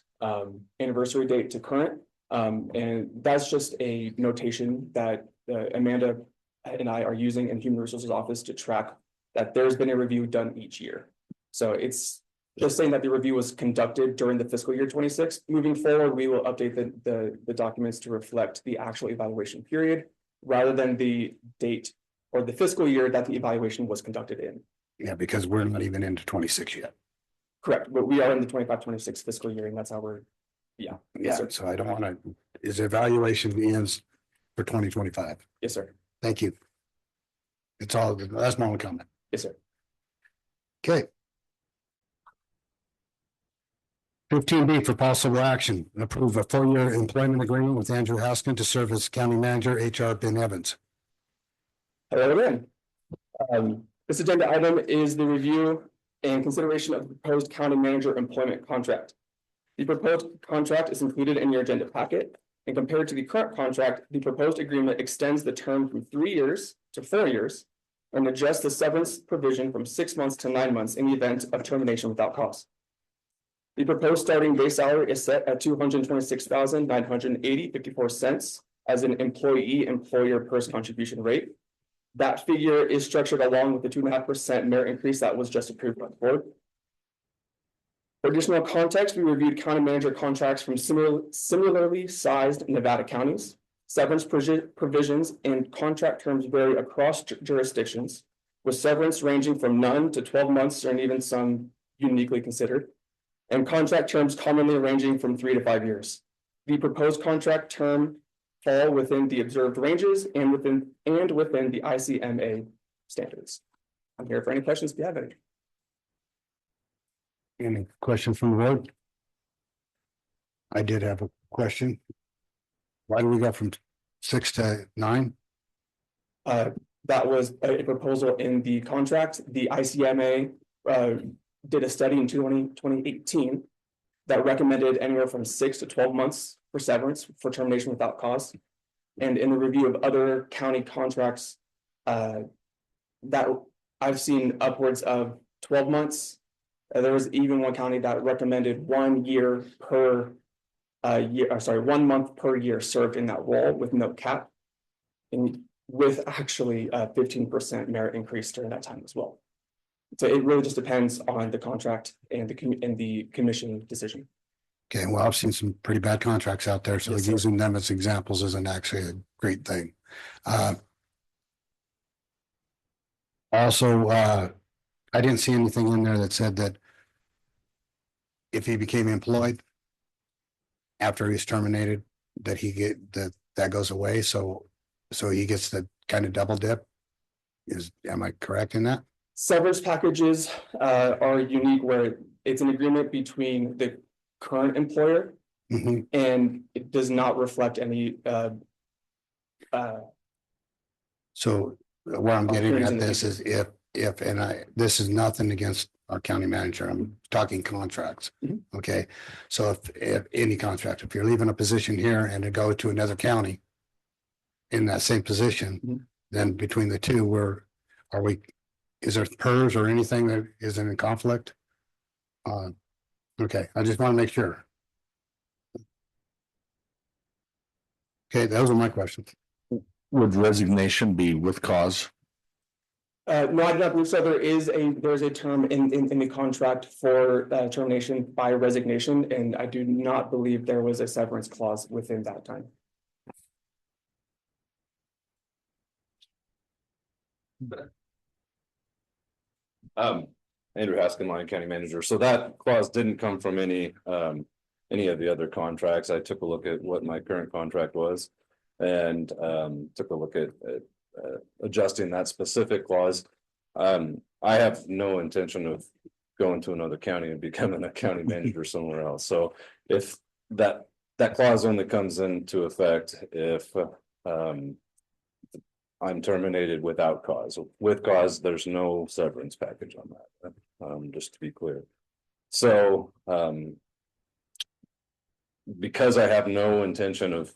anniversary date to current. And that's just a notation that Amanda and I are using in Human Resources Office to track that there's been a review done each year. So it's just saying that the review was conducted during the fiscal year 26. Moving forward, we will update the documents to reflect the actual evaluation period rather than the date or the fiscal year that the evaluation was conducted in. Yeah, because we're not even into 26 yet. Correct, but we are in the 25-26 fiscal year, and that's how we're, yeah. Yeah, so I don't want to, his evaluation ends for 2025. Yes, sir. Thank you. It's all, that's my only comment. Yes, sir. Okay. 15B for possible action, approve a 4-year employment agreement with Andrew Haskin to serve as county manager, HR Ben Evans. Hello again. This agenda item is the review and consideration of the proposed county manager employment contract. The proposed contract is included in your agenda packet. And compared to the current contract, the proposed agreement extends the term from 3 years to 4 years and adjusts the severance provision from 6 months to 9 months in the event of termination without cause. The proposed starting base salary is set at $226,980.54 as an employee-employer PERS contribution rate. That figure is structured along with the 2.5% merit increase that was just approved by the board. For additional context, we reviewed county manager contracts from similarly sized Nevada counties. Severance provisions and contract terms vary across jurisdictions, with severance ranging from none to 12 months and even some uniquely considered, and contract terms commonly ranging from 3 to 5 years. The proposed contract term fall within the observed ranges and within the ICMA standards. I'm here for any questions if you have any. Any questions from the board? I did have a question. Why do we go from 6 to 9? That was a proposal in the contract. The ICMA did a study in 2018 that recommended anywhere from 6 to 12 months for severance for termination without cause. And in the review of other county contracts, that I've seen upwards of 12 months. There was even one county that recommended 1 year per 1 month per year served in that role with no cap, and with actually a 15% merit increase during that time as well. So it really just depends on the contract and the commission decision. Okay, well, I've seen some pretty bad contracts out there, so Yes, sir. using them as examples isn't actually a great thing. Also, I didn't see anything in there that said that if he became employed after he's terminated, that that goes away, so he gets the kind of double dip. Am I correct in that? Severance packages are unique where it's an agreement between the current employer and it does not reflect any So what I'm getting at this is this is nothing against our county manager, I'm talking contracts. Okay, so if any contract, if you're leaving a position here and to go to another county in that same position, then between the two, is there PERS or anything that isn't in conflict? Okay, I just want to make sure. Okay, those are my questions. Would resignation be with cause? No, I do not believe so. There's a term in the contract for termination by resignation, and I do not believe there was a severance clause within that time. Andrew Haskin, Lyon County Manager. So that clause didn't come from any of the other contracts. I took a look at what my current contract was and took a look at adjusting that specific clause. I have no intention of going to another county and becoming a county manager somewhere else. So if that clause only comes into effect if I'm terminated without cause. With cause, there's no severance package on that, just to be clear. So because I have no intention of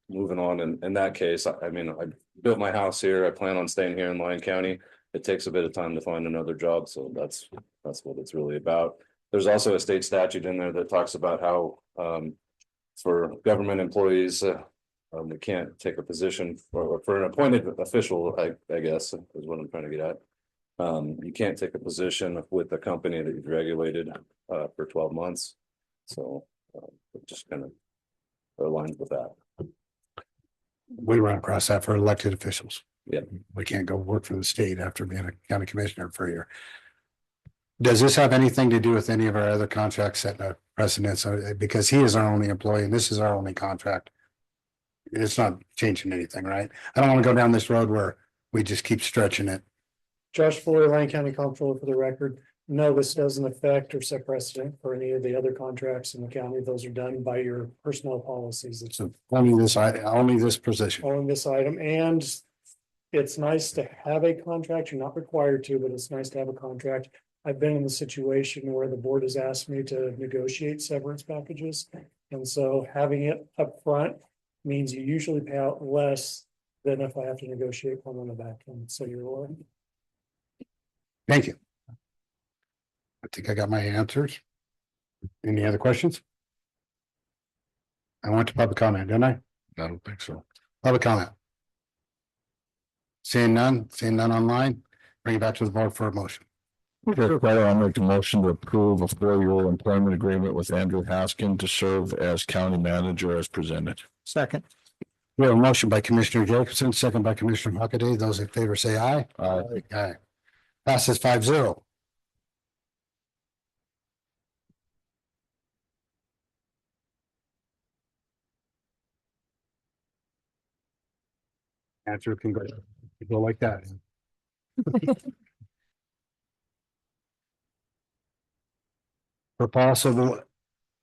moving on in that case, I mean, I built my house here. I plan on staying here in Lyon County. It takes a bit of time to find another job. So that's what it's really about. There's also a state statute in there that talks about how for government employees, we can't take a position for an appointed official, I guess is what I'm trying to get at. You can't take a position with a company that you've regulated for 12 months. So it just kind of aligns with that. We run across that for elected officials. Yeah. We can't go work for the state after being a county commissioner for a year. Does this have anything to do with any of our other contracts setting a precedent? So, because he is our only employee and this is our only contract. It's not changing anything, right? I don't want to go down this road where we just keep stretching it. Josh Fuller, Lyon County Comptroller, for the record. No, this doesn't affect or set precedent for any of the other contracts in the county. Those are done by your personnel policies. So only this position. On this item, and it's nice to have a contract. You're not required to, but it's nice to have a contract. I've been in the situation where the board has asked me to negotiate severance packages, And so having it up front means you usually pay out less than if I have to negotiate one on the back end, so you're aware. Thank you. I think I got my answers. Any other questions? I went to public comment, didn't I? I don't think so. Public comment. Seeing none online, bring it back to the board for a motion. I'll make a motion to approve a 4-year employment agreement with Andrew Haskin to serve as county manager as presented. Second. We have a motion by Commissioner Jacobson, second by Commissioner Huckabee. Those in favor say aye. Aye. Aye. Passes 5-0. Answer can go like that. For possible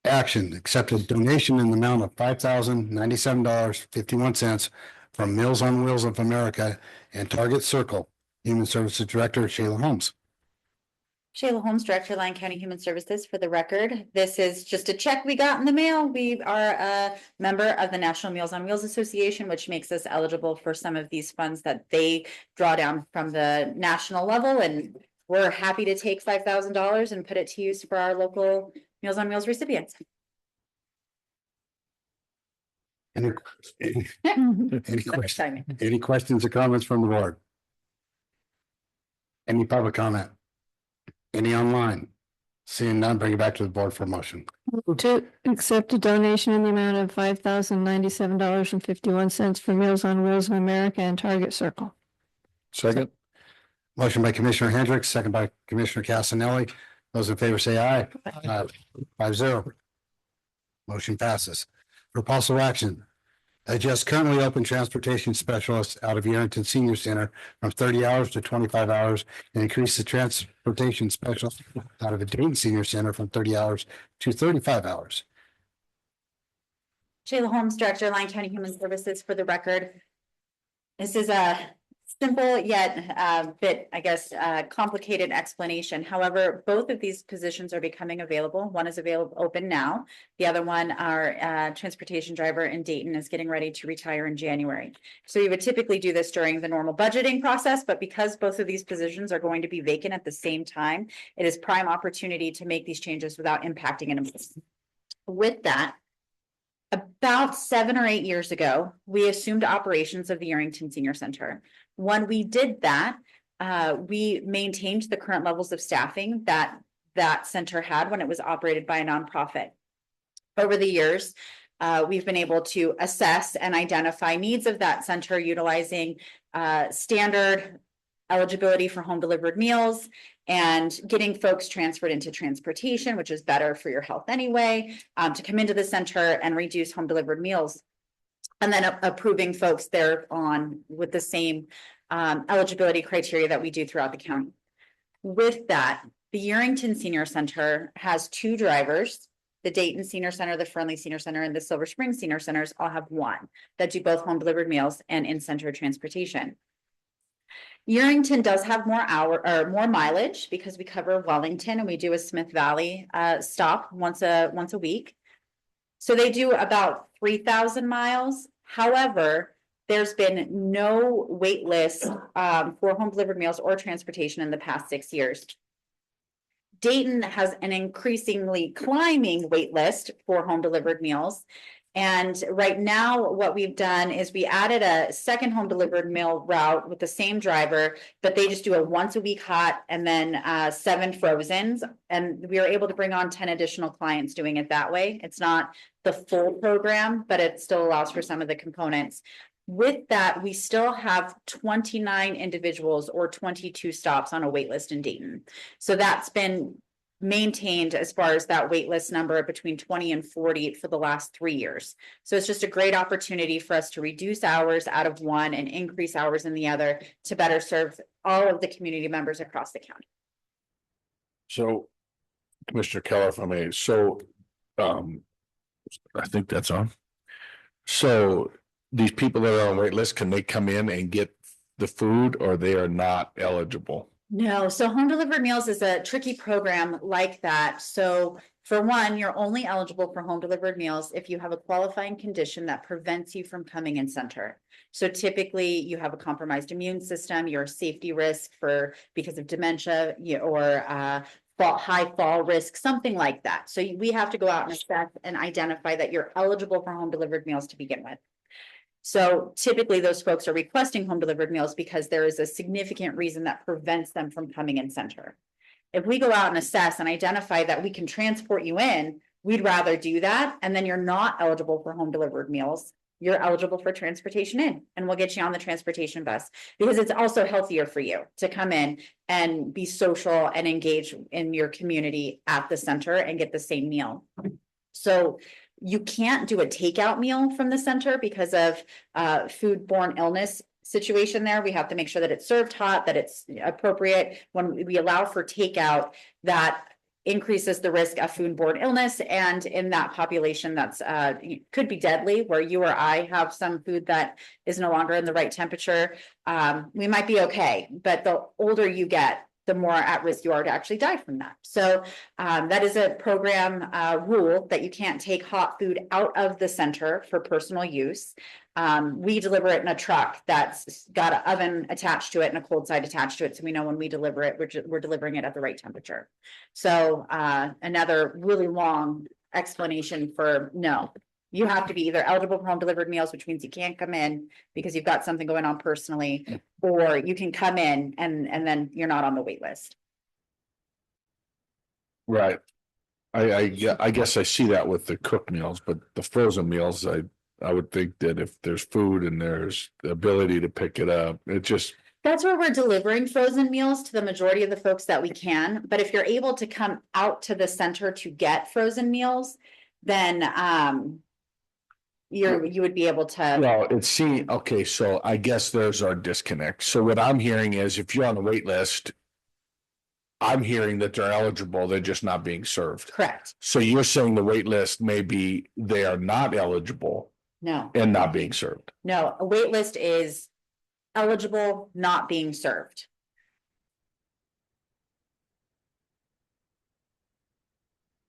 action, accepted donation in the amount of $5,097.51 from Meals on Wheels of America and Target Circle. Human Services Director Shayla Holmes. Shayla Holmes, Director, Lyon County Human Services. For the record, this is just a check we got in the mail. We are a member of the National Meals on Wheels Association, which makes us eligible for some of these funds that they draw down from the national level. And we're happy to take $5,000 and put it to use for our local Meals on Wheels recipients. Any questions or comments from the board? Any public comment? Any online? Seeing none, bring it back to the board for a motion. To accept a donation in the amount of $5,097.51 for Meals on Wheels of America and Target Circle. Second. Motion by Commissioner Hendricks, second by Commissioner Casanelli. Those in favor say aye. 5-0. Motion passes. For possible action, adjust currently open transportation specialists out of Yerington Senior Center from 30 hours to 25 hours and increase the transportation specialist out of the Dayton Senior Center from 30 hours to 35 hours. Shayla Holmes, Director, Lyon County Human Services. For the record, this is a simple yet bit, I guess, complicated explanation. However, both of these positions are becoming available. One is open now. The other one, our transportation driver in Dayton, is getting ready to retire in January. So we would typically do this during the normal budgeting process, but because both of these positions are going to be vacant at the same time, it is prime opportunity to make these changes without impacting an employee. With that, about 7 or 8 years ago, we assumed operations of the Yerington Senior Center. When we did that, we maintained the current levels of staffing that that center had when it was operated by a nonprofit. Over the years, we've been able to assess and identify needs of that center utilizing standard eligibility for home delivered meals and getting folks transferred into transportation, which is better for your health anyway, to come into the center and reduce home delivered meals. And then approving folks there on with the same eligibility criteria that we do throughout the county. With that, the Yerington Senior Center has 2 drivers. The Dayton Senior Center, the Friendly Senior Center, and the Silver Spring Senior Centers all have 1 that do both home delivered meals and in-center transportation. Yerington does have more mileage because we cover Wellington and we do a Smith Valley stop once a week. So they do about 3,000 miles. However, there's been no wait list for home delivered meals or transportation in the past 6 years. Dayton has an increasingly climbing wait list for home delivered meals. And right now, what we've done is we added a second home delivered meal route with the same driver, but they just do a once a week hot and then 7 frozens. And we are able to bring on 10 additional clients doing it that way. It's not the full program, but it still allows for some of the components. With that, we still have 29 individuals or 22 stops on a wait list in Dayton. So that's been maintained as far as that wait list number between 20 and 40 for the last 3 years. So it's just a great opportunity for us to reduce hours out of one and increase hours in the other to better serve all of the community members across the county. So, Commissioner Keller, if I may, so I think that's on. So these people that are on wait list, can they come in and get the food or they are not eligible? No, so home delivered meals is a tricky program like that. So for one, you're only eligible for home delivered meals if you have a qualifying condition that prevents you from coming in center. So typically you have a compromised immune system, you're a safety risk because of dementia or high fall risk, something like that. So we have to go out and assess and identify that you're eligible for home delivered meals to begin with. So typically those folks are requesting home delivered meals because there is a significant reason that prevents them from coming in center. If we go out and assess and identify that we can transport you in, we'd rather do that. And then you're not eligible for home delivered meals. You're eligible for transportation in, and we'll get you on the transportation bus because it's also healthier for you to come in and be social and engage in your community at the center and get the same meal. So you can't do a takeout meal from the center because of foodborne illness situation there. We have to make sure that it's served hot, that it's appropriate. When we allow for takeout, that increases the risk of foodborne illness. And in that population, that's could be deadly, where you or I have some food that is no longer in the right temperature. We might be okay, but the older you get, the more at risk you are to actually die from that. So that is a program rule that you can't take hot food out of the center for personal use. We deliver it in a truck that's got an oven attached to it and a cold side attached to it. So we know when we deliver it, we're delivering it at the right temperature. So another really long explanation for no. You have to be either eligible for home delivered meals, which means you can't come in because you've got something going on personally, or you can come in and then you're not on the wait list. Right. I guess I see that with the cooked meals, but the frozen meals, I would think that if there's food and there's the ability to pick it up, it just. That's where we're delivering frozen meals to the majority of the folks that we can. But if you're able to come out to the center to get frozen meals, then you would be able to. Well, okay, so I guess there's our disconnect. So what I'm hearing is if you're on the wait list, I'm hearing that they're eligible, they're just not being served. Correct. So you're saying the wait list maybe they are not eligible. No. And not being served. No, a wait list is eligible, not being served.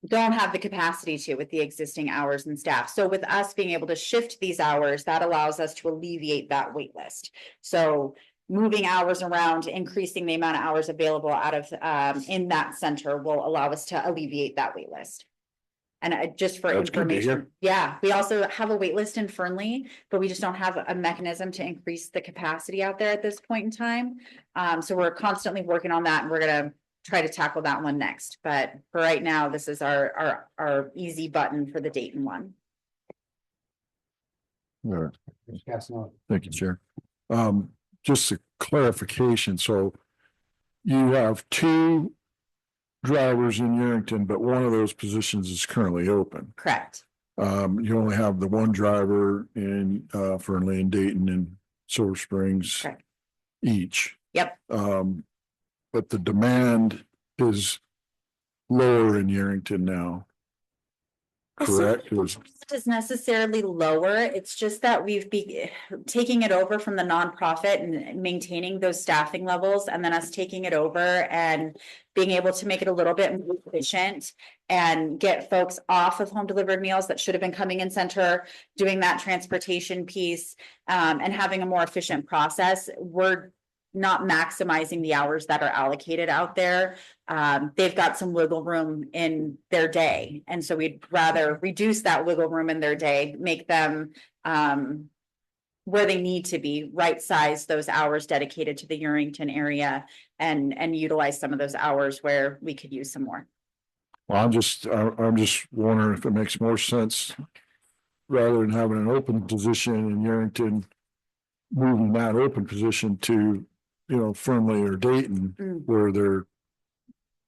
Don't have the capacity to with the existing hours and staff. So with us being able to shift these hours, that allows us to alleviate that wait list. So moving hours around, increasing the amount of hours available out of in that center will allow us to alleviate that wait list. And just for information, yeah, we also have a wait list in Fernley, but we just don't have a mechanism to increase the capacity out there at this point in time. So we're constantly working on that, and we're gonna try to tackle that one next. But for right now, this is our easy button for the Dayton one. All right. Thank you, Chair. Just a clarification. So you have two drivers in Yerington, but one of those positions is currently open. Correct. You only have the one driver in Fernley and Dayton and Silver Springs. Correct. Each. Yep. But the demand is lower in Yerington now. Correct? It is necessarily lower. It's just that we've been taking it over from the nonprofit and maintaining those staffing levels, and then us taking it over and being able to make it a little bit more efficient and get folks off of home delivered meals that should have been coming in center, doing that transportation piece, and having a more efficient process. We're not maximizing the hours that are allocated out there. They've got some wiggle room in their day. And so we'd rather reduce that wiggle room in their day, make them where they need to be, right size those hours dedicated to the Yerington area and utilize some of those hours where we could use some more. Well, I'm just wondering if it makes more sense rather than having an open position in Yerington, moving that open position to, Fernley or Dayton, where they're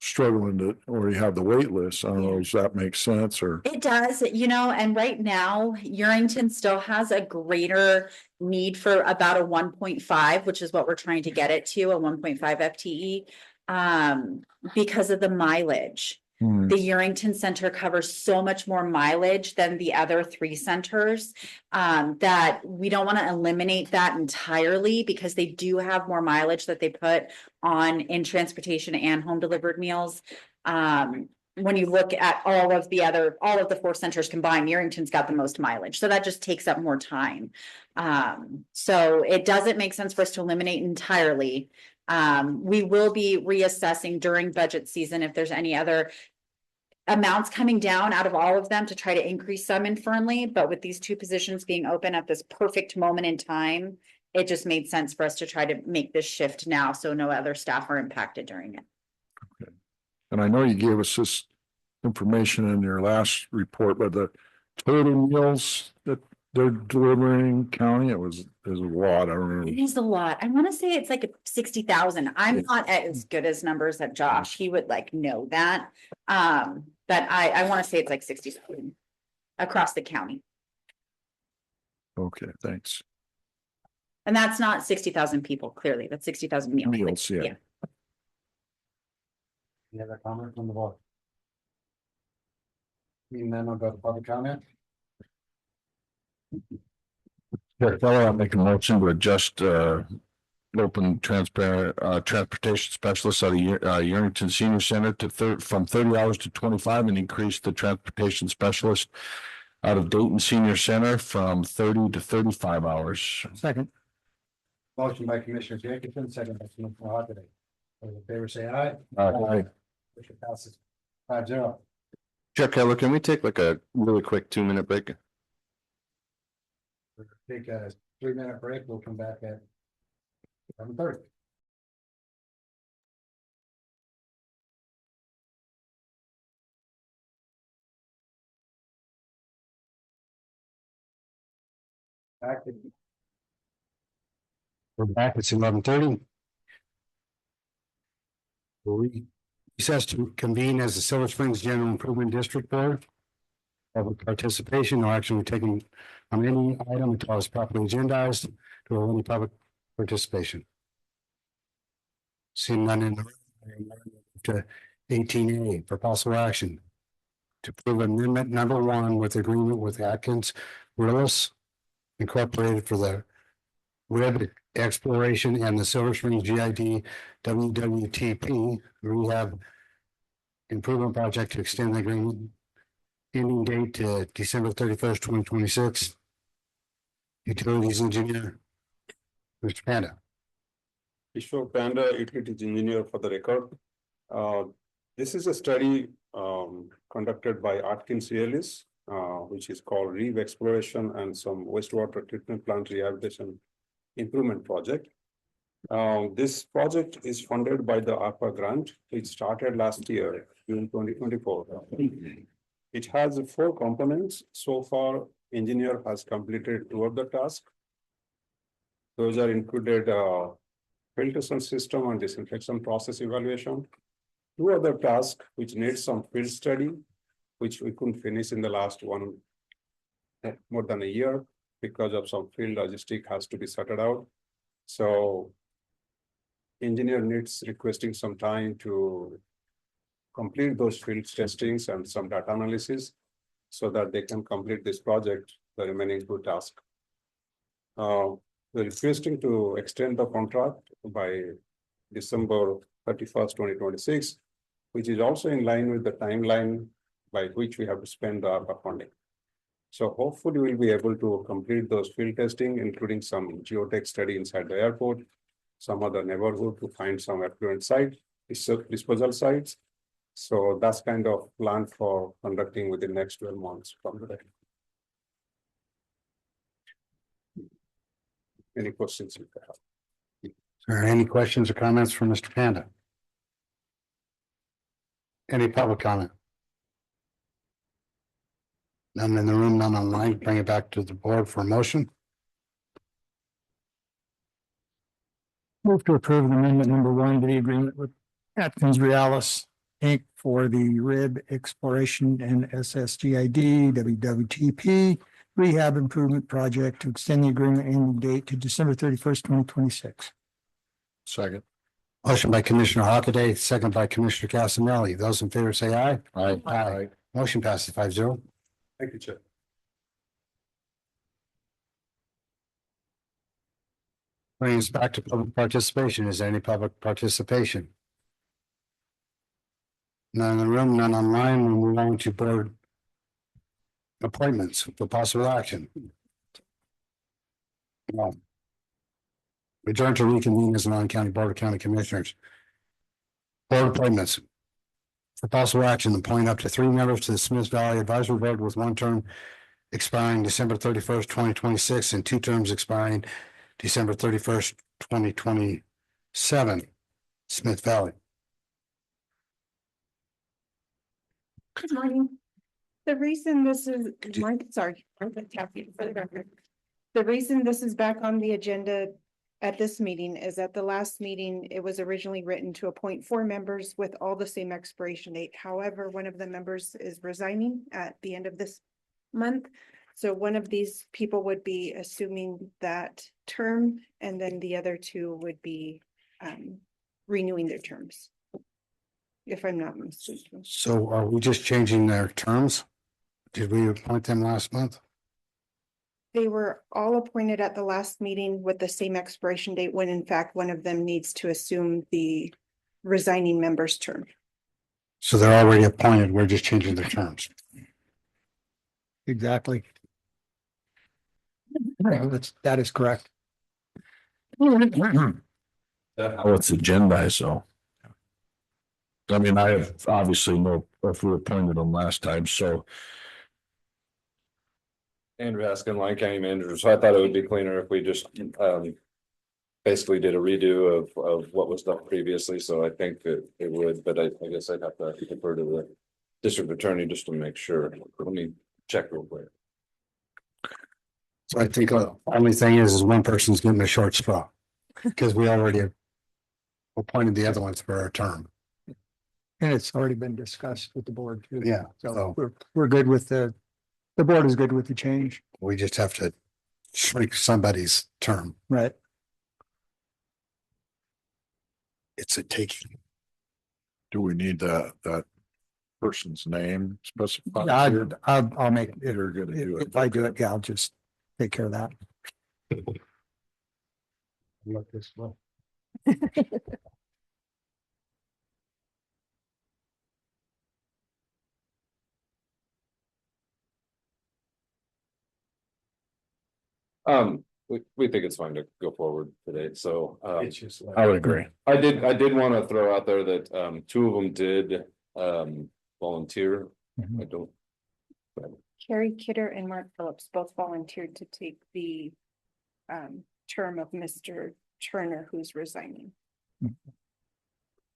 struggling to already have the wait list. I don't know, does that make sense or? It does, and right now Yerington still has a greater need for about a 1.5, which is what we're trying to get it to, a 1.5 FTE, because of the mileage. Hmm. The Yerington Center covers so much more mileage than the other three centers. That we don't want to eliminate that entirely because they do have more mileage that they put on in transportation and home delivered meals. When you look at all of the four centers combined, Yerington's got the most mileage, so that just takes up more time. So it doesn't make sense for us to eliminate entirely. We will be reassessing during budget season if there's any other amounts coming down out of all of them to try to increase some in Fernley, but with these two positions being open at this perfect moment in time, it just made sense for us to try to make this shift now, so no other staff are impacted during it. And I know you gave us this information in your last report, but the total meals that they're delivering county, there's a lot. I don't remember. It is a lot. I want to say it's like 60,000. I'm not as good as numbers at Josh. He would like know that. But I want to say it's like 60,000 across the county. Okay, thanks. And that's not 60,000 people, clearly. That's 60,000 meals. Meals, yeah. Any other comment from the board? Seeing none, I'll go to public comment. I'll make a motion to adjust open transparent transportation specialist out of Yerington Senior Center to from 30 hours to 25 and increase the transportation specialist out of Dayton Senior Center from 30 to 35 hours. Second. Motion by Commissioner Jacobson, second by Commissioner Hockaday. Those in favor say aye. Aye. Motion passes 5-0. Chuck Keller, can we take like a really quick 2-minute break? Take a 3-minute break. We'll come back at 7:30. We're back. It's 11:30. We recess to convene as the Silver Springs General Improvement District Board. Public participation, no action will be taken on any item until it's properly agendized to allow any public participation. Seeing none in the room, to 18A for possible action to approve amendment number 1 with agreement with Atkins Willis Incorporated for the RIB exploration and the Silver Springs GID WWTP rehab improvement project to extend the agreement ending date to December 31st, 2026. Utilities engineer, Mr. Panda. Ishwar Panda, utilities engineer for the record. This is a study conducted by Atkins Willis, which is called REEF Exploration and some wastewater treatment plant rehabilitation improvement project. This project is funded by the ARPA grant, which started last year, June 2024. It has 4 components. So far, engineer has completed 2 of the tasks. Those are included filtration system and disinfection process evaluation. 2 other tasks which need some field study, which we couldn't finish in the last more than a year because of some field logistic has to be sorted out. So engineer needs requesting some time to complete those field testings and some data analysis so that they can complete this project, the remaining 2 tasks. We're requesting to extend the contract by December 31st, 2026, which is also in line with the timeline by which we have to spend the ARPA funding. So hopefully we'll be able to complete those field testing, including some geotech study inside the airport, some other neighborhood to find some effluent site, disposal sites. So that's kind of plan for conducting within the next 12 months from today. Any questions you have? Are there any questions or comments from Mr. Panda? Any public comment? None in the room, none online. Bring it back to the board for a motion. Move to approve amendment number 1 to the agreement with Atkins Realis Inc. for the RIB exploration and SSGID WWTP rehab improvement project to extend the agreement ending date to December 31st, 2026. Second. Motion by Commissioner Hockaday, second by Commissioner Casanelli. Those in favor say aye. Aye. Aye. Motion passes 5-0. Thank you, Chair. Bringing us back to public participation. Is there any public participation? None in the room, none online. We move on to board appointments for possible action. Return to reconvene as Lyon County Board of County Commissioners. Board appointments. For possible action, appoint up to 3 members to the Smith Valley Advisory Board with 1 term expiring December 31st, 2026, and 2 terms expiring December 31st, 2027. Smith Valley. Good morning. The reason this is, sorry, for the record. The reason this is back on the agenda at this meeting is at the last meeting, it was originally written to appoint 4 members with all the same expiration date. However, one of the members is resigning at the end of this month. So one of these people would be assuming that term, and then the other 2 would be renewing their terms. If I'm not mistaken. So are we just changing their terms? Did we appoint them last month? They were all appointed at the last meeting with the same expiration date, when in fact, one of them needs to assume the resigning member's term. So they're already appointed. We're just changing their terms. Exactly. That is correct. How it's agendized, so. I mean, I have obviously no, if we appointed them last time, so. Andrew Haskin, Lyon County Manager, so I thought it would be cleaner if we just basically did a redo of what was done previously, so I think that it would, but I guess I'd have to defer to the district attorney just to make sure. Let me check real quick. So I think the only thing is one person's getting a short straw because we already appointed the other ones for our term. And it's already been discussed with the board too. Yeah, So we're good with the board is good with the change. We just have to shrink somebody's term. Right. It's a taking. Do we need that person's name specified? I'll make it. You're gonna do it. If I do it, yeah, I'll just take care of that. Look this way. We think it's fine to go forward today, so I would agree. I did want to throw out there that 2 of them did volunteer. I don't. Carrie Kidder and Mark Phillips both volunteered to take the term of Mr. Turner, who's resigning.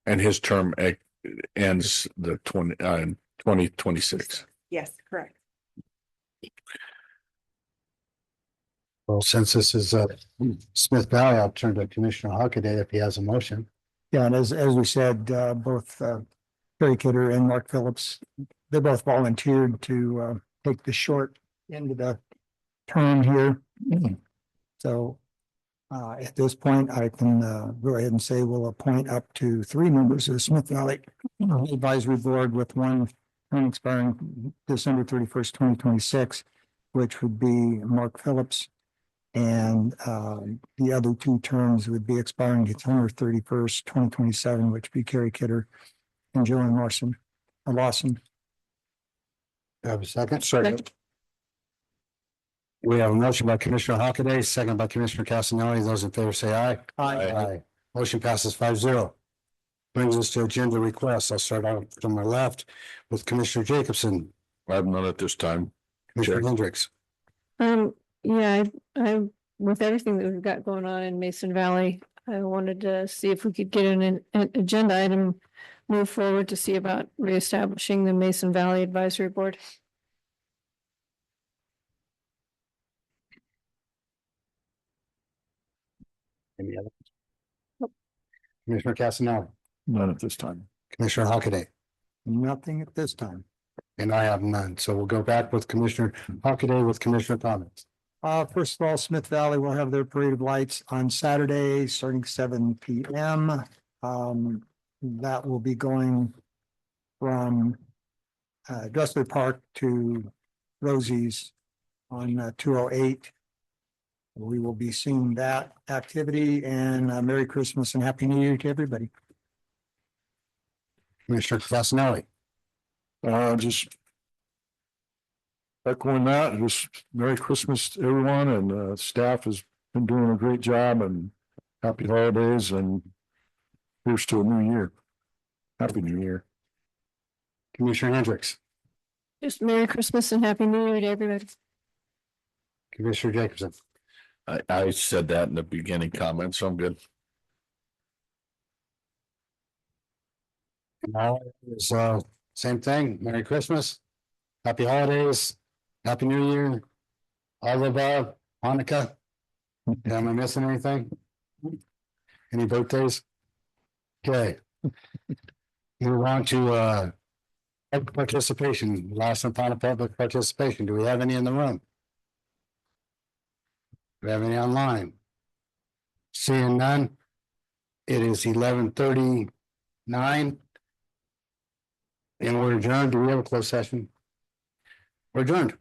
And his term ends the 2026. Yes, correct. Well, since this is Smith Valley, I'll turn to Commissioner Hockaday if he has a motion. Yeah, and as we said, both Terry Kidder and Mark Phillips, they both volunteered to take the short end of the term here. So at this point, I can go ahead and say we'll appoint up to 3 members of the Smith Valley Advisory Board with 1 term expiring December 31st, 2026, which would be Mark Phillips. And the other 2 terms would be expiring December 31st, 2027, which would be Carrie Kidder and Joanne Lawson. Have a second? Second. We have a motion by Commissioner Hockaday, second by Commissioner Casanelli. Those in favor say aye. Aye. Motion passes 5-0. Brings us to agenda requests. I'll start out from my left with Commissioner Jacobson. I have none at this time. Commissioner Chair. Hendricks. Yeah, I with everything that we've got going on in Mason Valley, I wanted to see if we could get an agenda item move forward to see about reestablishing the Mason Valley Advisory Board. Any other? Commissioner Casanelli. None at this time. Commissioner Hockaday. Nothing at this time. And I have none. So we'll go back with Commissioner Hockaday with Commissioner comments. First of all, Smith Valley will have their parade of lights on Saturday, starting 7 p.m. That will be going from Dressler Park to Rosie's on 208. We will be seeing that activity, and Merry Christmas and Happy New Year to everybody. Commissioner Castelli. Just echoing that, just Merry Christmas to everyone, and staff has been doing a great job, and happy holidays, and here's to a new year. Happy New Year. Commissioner Hendricks. Just Merry Christmas and Happy New Year to everybody. Commissioner Jacobson. I said that in the beginning comment, so I'm good. Now, it's same thing. Merry Christmas, Happy Holidays, Happy New Year, all the above, Hanukkah. Am I missing anything? Any birthdays? Okay. Move on to public participation, last and final public participation. Do we have any in the room? Do we have any online? Seeing none. It is 11:39. And we're adjourned. Do we have a closed session? We're adjourned.